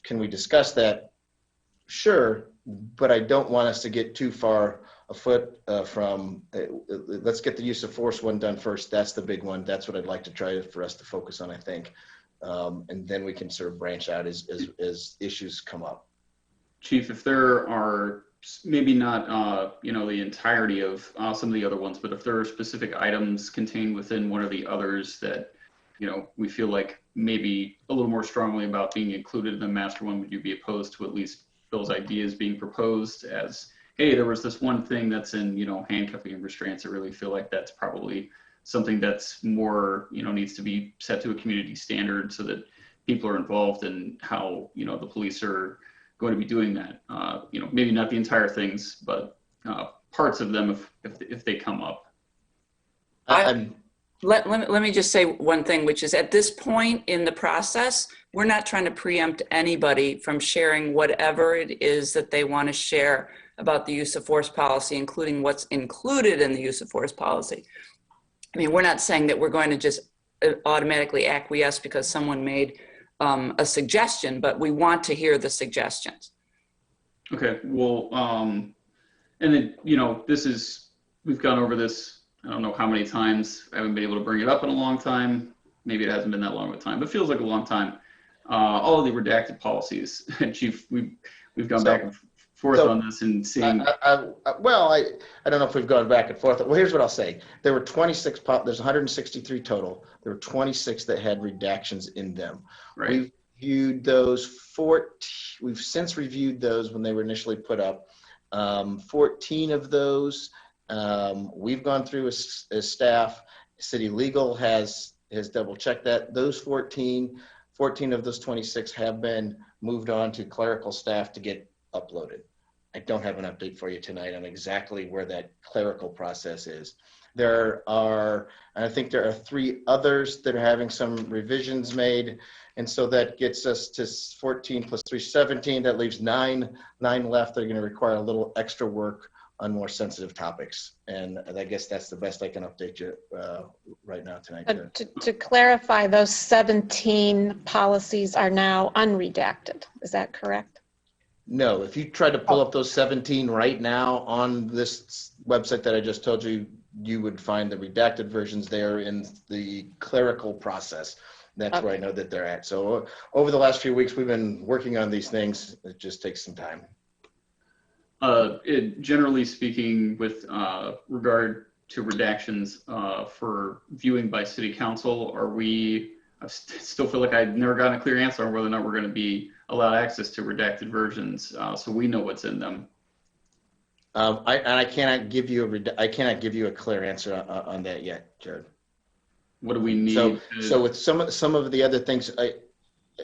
can we discuss that? Sure, but I don't want us to get too far afoot from, let's get the use of force one done first. That's the big one. That's what I'd like to try for us to focus on, I think. And then we can sort of branch out as issues come up. Chief, if there are maybe not the entirety of some of the other ones, but if there are specific items contained within one of the others that we feel like maybe a little more strongly about being included in the master one, would you be opposed to at least those ideas being proposed as, hey, there was this one thing that's in handcuffing and restraints? I really feel like that's probably something that's more, needs to be set to a community standard so that people are involved in how, the police are going to be doing that. Maybe not the entire things, but parts of them if they come up. Let me just say one thing, which is at this point in the process, we're not trying to preempt anybody from sharing whatever it is that they want to share about the use of force policy, including what's included in the use of force policy. I mean, we're not saying that we're going to just automatically acquiesce because someone made a suggestion, but we want to hear the suggestions. Okay, well, and then, we've gone over this, I don't know how many times. I haven't been able to bring it up in a long time. Maybe it hasn't been that long of a time, but it feels like a long time. all of the redacted policies. And Chief, we've gone back and forth on this and seeing. Well, I don't know if we've gone back and forth. Well, here's what I'll say. There were 26, there's 163 total. There were 26 that had redactions in them. Right. We've viewed those 14, we've since reviewed those when they were initially put up. 14 of those we've gone through as staff. City Legal has double checked that. Those 14 of those 26 have been moved on to clerical staff to get uploaded. I don't have an update for you tonight on exactly where that clerical process is. I think there are 3 others that are having some revisions made. And so that gets us to 14 plus 3, 17. That leaves 9 left. They're going to require a little extra work on more sensitive topics. And I guess that's the best I can update you right now tonight. To clarify, those 17 policies are now unredacted. Is that correct? No, if you tried to pull up those 17 right now on this website that I just told you, you would find the redacted versions there in the clerical process. That's where I know that they're at. So over the last few weeks, we've been working on these things. It just takes some time. Generally speaking, with regard to redactions for viewing by City Council, I still feel like I've never gotten a clear answer on whether or not we're going to be allowed access to redacted versions, so we know what's in them. I cannot give you a clear answer on that yet, Jared. What do we need? So with some of the other things,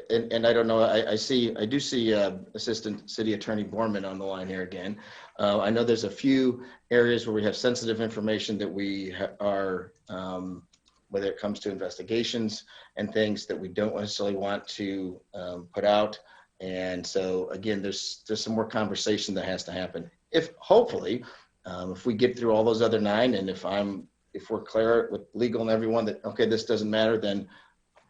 and I don't know, I do see Assistant City Attorney Borman on the line here again. I know there's a few areas where we have sensitive information that we are, whether it comes to investigations and things that we don't necessarily want to put out. And so again, there's some more conversation that has to happen. If hopefully, if we get through all those other 9, and if we're clear with legal and everyone that, okay, this doesn't matter, then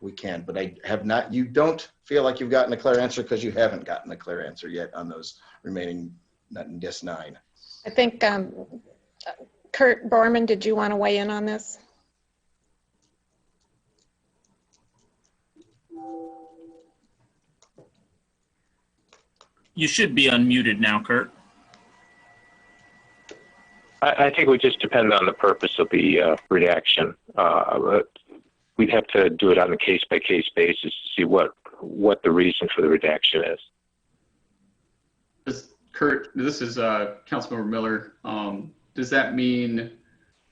we can. But I have not, you don't feel like you've gotten a clear answer because you haven't gotten a clear answer yet on those remaining, just 9. I think, Kurt Borman, did you want to weigh in on this? You should be unmuted now, Kurt. I think it would just depend on the purpose of the redaction. We'd have to do it on a case-by-case basis to see what the reason for the redaction is. Kurt, this is Councilmember Miller. Does that mean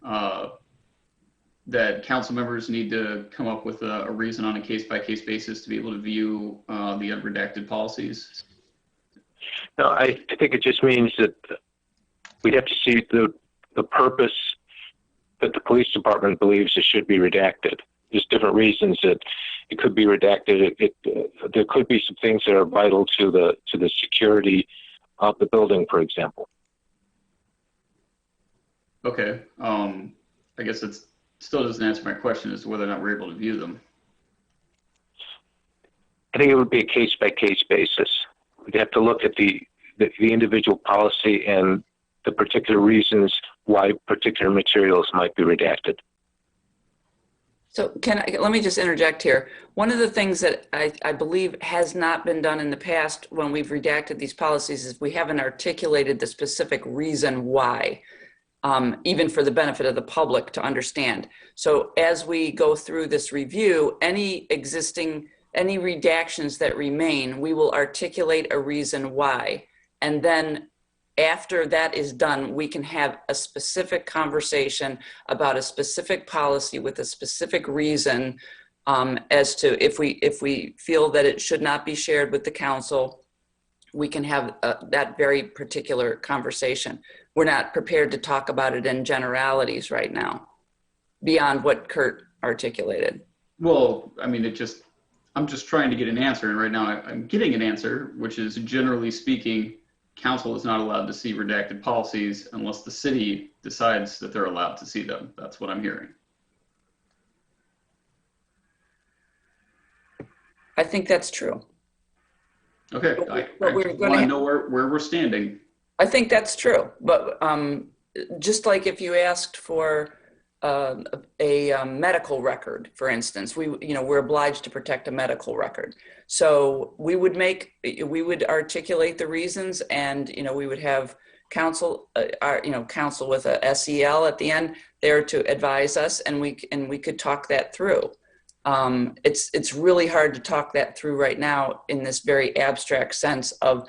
that council members need to come up with a reason on a case-by-case basis to be able to view the unredacted policies? No, I think it just means that we'd have to see the purpose that the police department believes it should be redacted. There's different reasons that it could be redacted. There could be some things that are vital to the security of the building, for example. Okay. I guess it still doesn't answer my question as to whether or not we're able to view them. I think it would be a case-by-case basis. We'd have to look at the individual policy and the particular reasons why particular materials might be redacted. So let me just interject here. One of the things that I believe has not been done in the past when we've redacted these policies is we haven't articulated the specific reason why, even for the benefit of the public to understand. So as we go through this review, any redactions that remain, we will articulate a reason why. And then after that is done, we can have a specific conversation about a specific policy with a specific reason as to if we feel that it should not be shared with the council, we can have that very particular conversation. We're not prepared to talk about it in generalities right now, beyond what Kurt articulated. Well, I mean, I'm just trying to get an answer, and right now I'm getting an answer, which is, generally speaking, council is not allowed to see redacted policies unless the city decides that they're allowed to see them. That's what I'm hearing. I think that's true. Okay, I want to know where we're standing. I think that's true, but just like if you asked for a medical record, for instance. We're obliged to protect a medical record. So we would articulate the reasons, and we would have counsel, counsel with a SEL at the end there to advise us, and we could talk that through. It's really hard to talk that through right now in this very abstract sense of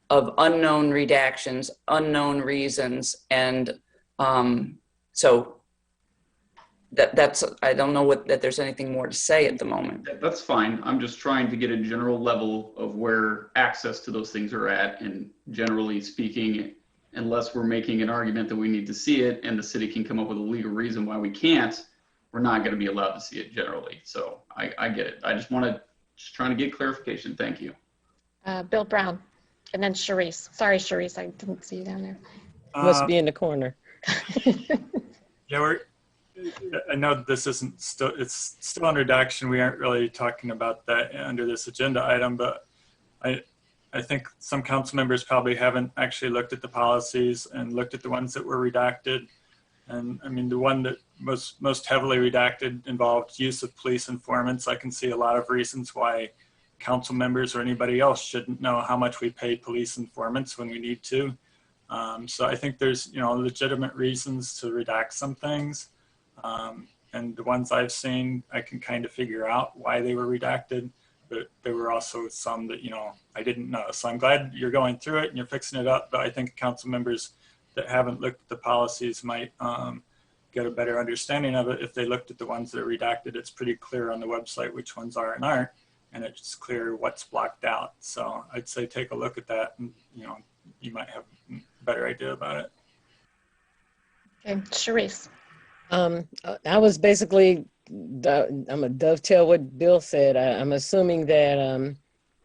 unknown redactions, unknown reasons, and so that's I don't know that there's anything more to say at the moment. That's fine. I'm just trying to get a general level of where access to those things are at, and generally speaking, unless we're making an argument that we need to see it and the city can come up with a legal reason why we can't, we're not going to be allowed to see it generally. So I get it. I just trying to get clarification. Thank you. Bill Brown, and then Sharice. Sorry, Sharice, I didn't see you down there. Must be in the corner. Yeah, I know this it's still on redaction. We aren't really talking about that under this agenda item, but I think some council members probably haven't actually looked at the policies and looked at the ones that were redacted. And I mean, the one that most heavily redacted involved use of police informants. I can see a lot of reasons why council members or anybody else shouldn't know how much we pay police informants when we need to. So I think there's legitimate reasons to redact some things. And the ones I've seen, I can kind of figure out why they were redacted, but there were also some that, I didn't know. So I'm glad you're going through it and you're fixing it up, but I think council members that haven't looked at the policies might get a better understanding of it. If they looked at the ones that are redacted, it's pretty clear on the website which ones are and aren't, and it's clear what's blocked out. So I'd say take a look at that, and you might have a better idea about it. Okay, Sharice. I was basically, I'm gonna dovetail what Bill said. I'm assuming that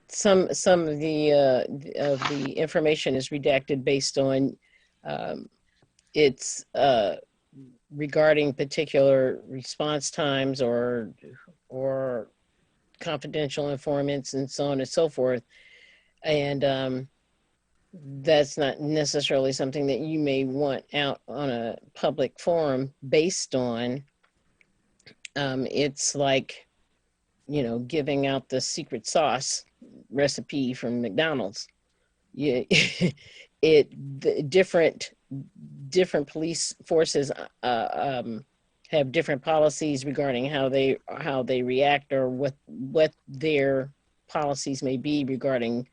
some of the information is redacted based on it's regarding particular response times or confidential informants and so on and so forth, and that's not necessarily something that you may want out on a public forum based on. It's like, giving out the secret sauce recipe from McDonald's. Different police forces have different policies regarding how they react, or what their policies may be regarding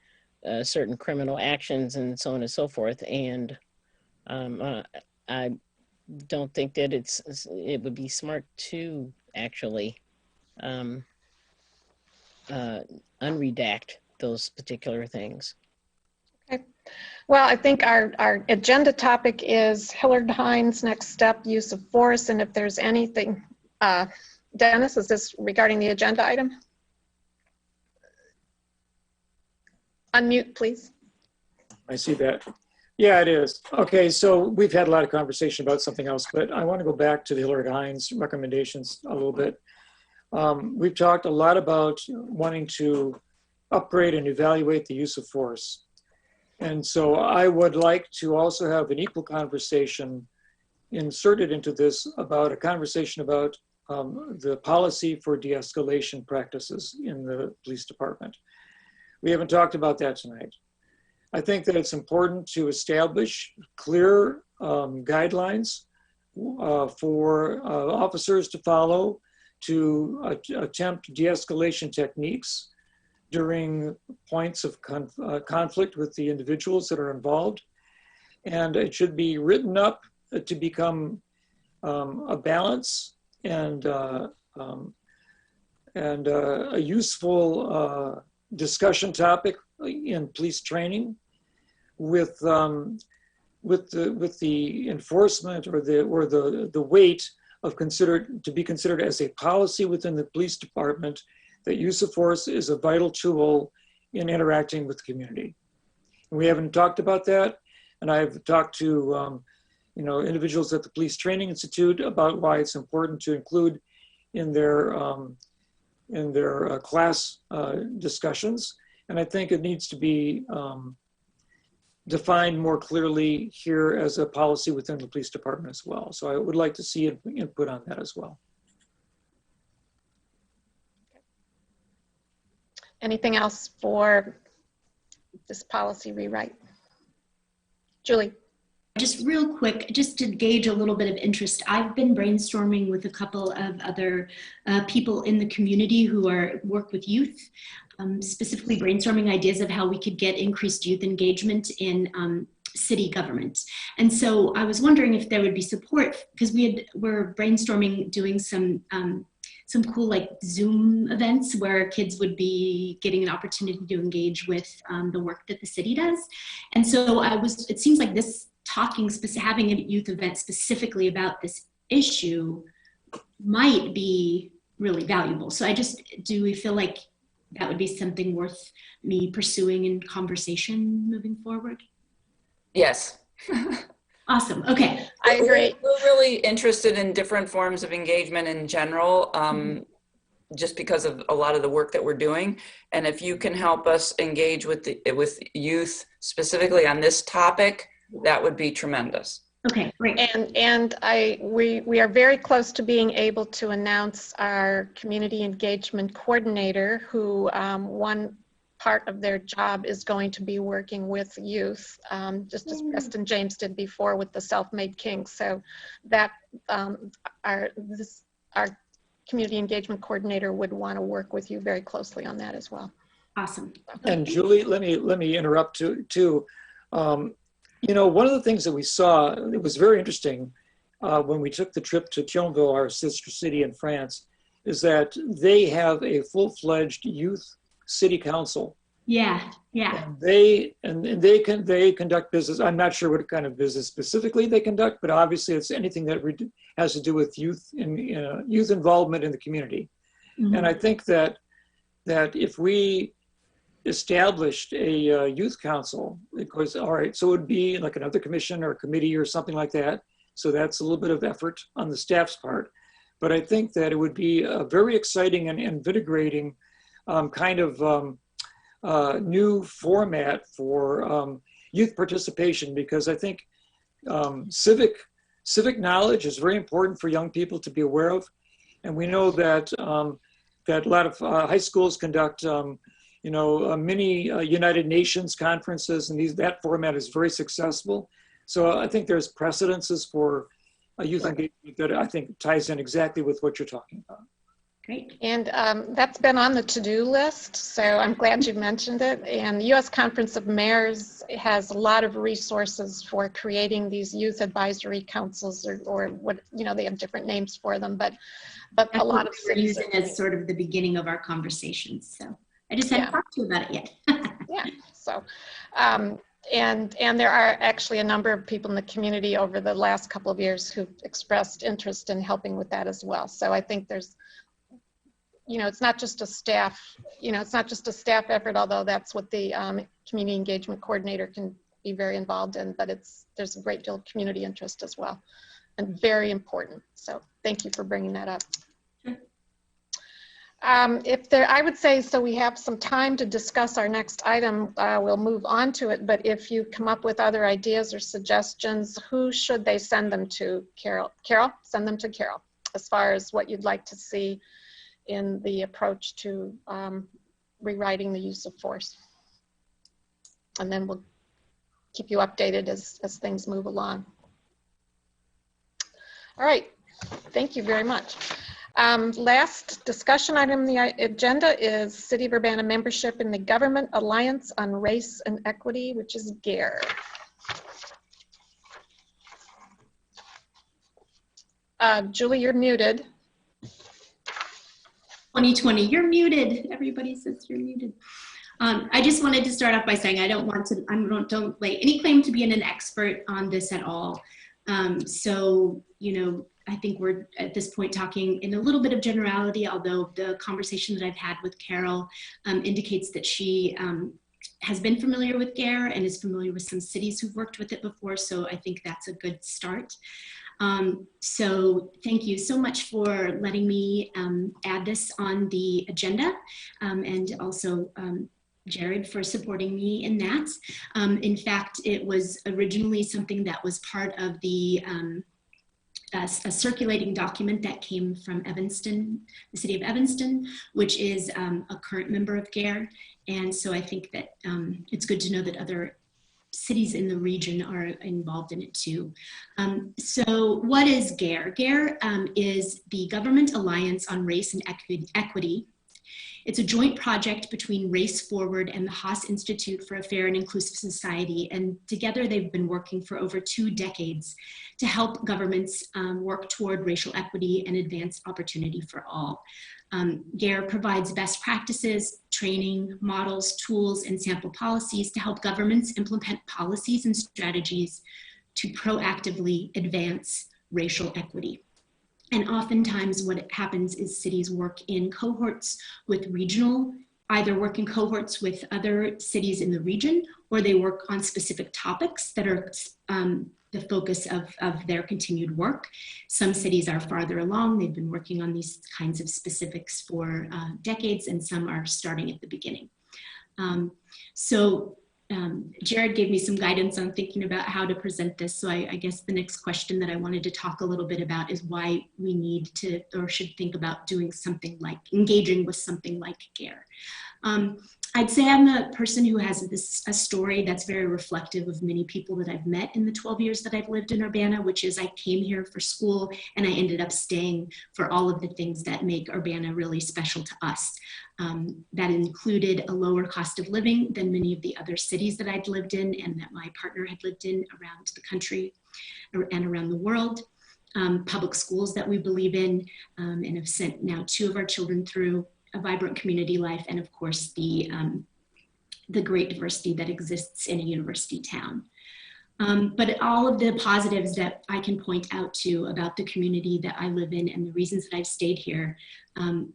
certain criminal actions and so on and so forth. And I don't think that it would be smart to actually unredact those particular things. Okay. Well, I think our agenda topic is Hillard Hines' next step, use of force, and if there's anything, Dennis, is this regarding the agenda item? Unmute, please. I see that. Yeah, it is. Okay, so we've had a lot of conversation about something else, but I want to go back to the Hillard Hines recommendations a little bit. We've talked a lot about wanting to upgrade and evaluate the use of force. And so I would like to also have an equal conversation inserted into this about a conversation about the policy for de-escalation practices in the police department. We haven't talked about that tonight. I think that it's important to establish clear guidelines for officers to follow to attempt de-escalation techniques during points of conflict with the individuals that are involved. And it should be written up to become a balance and a useful discussion topic in police training with the enforcement or the weight of to be considered as a policy within the police department, that use of force is a vital tool in interacting with the community. And we haven't talked about that, and I've talked to individuals at the Police Training Institute about why it's important to include in their class discussions. And I think it needs to be defined more clearly here as a policy within the police department as well. So I would like to see input on that as well. Anything else for this policy rewrite? Julie. Just real quick, just to gauge a little bit of interest, I've been brainstorming with a couple of other people in the community who work with youth, specifically brainstorming ideas of how we could get increased youth engagement in city government. And so I was wondering if there would be support, because we're brainstorming doing some cool like Zoom events where kids would be getting an opportunity to engage with the work that the city does. And so it seems like this having a youth event specifically about this issue might be really valuable. So do we feel like that would be something worth me pursuing in conversation moving forward? Yes. Awesome. Okay. I agree. We're really interested in different forms of engagement in general, just because of a lot of the work that we're doing. And if you can help us engage with youth specifically on this topic, that would be tremendous. Okay, great. And we are very close to being able to announce our community engagement coordinator, who one part of their job is going to be working with youth, just as Preston James did before with the Self-Made Kings. So that our community engagement coordinator would want to work with you very closely on that as well. Awesome. And Julie, let me interrupt too. You know, one of the things that we saw, it was very interesting when we took the trip to Thionville, our sister city in France, is that they have a full-fledged youth city council. Yeah, yeah. And they conduct business. I'm not sure what kind of business specifically they conduct, but obviously it's anything that has to do with youth and youth involvement in the community. Mm-hmm. And I think that if we established a youth council, because all right, so it would be like another commission or committee or something like that. So that's a little bit of effort on the staff's part. But I think that it would be a very exciting and invigorating kind of new format for youth participation, because I think civic knowledge is very important for young people to be aware of. And we know that that a lot of high schools conduct many United Nations conferences, and that format is very successful. So I think there's precedences for youth engagement that I think ties in exactly with what you're talking about. Great. And that's been on the to-do list, so I'm glad you mentioned it. And the U.S. Conference of Mayors has a lot of resources for creating these youth advisory councils, or what, they have different names for them, but that's a lot of cities using as sort of the beginning of our conversations. So I just hadn't talked to you about it yet. Yeah. So, and there are actually a number of people in the community over the last couple of years who've expressed interest in helping with that as well. So I think there's, it's not just a staff, effort, although that's what the community engagement coordinator can be very involved in, but there's a great deal of community interest as well, and very important. So thank you for bringing that up. I would say, so we have some time to discuss our next item, we'll move on to it, but if you come up with other ideas or suggestions, who should they send them to? Carol, send them to Carol, as far as what you'd like to see in the approach to rewriting the use of force. And then we'll keep you updated as things move along. All right, thank you very much. Last discussion item on the agenda is City of Urbana membership in the Government Alliance on Race and Equity, which is GARE. Julie, you're muted. 2020, you're muted. Everybody says you're muted. I just wanted to start off by saying I don't lay any claim to being an expert on this at all. So, I think we're at this point talking in a little bit of generality, although the conversation that I've had with Carol indicates that she has been familiar with GARE and is familiar with some cities who've worked with it before. So I think that's a good start. So thank you so much for letting me add this on the agenda, and also Jared for supporting me in that. In fact, it was originally something that was part of the a circulating document that came from Evanston, the city of Evanston, which is a current member of GARE. And so I think that it's good to know that other cities in the region are involved in it too. So what is GARE? GARE is the Government Alliance on Race and Equity. It's a joint project between Race Forward and the Haas Institute for a Fair and Inclusive Society. And together they've been working for over 2 decades to help governments work toward racial equity and advance opportunity for all. GARE provides best practices, training, models, tools, and sample policies to help governments implement policies and strategies to proactively advance racial equity. And oftentimes what happens is cities work in cohorts with either work in cohorts with other cities in the region, or they work on specific topics that are the focus of their continued work. Some cities are farther along. They've been working on these kinds of specifics for decades, and some are starting at the beginning. Jared gave me some guidance on thinking about how to present this. So I guess the next question that I wanted to talk a little bit about is why we need to or should think about doing something like engaging with something like GARE. I'd say I'm a person who has a story that's very reflective of many people that I've met in the 12 years that I've lived in Urbana, which is I came here for school and I ended up staying for all of the things that make Urbana really special to us. That included a lower cost of living than many of the other cities that I'd lived in and that my partner had lived in around the country and around the world. Public schools that we believe in and have sent now 2 of our children through, a vibrant community life, and of course the great diversity that exists in a university town. But all of the positives that I can point out to about the community that I live in and the reasons that I've stayed here,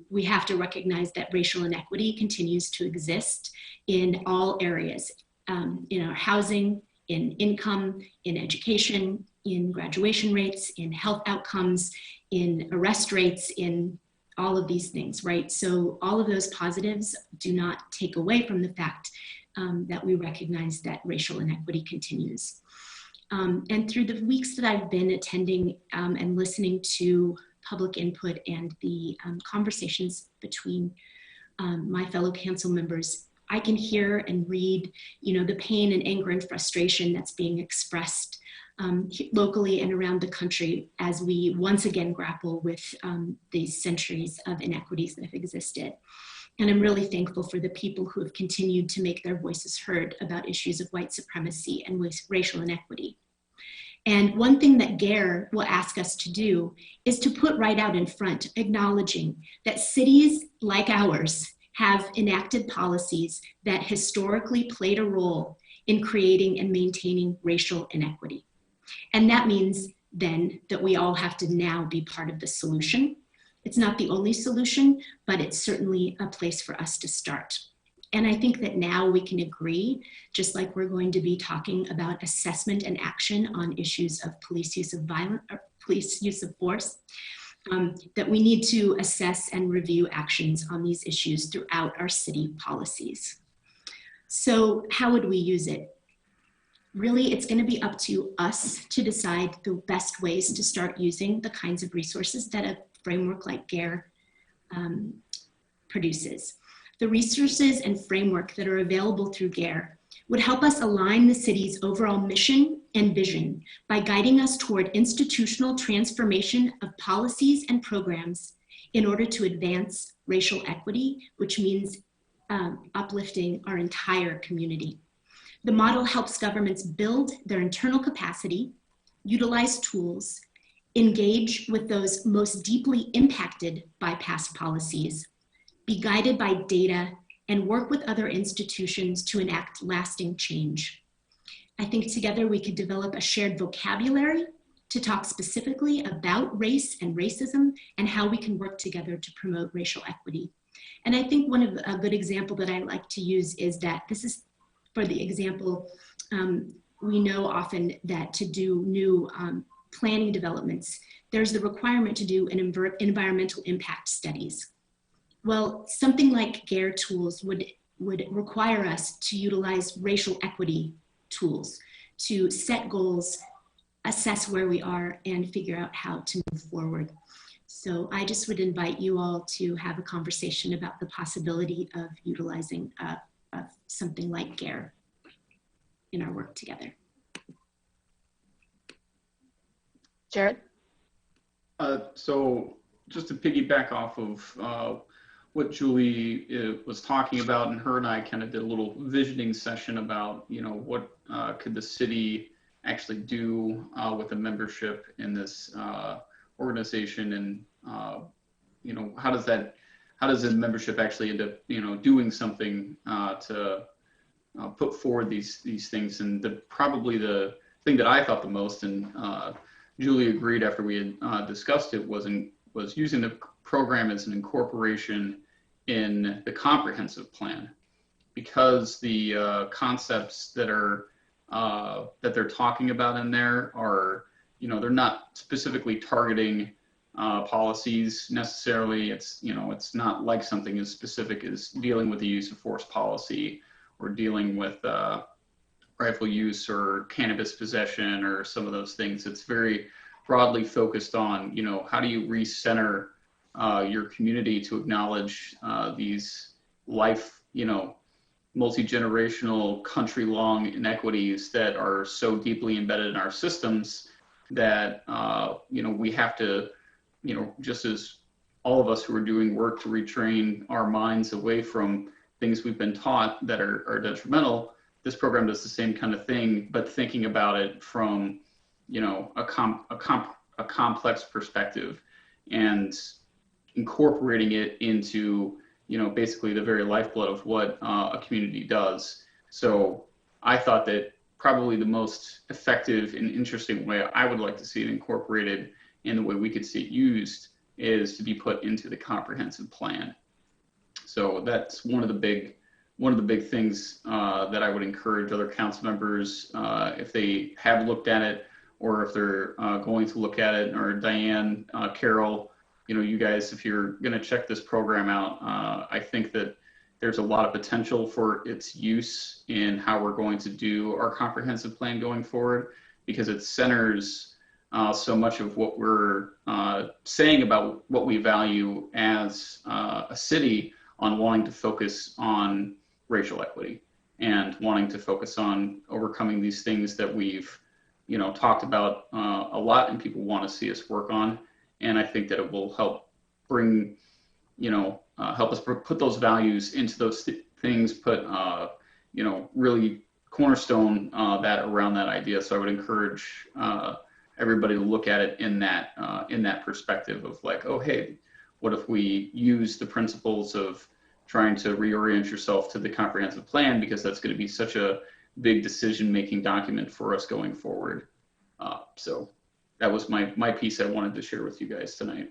we have to recognize that racial inequity continues to exist in all areas, in our housing, in income, in education, in graduation rates, in health outcomes, in arrest rates, in all of these things, right? So all of those positives do not take away from the fact that we recognize that racial inequity continues. And through the weeks that I've been attending and listening to public input and the conversations between my fellow council members, I can hear and read, the pain and anger and frustration that's being expressed locally and around the country as we once again grapple with these centuries of inequities that have existed. And I'm really thankful for the people who have continued to make their voices heard about issues of white supremacy and racial inequity. And one thing that GARE will ask us to do is to put right out in front, acknowledging that cities like ours have enacted policies that historically played a role in creating and maintaining racial inequity. And that means then that we all have to now be part of the solution. It's not the only solution, but it's certainly a place for us to start. And I think that now we can agree, just like we're going to be talking about assessment and action on issues of police use of violence or police use of force, that we need to assess and review actions on these issues throughout our city policies. So how would we use it? Really, it's going to be up to us to decide the best ways to start using the kinds of resources that a framework like GARE produces. The resources and framework that are available through GARE would help us align the city's overall mission and vision by guiding us toward institutional transformation of policies and programs in order to advance racial equity, which means uplifting our entire community. The model helps governments build their internal capacity, utilize tools, engage with those most deeply impacted by past policies, be guided by data, and work with other institutions to enact lasting change. I think together we could develop a shared vocabulary to talk specifically about race and racism and how we can work together to promote racial equity. And I think a good example that I like to use is that this is, for the example, we know often that to do new planning developments, there's the requirement to do an environmental impact studies. Well, something like GARE tools would would require us to utilize racial equity tools to set goals, assess where we are, and figure out how to move forward. So I just would invite you all to have a conversation about the possibility of utilizing something like GARE in our work together. Jared? So just to piggyback off of what Julie was talking about, and her and I kind of did a little visioning session about, you know, what could the city actually do with a membership in this organization, and you know, how does the membership actually end up, you know, doing something to put forward these things. And probably the thing that I thought the most, and Julie agreed after we had discussed it, was using the program as an incorporation in the comprehensive plan, because the concepts that they're talking about in there are, you know, they're not specifically targeting policies necessarily. It's, you know, it's not like something as specific as dealing with the use of force policy, or dealing with rifle use or cannabis possession or some of those things. It's very broadly focused on, you know, how do you recenter your community to acknowledge these life, you know, multi-generational, country-long inequities that are so deeply embedded in our systems that, you know, we have to, you know, just as all of us who are doing work to retrain our minds away from things we've been taught that are detrimental, this program does the same kind of thing, but thinking about it from, you know, a complex perspective, and incorporating it into, you know, basically the very lifeblood of what a community does. So I thought that probably the most effective and interesting way I would like to see it incorporated, and the way we could see it used, is to be put into the comprehensive plan. So that's one of the big things that I would encourage other council members, if they have looked at it, or if they're going to look at it, or Diane, Carol, you know, you guys, if you're going to check this program out, I think that there's a lot of potential for its use in how we're going to do our comprehensive plan going forward, because it centers so much of what we're saying about what we value as a city on wanting to focus on racial equity, and wanting to focus on overcoming these things that we've, you know, talked about a lot, and people want to see us work on. And I think that it will help bring, you know, help us put those values into those things, put, you know, really cornerstone that around that idea. So I would encourage everybody to look at it in that perspective of like, oh, hey, what if we use the principles of trying to reorient yourself to the comprehensive plan, because that's going to be such a big decision-making document for us going forward. So that was my piece I wanted to share with you guys tonight.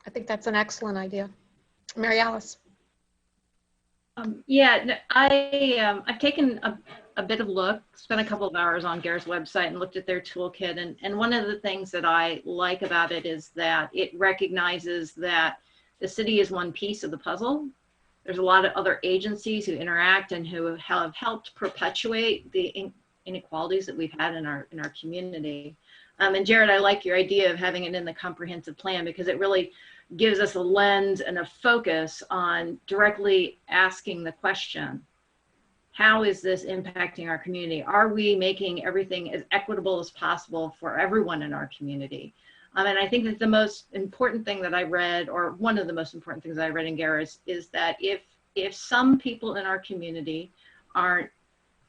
I think that's an excellent idea. Mary Alice. Yeah, I've taken a bit of a look, spent a couple of hours on GARE's website and looked at their toolkit. And one of the things that I like about it is that it recognizes that the city is one piece of the puzzle. There's a lot of other agencies who interact and who have helped perpetuate the inequalities that we've had in our community. And Jared, I like your idea of having it in the comprehensive plan, because it really gives us a lens and a focus on directly asking the question, how is this impacting our community? Are we making everything as equitable as possible for everyone in our community? And I think that the most important thing that I read, or one of the most important things that I read in GARE is that if some people in our community aren't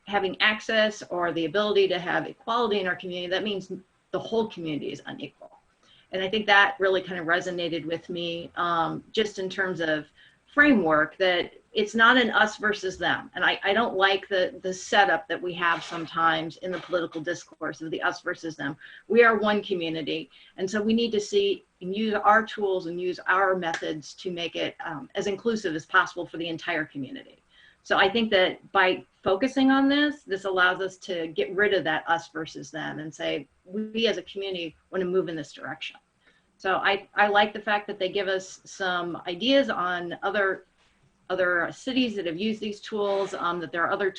having access or the ability to have equality in our community, that means the whole community is unequal. And I think that really kind of resonated with me, just in terms of framework, that it's not an us versus them. And I don't like the setup that we have sometimes in the political discourse of the us versus them. We are one community. And so we need to see and use our tools and use our methods to make it as inclusive as possible for the entire community. So I think that by focusing on this allows us to get rid of that us versus them and say, we as a community want to move in this direction. So I like the fact that they give us some ideas on other cities that have used these tools, that there are other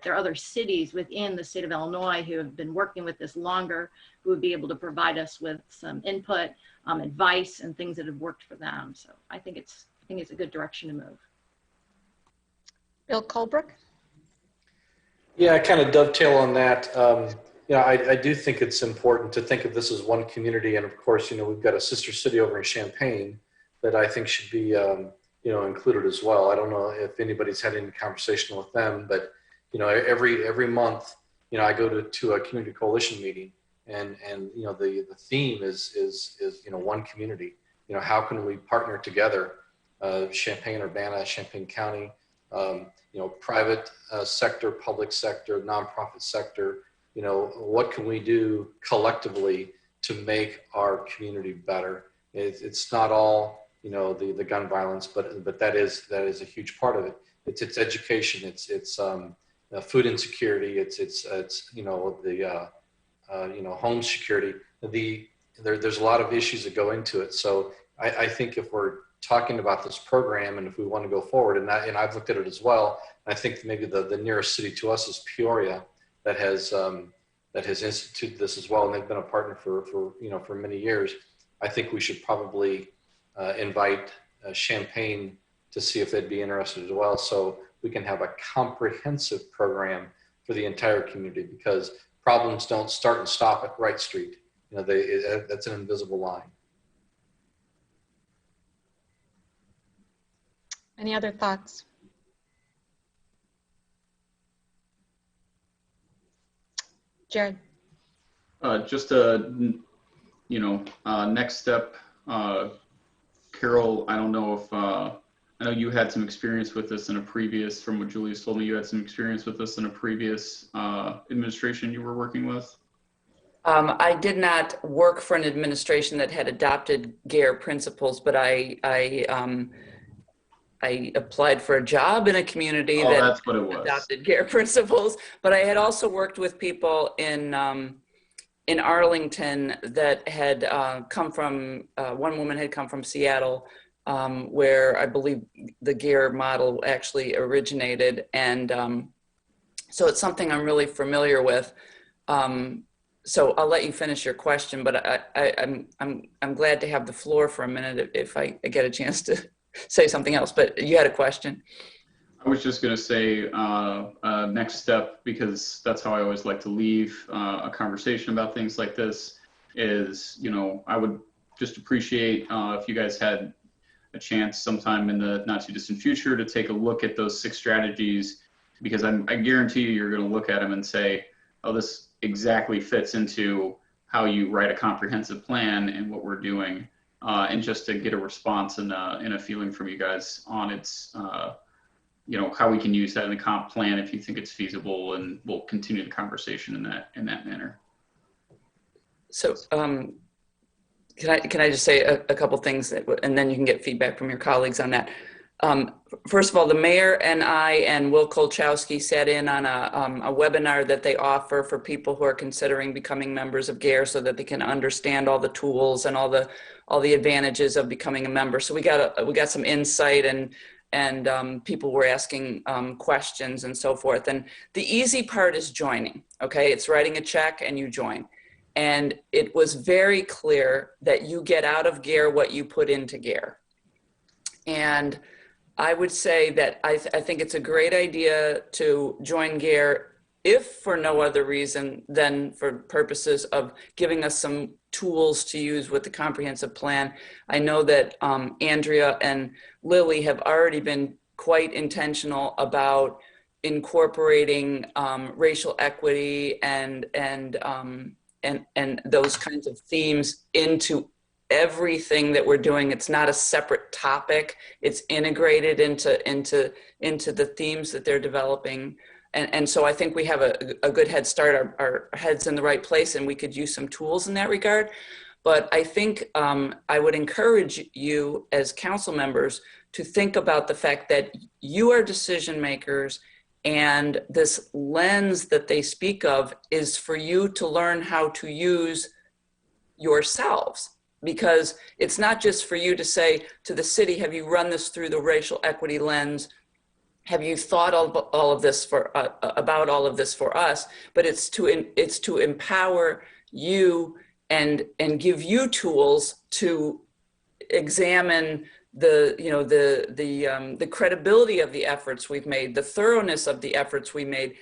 there are other cities within the state of Illinois who have been working with this longer, who would be able to provide us with some input, advice, and things that have worked for them. So I think it's a good direction to move. Bill Colbrook? Yeah, I kind of dovetail on that. I do think it's important to think of this as one community. And of course, we've got a sister city over in Champaign that I think should be, included as well. I don't know if anybody's had any conversation with them, but, every month, I go to a community coalition meeting and the theme is one community. How can we partner together, Champaign, Urbana, Champaign County, private sector, public sector, nonprofit sector, what can we do collectively to make our community better? It's not all, the gun violence, but that is a huge part of it. It's education. It's food insecurity. It's home security. There's a lot of issues that go into it. So I think if we're talking about this program and if we want to go forward, and I've looked at it as well, I think maybe the nearest city to us is Peoria that has instituted this as well, and they've been a partner for many years. I think we should probably invite Champaign to see if they'd be interested as well, so we can have a comprehensive program for the entire community, because problems don't start and stop at Wright Street. That's an invisible line. Any other thoughts? Jared? Just a, next step. Carol, I don't know if, I know you had some experience with this in a previous, from what Julius told me, you had some experience with this in a previous administration you were working with. I did not work for an administration that had adopted GARE principles, but I applied for a job in a community that adopted GARE principles. But I had also worked with people in Arlington that had come from, one woman had come from Seattle, where I believe the GARE model actually originated. And so it's something I'm really familiar with. So I'll let you finish your question, but I'm glad to have the floor for a minute if I get a chance to say something else. But you had a question. I was just going to say next step, because that's how I always like to leave a conversation about things like this, is, I would just appreciate if you guys had a chance sometime in the not too distant future to take a look at those 6 strategies, because I guarantee you're going to look at them and say, oh, this exactly fits into how you write a comprehensive plan and what we're doing, and just to get a response and a feeling from you guys on its, how we can use that in the comp plan if you think it's feasible, and we'll continue the conversation in that manner. So can I just say a couple things and then you can get feedback from your colleagues on that. First of all, the mayor and I and Will Kolchowski sat in on a webinar that they offer for people who are considering becoming members of GARE, so that they can understand all the tools and all the advantages of becoming a member. So we got some insight, and people were asking questions and so forth. And the easy part is joining. Okay, it's writing a check and you join. And it was very clear that you get out of GARE what you put into GARE. And I would say that I think it's a great idea to join GARE, if for no other reason than for purposes of giving us some tools to use with the comprehensive plan. I know that Andrea and Lily have already been quite intentional about incorporating racial equity and those kinds of themes into everything that we're doing. It's not a separate topic. It's integrated into the themes that they're developing. And so I think we have a good head start, our heads in the right place, and we could use some tools in that regard. But I think I would encourage you as council members to think about the fact that you are decision makers, and this lens that they speak of is for you to learn how to use yourselves. because it's not just for you to say to the city, have you run this through the racial equity lens? Have you thought all of this about all of this for us? But it's to empower you and give you tools to examine the credibility of the efforts we've made, the thoroughness of the efforts we made,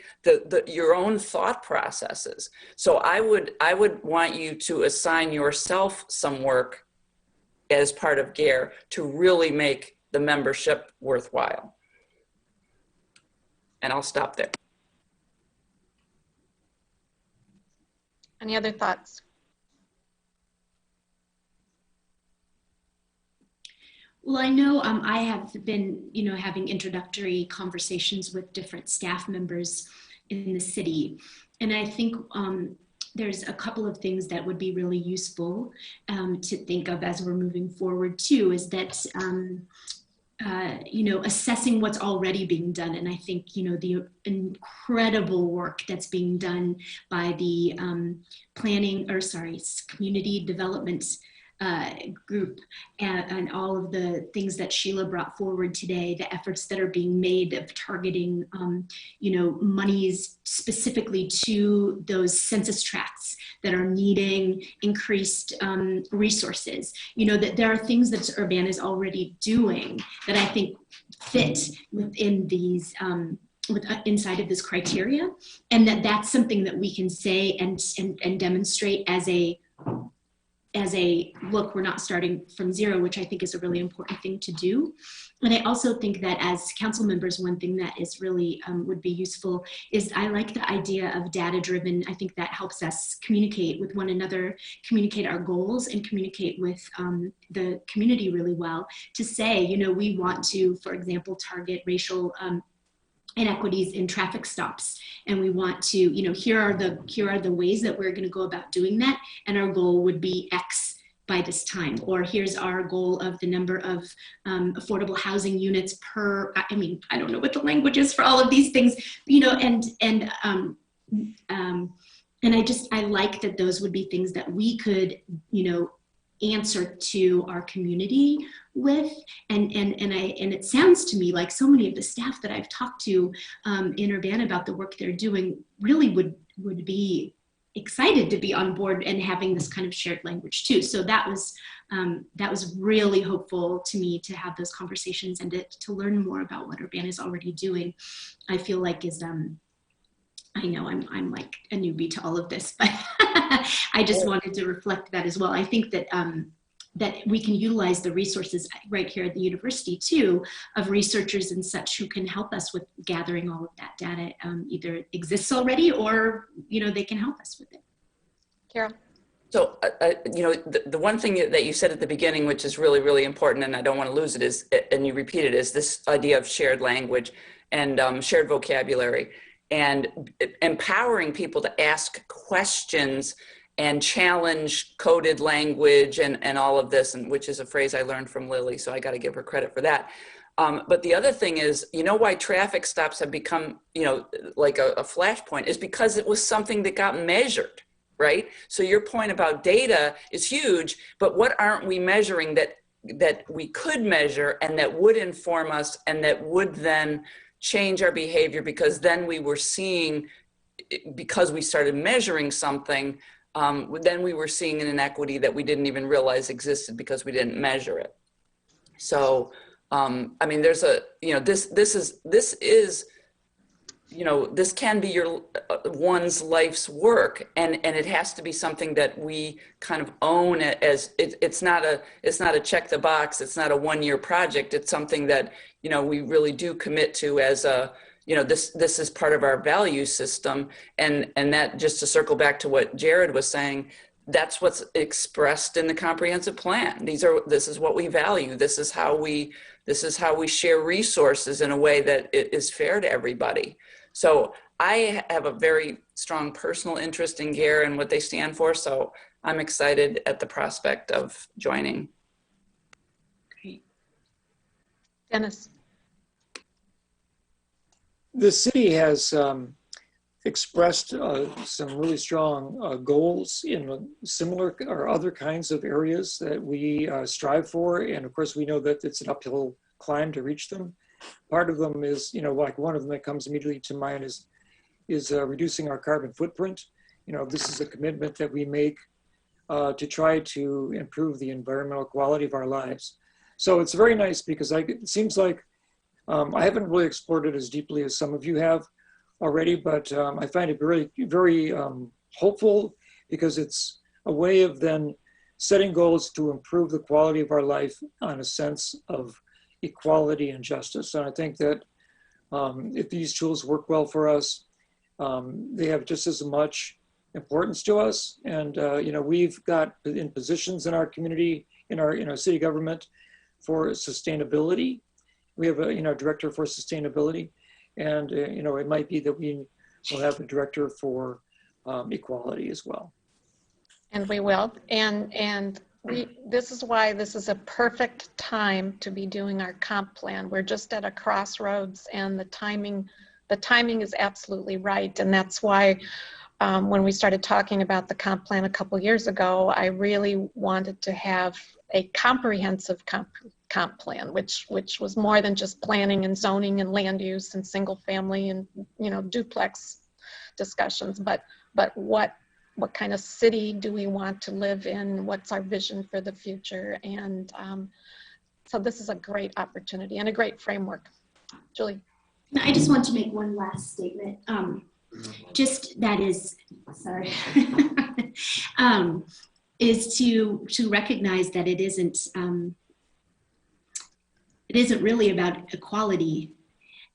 your own thought processes. So I would want you to assign yourself some work as part of GARE to really make the membership worthwhile. And I'll stop there. Any other thoughts? Well, I know I have been, having introductory conversations with different staff members in the city. And I think there's a couple of things that would be really useful to think of as we're moving forward too, is that, assessing what's already being done. And I think, the incredible work that's being done by the community development group and all of the things that Sheila brought forward today, the efforts that are being made of targeting, monies specifically to those census tracts that are needing increased resources. That there are things that Urbana is already doing that I think fit within these inside of this criteria, and that's something that we can say and demonstrate as a look, we're not starting from zero, which I think is a really important thing to do. And I also think that as council members, one thing that is really would be useful is I like the idea of data-driven. I think that helps us communicate with one another, communicate our goals, and communicate with the community really well to say, we want to, for example, target racial inequities in traffic stops, and we want to, here are the ways that we're going to go about doing that, and our goal would be X by this time, or here's our goal of the number of affordable housing units per. I don't know what the language is for all of these things, and I like that those would be things that we could, answer to our community with, and it sounds to me like so many of the staff that I've talked to in Urbana about the work they're doing really would be excited to be on board and having this kind of shared language too. So that was really hopeful to me to have those conversations and to learn more about what Urbana is already doing. I feel like is I know I'm like a newbie to all of this, but I just wanted to reflect that as well. I think that that we can utilize the resources right here at the university too, of researchers and such who can help us with gathering all of that data. Either exists already or they can help us with it. Carol. So, the one thing that you said at the beginning, which is really, really important, and I don't want to lose it, is, and you repeated, is this idea of shared language and shared vocabulary, and empowering people to ask questions and challenge coded language and all of this, and which is a phrase I learned from Lily, so I got to give her credit for that. But the other thing is, why traffic stops have become, like a flashpoint is because it was something that got measured, right? So your point about data is huge, but what aren't we measuring that we could measure and that would inform us and that would then change our behavior, because then we were seeing, because we started measuring something, then we were seeing an inequity that we didn't even realize existed because we didn't measure it. So, there's this can be your one's life's work, and it has to be something that we kind of own as it's not a check the box. It's not a 1-year project. It's something that, we really do commit to as a, this is part of our value system. And that, just to circle back to what Jared was saying, that's what's expressed in the comprehensive plan. This is what we value. This is how we share resources in a way that it is fair to everybody. So I have a very strong personal interest in GARE and what they stand for. So I'm excited at the prospect of joining. Great. Dennis. The city has expressed some really strong goals in similar or other kinds of areas that we strive for. And of course, we know that it's an uphill climb to reach them. Part of them is, like one of them that comes immediately to mind is reducing our carbon footprint. This is a commitment that we make to try to improve the environmental quality of our lives. So it's very nice because it seems like I haven't really explored it as deeply as some of you have already, but I find it very, very hopeful because it's a way of then setting goals to improve the quality of our life on a sense of equality and justice. And I think that if these tools work well for us, they have just as much importance to us. And we've got in positions in our community, in our city government for sustainability. We have a director for sustainability, and it might be that we will have a director for equality as well. And we will. And this is why this is a perfect time to be doing our comp plan. We're just at a crossroads, and the timing is absolutely right. And that's why when we started talking about the comp plan a couple years ago, I really wanted to have a comprehensive comp plan, which was more than just planning and zoning and land use and single family and duplex discussions, but what kind of city do we want to live in? What's our vision for the future? And so this is a great opportunity and a great framework. Julie. I just want to make one last statement. Is to recognize that it isn't really about equality.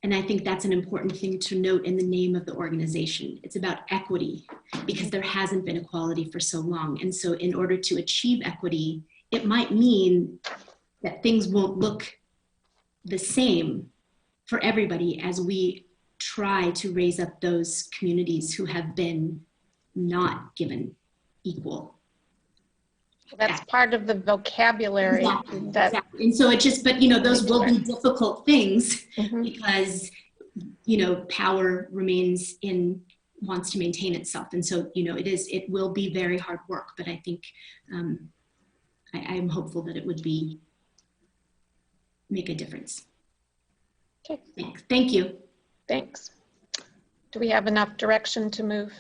And I think that's an important thing to note in the name of the organization. It's about equity, because there hasn't been equality for so long. And so in order to achieve equity, it might mean that things won't look the same for everybody as we try to raise up those communities who have been not given equal. That's part of the vocabulary. Exactly. And so those will be difficult things because, power wants to maintain itself. And so, it will be very hard work, but I think I'm hopeful that it would make a difference. Okay. Thanks. Thank you. Thanks. Do we have enough direction to move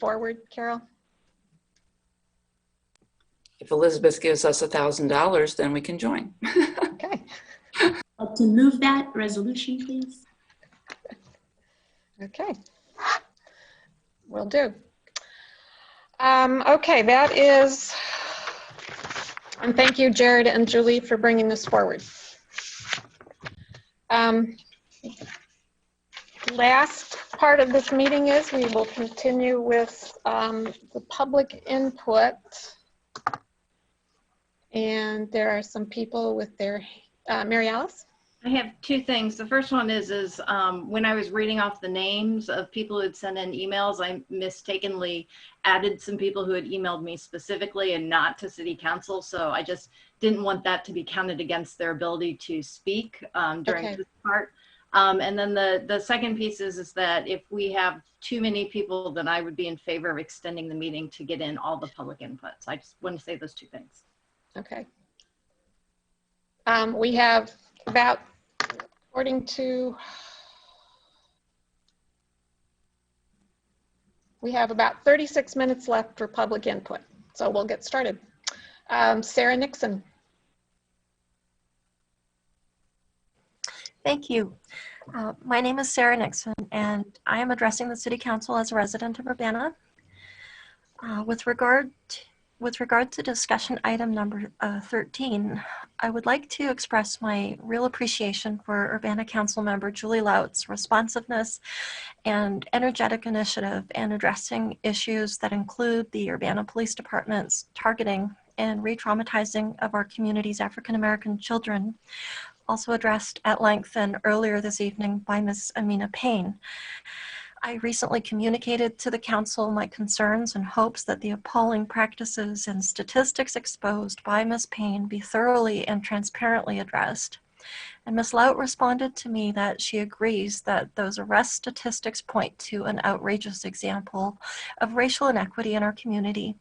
forward, Carol? If Elizabeth gives us $1,000, then we can join. Okay. To move that resolution, please. Okay. Will do. Okay, that is, and thank you, Jared and Julie, for bringing this forward. Last part of this meeting is we will continue with the public input. And there are some people with their, Mary Alice? I have two things. The first one is when I was reading off the names of people who had sent in emails, I mistakenly added some people who had emailed me specifically and not to City Council. So I just didn't want that to be counted against their ability to speak during this part. And then the second piece is that if we have too many people, then I would be in favor of extending the meeting to get in all the public inputs. I just want to say those two things. Okay. We have about, according to, we have about 36 minutes left for public input. So we'll get started. Sarah Nixon. Thank you. My name is Sarah Nixon, and I am addressing the City Council as a resident of Urbana. With regard to discussion item number 13, I would like to express my real appreciation for Urbana Council member Julie Laut's responsiveness and energetic initiative in addressing issues that include the Urbana Police Department's targeting and re-traumatizing of our community's African-American children, also addressed at length and earlier this evening by Ms. Amina Payne. I recently communicated to the council my concerns and hopes that the appalling practices and statistics exposed by Ms. Payne be thoroughly and transparently addressed. And Ms. Laut responded to me that she agrees that those arrest statistics point to an outrageous example of racial inequity in our community,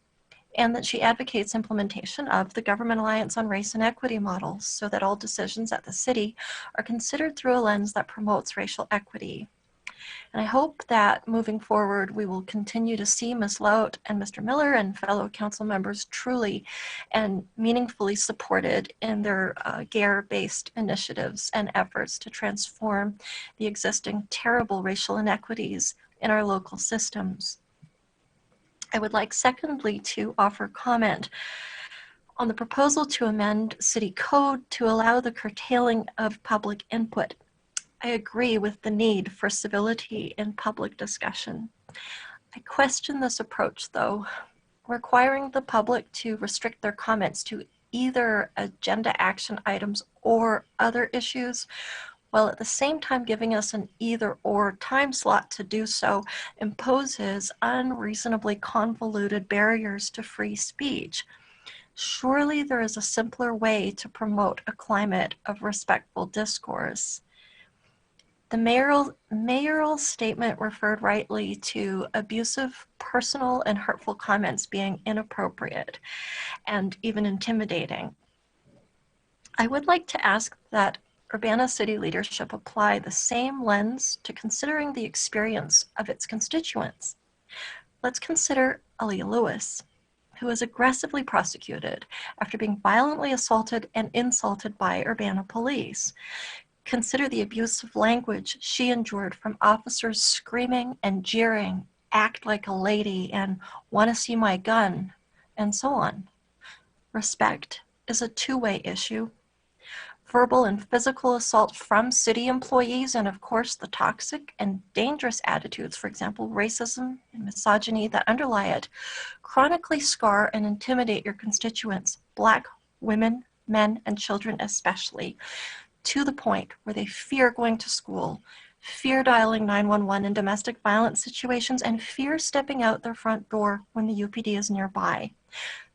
and that she advocates implementation of the Government Alliance on Race and Equity models so that all decisions at the city are considered through a lens that promotes racial equity. And I hope that moving forward, we will continue to see Ms. Laut and Mr. Miller and fellow council members truly and meaningfully supported in their GARE-based initiatives and efforts to transform the existing terrible racial inequities in our local systems. I would like secondly to offer comment on the proposal to amend city code to allow the curtailing of public input. I agree with the need for civility in public discussion. I question this approach, though, requiring the public to restrict their comments to either agenda action items or other issues, while at the same time giving us an either-or time slot to do so imposes unreasonably convoluted barriers to free speech. Surely there is a simpler way to promote a climate of respectful discourse. The mayoral statement referred rightly to abusive, personal, and hurtful comments being inappropriate and even intimidating. I would like to ask that Urbana city leadership apply the same lens to considering the experience of its constituents. Let's consider Aaliyah Lewis, who was aggressively prosecuted after being violently assaulted and insulted by Urbana police. Consider the abusive language she endured from officers screaming and jeering, "Act like a lady," and "Want to see my gun," and so on. Respect is a two-way issue. Verbal and physical assault from city employees, and of course the toxic and dangerous attitudes, for example, racism and misogyny that underlie it, chronically scar and intimidate your constituents, Black women, men, and children especially, to the point where they fear going to school, fear dialing 911 in domestic violence situations, and fear stepping out their front door when the UPD is nearby.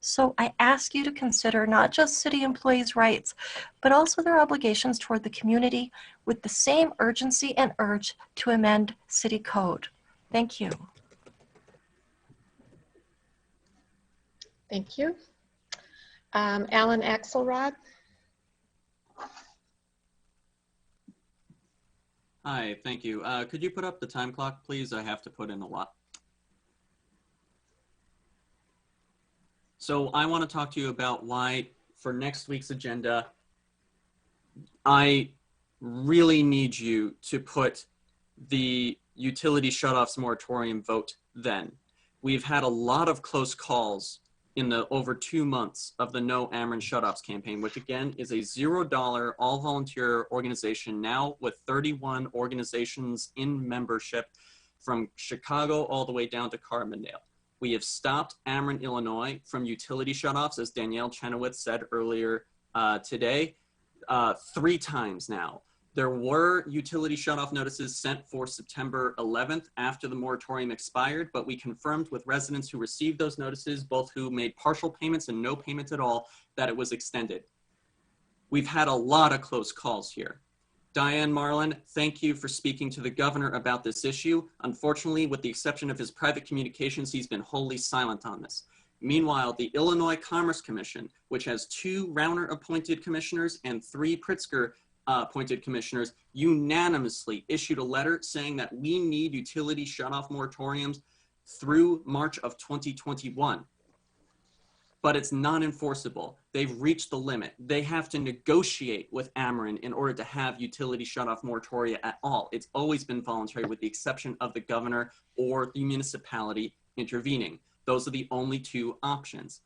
So I ask you to consider not just city employees' rights, but also their obligations toward the community with the same urgency and urge to amend city code. Thank you. Thank you. Alan Axelrod. Hi, thank you. Could you put up the time clock, please? I have to put in a lot. So I want to talk to you about why, for next week's agenda, I really need you to put the utility shutoffs moratorium vote then. We've had a lot of close calls in the over 2 months of the No Ameren Shutoffs campaign, which again is a $0 all volunteer organization now with 31 organizations in membership from Chicago all the way down to Carbondale. We have stopped Ameren, Illinois from utility shutoffs, as Danielle Chenoweth said earlier today, 3 times now. There were utility shutoff notices sent for September 11th after the moratorium expired, but we confirmed with residents who received those notices, both who made partial payments and no payments at all, that it was extended. We've had a lot of close calls here. Diane Marlin, thank you for speaking to the governor about this issue. Unfortunately, with the exception of his private communications, he's been wholly silent on this. Meanwhile, the Illinois Commerce Commission, which has 2 Rauner-appointed commissioners and 3 Pritzker appointed commissioners, unanimously issued a letter saying that we need utility shutoff moratoriums through March of 2021. But it's non-enforceable. They've reached the limit. They have to negotiate with Ameren in order to have utility shutoff moratoria at all. It's always been voluntary with the exception of the governor or the municipality intervening. Those are the only 2 options.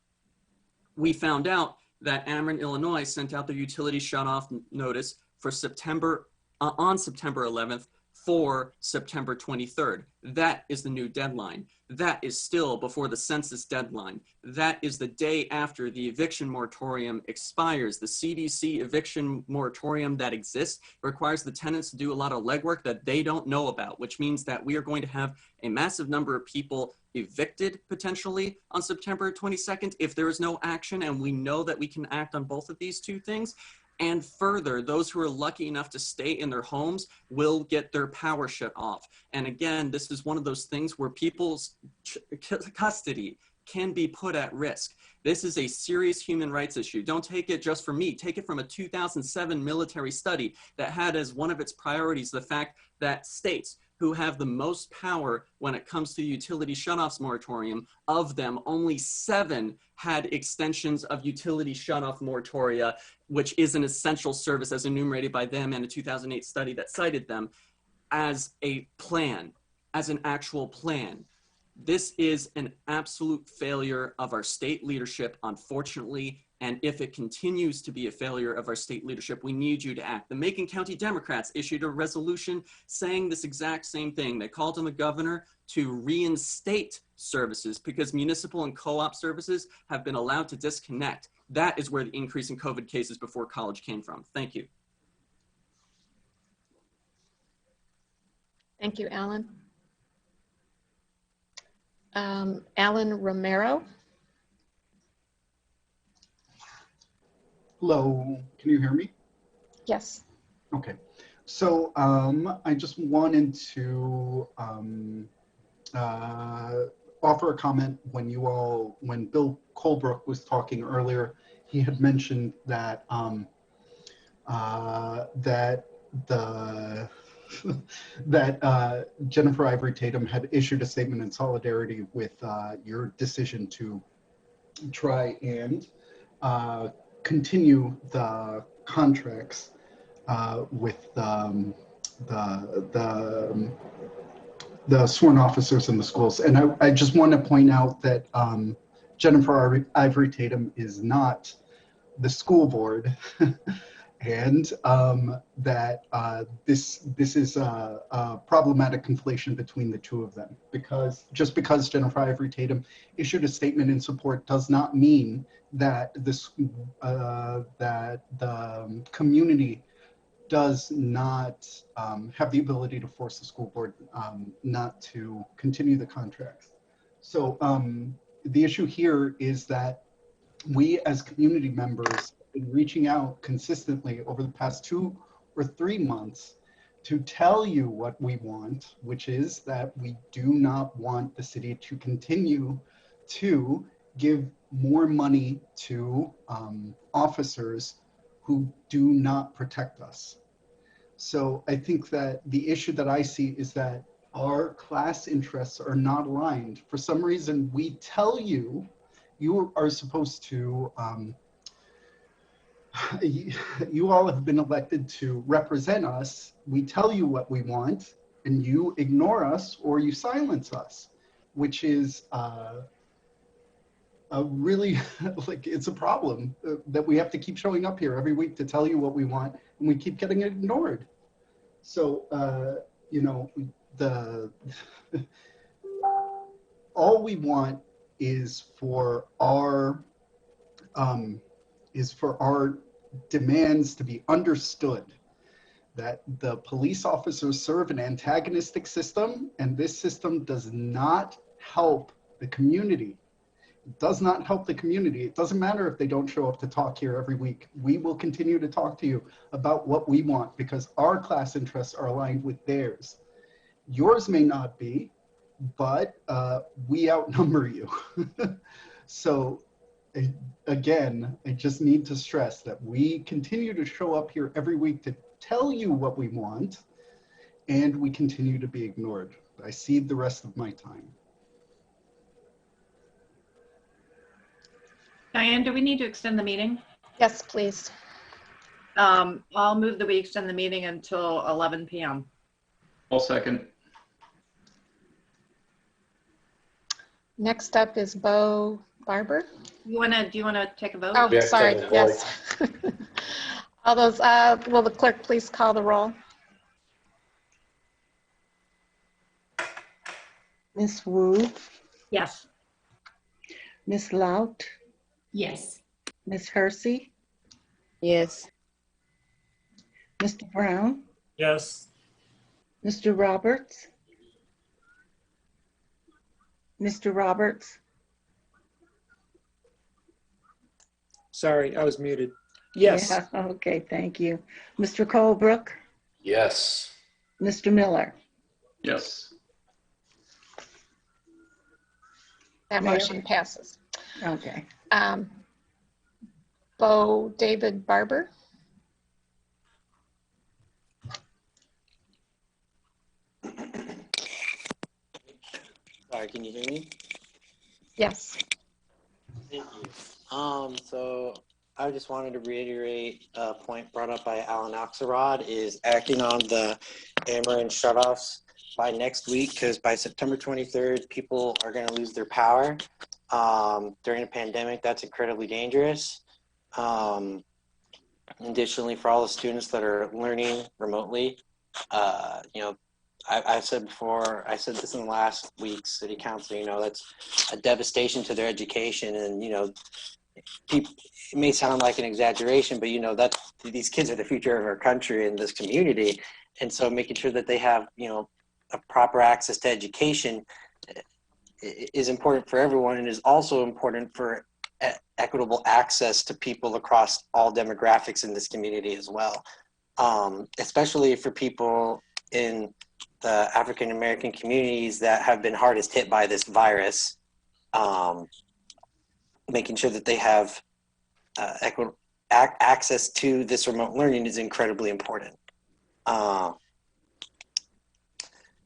We found out that Ameren, Illinois sent out their utility shutoff notice for September, on September 11th for September 23rd. That is the new deadline. That is still before the census deadline. That is the day after the eviction moratorium expires. The CDC eviction moratorium that exists requires the tenants to do a lot of legwork that they don't know about, which means that we are going to have a massive number of people evicted potentially on September 22nd if there is no action, and we know that we can act on both of these 2 things. And further, those who are lucky enough to stay in their homes will get their power shut off. And again, this is one of those things where people's custody can be put at risk. This is a serious human rights issue. Don't take it just from me. Take it from a 2007 military study that had as one of its priorities the fact that states who have the most power when it comes to the utility shutoffs moratorium, of them, only 7 had extensions of utility shutoff moratoria, which is an essential service as enumerated by them and a 2008 study that cited them, as a plan, as an actual plan. This is an absolute failure of our state leadership, unfortunately. And if it continues to be a failure of our state leadership, we need you to act. The Macon County Democrats issued a resolution saying this exact same thing. They called on the governor to reinstate services because municipal and co-op services have been allowed to disconnect. That is where the increase in COVID cases before college came from. Thank you. Thank you, Alan. Alan Romero. Hello, can you hear me? Yes. Okay, so I just wanted to offer a comment. When Bill Colebrook was talking earlier, he had mentioned that that Jennifer Ivory Tatum had issued a statement in solidarity with your decision to try and continue the contracts with the sworn officers in the schools. And I just want to point out that Jennifer Ivory Tatum is not the school board. And that this is a problematic conflation between the two of them, because just because Jennifer Ivory Tatum issued a statement in support does not mean that that the community does not have the ability to force the school board not to continue the contracts. So the issue here is that we as community members been reaching out consistently over the past 2 or 3 months to tell you what we want, which is that we do not want the city to continue to give more money to officers who do not protect us. So I think that the issue that I see is that our class interests are not aligned. For some reason, we tell you, you are supposed to you all have been elected to represent us. We tell you what we want, and you ignore us or you silence us, which is a really, like, it's a problem that we have to keep showing up here every week to tell you what we want, and we keep getting ignored. So, you know, all we want is for our demands to be understood, that the police officers serve an antagonistic system, and this system does not help the community. It does not help the community. It doesn't matter if they don't show up to talk here every week. We will continue to talk to you about what we want because our class interests are aligned with theirs. Yours may not be, but we outnumber you. So again, I just need to stress that we continue to show up here every week to tell you what we want, and we continue to be ignored. I cede the rest of my time. Diane, do we need to extend the meeting? Yes, please. I'll move that we extend the meeting until 11 p.m. I'll second. Next up is Bo Barber. Do you want to take a vote? Oh, sorry. Yes. All those, will the clerk please call the roll? Miss Wu, Yes. Miss Lout, Yes. Miss Hersey, Yes. Mr. Brown, Yes. Mr. Roberts, Mr. Roberts, Sorry, I was muted. Yes. Yeah, okay, thank you. Mr. Colebrook, Yes. Mr. Miller. Yes. That Mayor? motion passes. Okay. Bo David Barber. Sorry, can you hear me? Yes. Thank you. So I just wanted to reiterate a point brought up by Alan Axelrod is acting on the Ameren shutoffs by next week, because by September 23rd, people are going to lose their power. During a pandemic, that's incredibly dangerous. Additionally, for all the students that are learning remotely, I've said before, I said this in last week's city council, that's a devastation to their education. And, it may sound like an exaggeration, but, that these kids are the future of our country and this community. And so making sure that they have, a proper access to education is important for everyone, and is also important for equitable access to people across all demographics in this community as well. Especially for people in the African American communities that have been hardest hit by this virus, making sure that they have equitable access to this remote learning is incredibly important.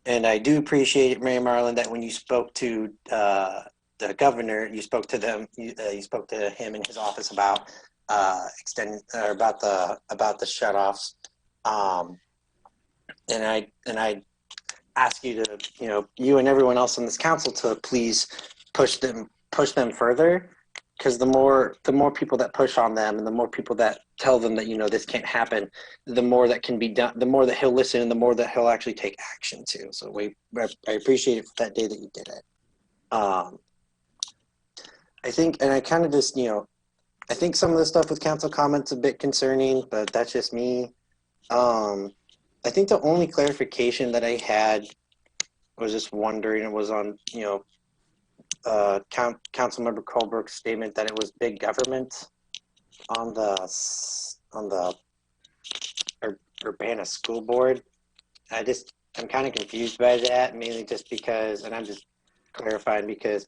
And I do appreciate, Mary Marlin, that when you spoke to the governor, you spoke to them. You spoke to him in his office about extending or about the shutoffs. And I ask you to, you and everyone else on this council to please push them further, because the more people that push on them, and the more people that tell them that this can't happen, the more that can be done, the more that he'll listen, and the more that he'll actually take action too. So I appreciate it for that day that you did it. I think, and I kind of just I think some of the stuff with council comments a bit concerning, but that's just me. I think the only clarification that I had was just wondering, it was on, Councilmember Colebrook's statement that it was big government on the Urbana School Board. I'm kind of confused by that, mainly just because, and I'm just clarifying because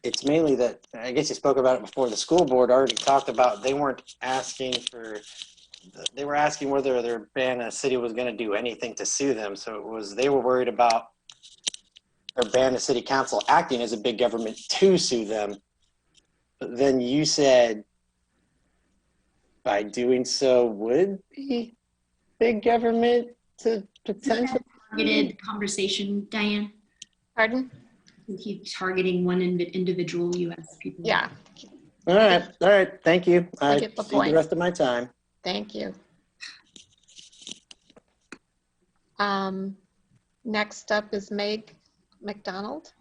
it's mainly that, I guess you spoke about it before, the school board already talked about, they weren't asking for, they were asking whether the Urbana city was going to do anything to sue them. So it was, they were worried about Urbana City Council acting as a big government to sue them. But then you said by doing so would be big government to potentially targeted conversation, Diane. Pardon? He's targeting one individual U.S. people. Yeah. All right. Thank you. I get the point. The rest of my time. Thank you. Next up is Meg McDonald.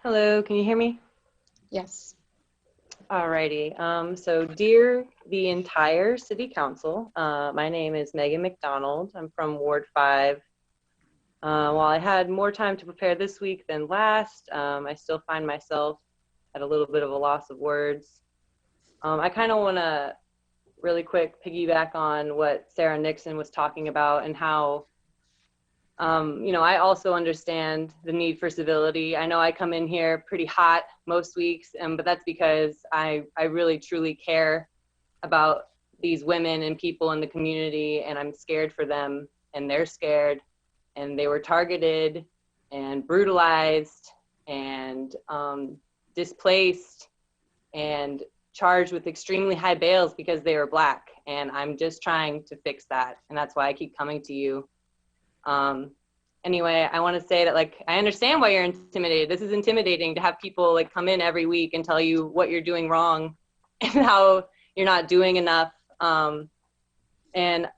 Hello, can you hear me? Yes. Alrighty. So dear the entire city council, my name is Megan McDonald. I'm from Ward 5. While I had more time to prepare this week than last, I still find myself at a little bit of a loss of words. I kind of want to really quick piggyback on what Sarah Nixon was talking about, and how I also understand the need for civility. I know I come in here pretty hot most weeks, but that's because I really truly care about these women and people in the community, and I'm scared for them, and they're scared, and they were targeted and brutalized and displaced and charged with extremely high bails because they were Black. And I'm just trying to fix that, and that's why I keep coming to you. Anyway, I want to say that, I understand why you're intimidated. This is intimidating to have people come in every week and tell you what you're doing wrong and how you're not doing enough. And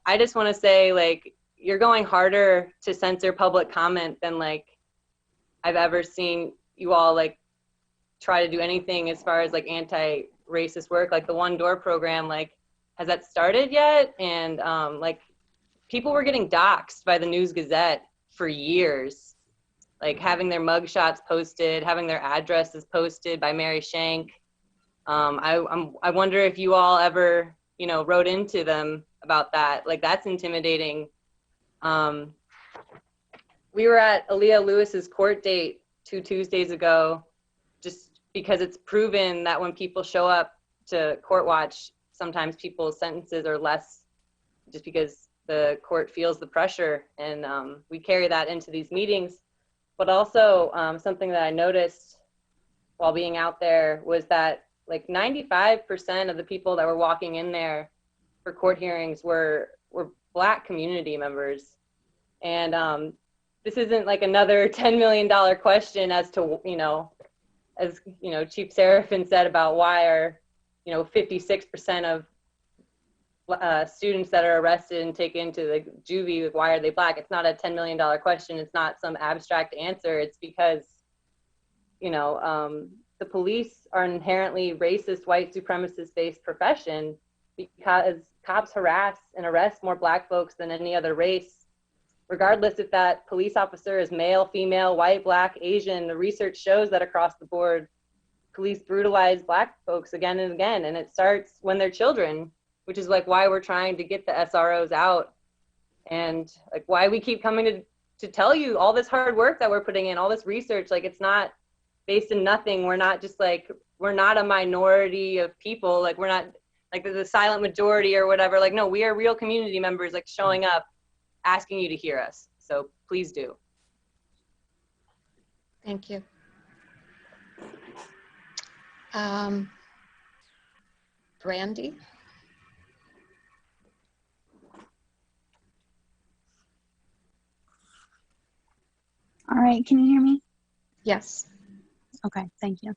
I just want to say, you're going harder to censor public comment than I've ever seen you all try to do anything as far as anti-racist work, the One Door program. Has that started yet? And people were getting doxxed by the News Gazette for years, like having their mugshots posted, having their addresses posted by Mary Shank. I wonder if you all ever, you know, wrote into them about that. Like, that's intimidating. We were at Aaliyah Lewis's court date 2 Tuesdays ago, just because it's proven that when people show up to court watch, sometimes people's sentences are less just because the court feels the pressure, and we carry that into these meetings. But also something that I noticed while being out there was that like 95% of the people that were walking in there for court hearings were Black community members. And this isn't like another $10 million question as to, you know, as, you know, Chief Seraphin said about why are, you know, 56% of students that are arrested and taken to the juvie, why are they Black? It's not a $10 million question. It's not some abstract answer. It's because, you know, the police are an inherently racist, white supremacist-based profession because cops harass and arrest more Black folks than any other race, regardless if that police officer is male, female, white, Black, Asian. The research shows that across the board, police brutalize Black folks again and again, and it starts when they're children, which is like why we're trying to get the SROs out, and like why we keep coming to tell you all this hard work that we're putting in, all this research. Like, it's not based in nothing. We're not just like, we're not a minority of people. Like, we're not like the silent majority or whatever. Like, no, we are real community members, like showing up, asking you to hear us. So please do. Thank you. Brandy? All right, can you hear me? Yes. Okay, thank you.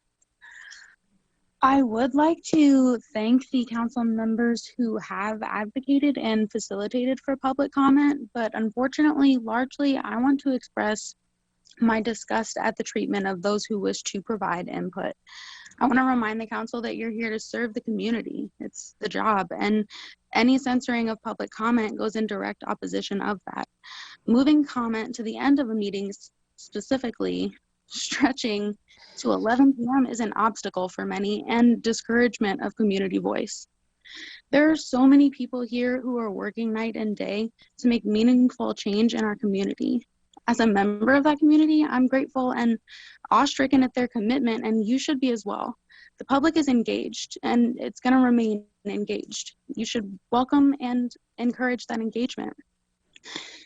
I would like to thank the council members who have advocated and facilitated for public comment, but unfortunately, largely, I want to express my disgust at the treatment of those who wish to provide input. I want to remind the council that you're here to serve the community. It's the job, and any censoring of public comment goes in direct opposition of that. Moving comment to the end of a meeting, specifically stretching to 11 p.m. is an obstacle for many and discouragement of community voice. There are so many people here who are working night and day to make meaningful change in our community. As a member of that community, I'm grateful and awe-stricken at their commitment, and you should be as well. The public is engaged, and it's going to remain engaged. You should welcome and encourage that engagement.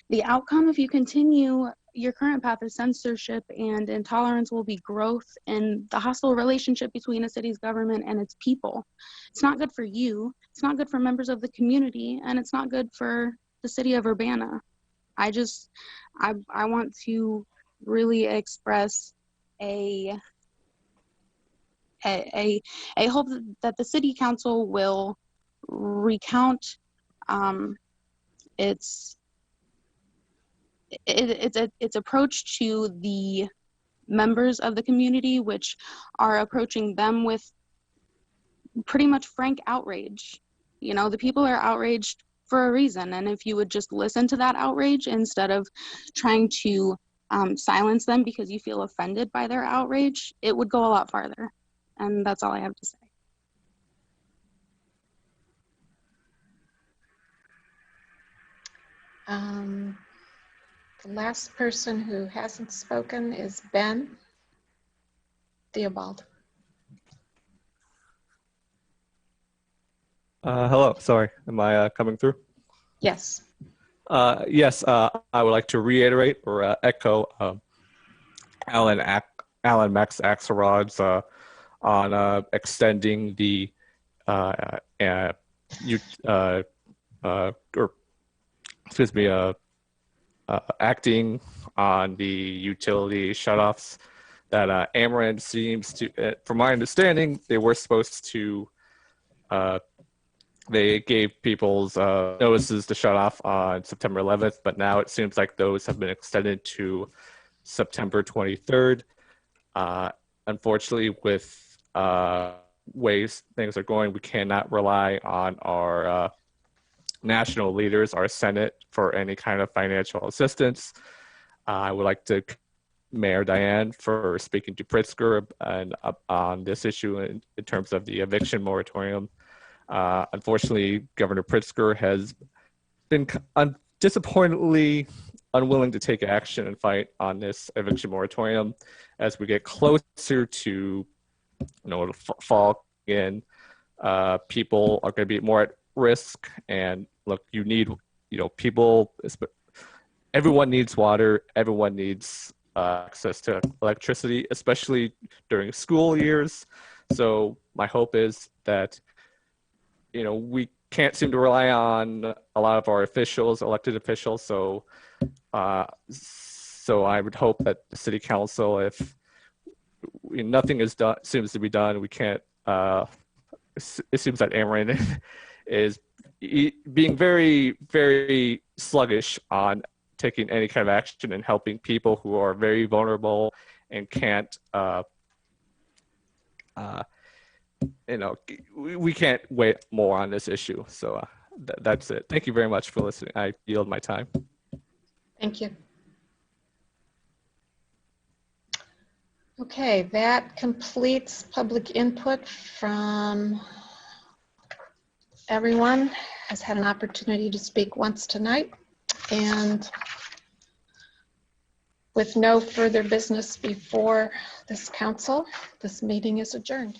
The outcome, if you continue your current path of censorship and intolerance, will be growth in the hostile relationship between a city's government and its people. It's not good for you, it's not good for members of the community, and it's not good for the city of Urbana. I want to really express a hope that the city council will recount its approach to the members of the community, which are approaching them with pretty much frank outrage. You know, the people are outraged for a reason, and if you would just listen to that outrage instead of trying to silence them because you feel offended by their outrage, it would go a lot farther. And that's all I have to say. The last person who hasn't spoken is Ben Theobald. Hello, sorry, am I coming through? Yes. Yes, I would like to reiterate or echo Alan Max Axelrod's on extending the acting on the utility shutoffs that Ameren seems to, from my understanding, they were supposed to, they gave people's notices to shut off on September 11th, but now it seems like those have been extended to September 23rd. Unfortunately, with ways things are going, we cannot rely on our national leaders, our Senate, for any kind of financial assistance. I would like to Mayor Diane for speaking to Pritzker and on this issue in terms of the eviction moratorium. Unfortunately, Governor Pritzker has been disappointingly unwilling to take action and fight on this eviction moratorium. As we get closer to fall in, people are going to be more at risk. And look, you need, people, everyone needs water, everyone needs access to electricity, especially during school years. So my hope is that, we can't seem to rely on a lot of our officials, elected officials. So I would hope that the city council, if nothing is done, seems to be done, we can't, it seems that Ameren is being very, very sluggish on taking any kind of action and helping people who are very vulnerable and can't, we can't wait more on this issue. So that's it. Thank you very much for listening. I yield my time. Thank you. Okay, that completes public input from everyone. Has had an opportunity to speak once tonight. And with no further business before this council, this meeting is adjourned.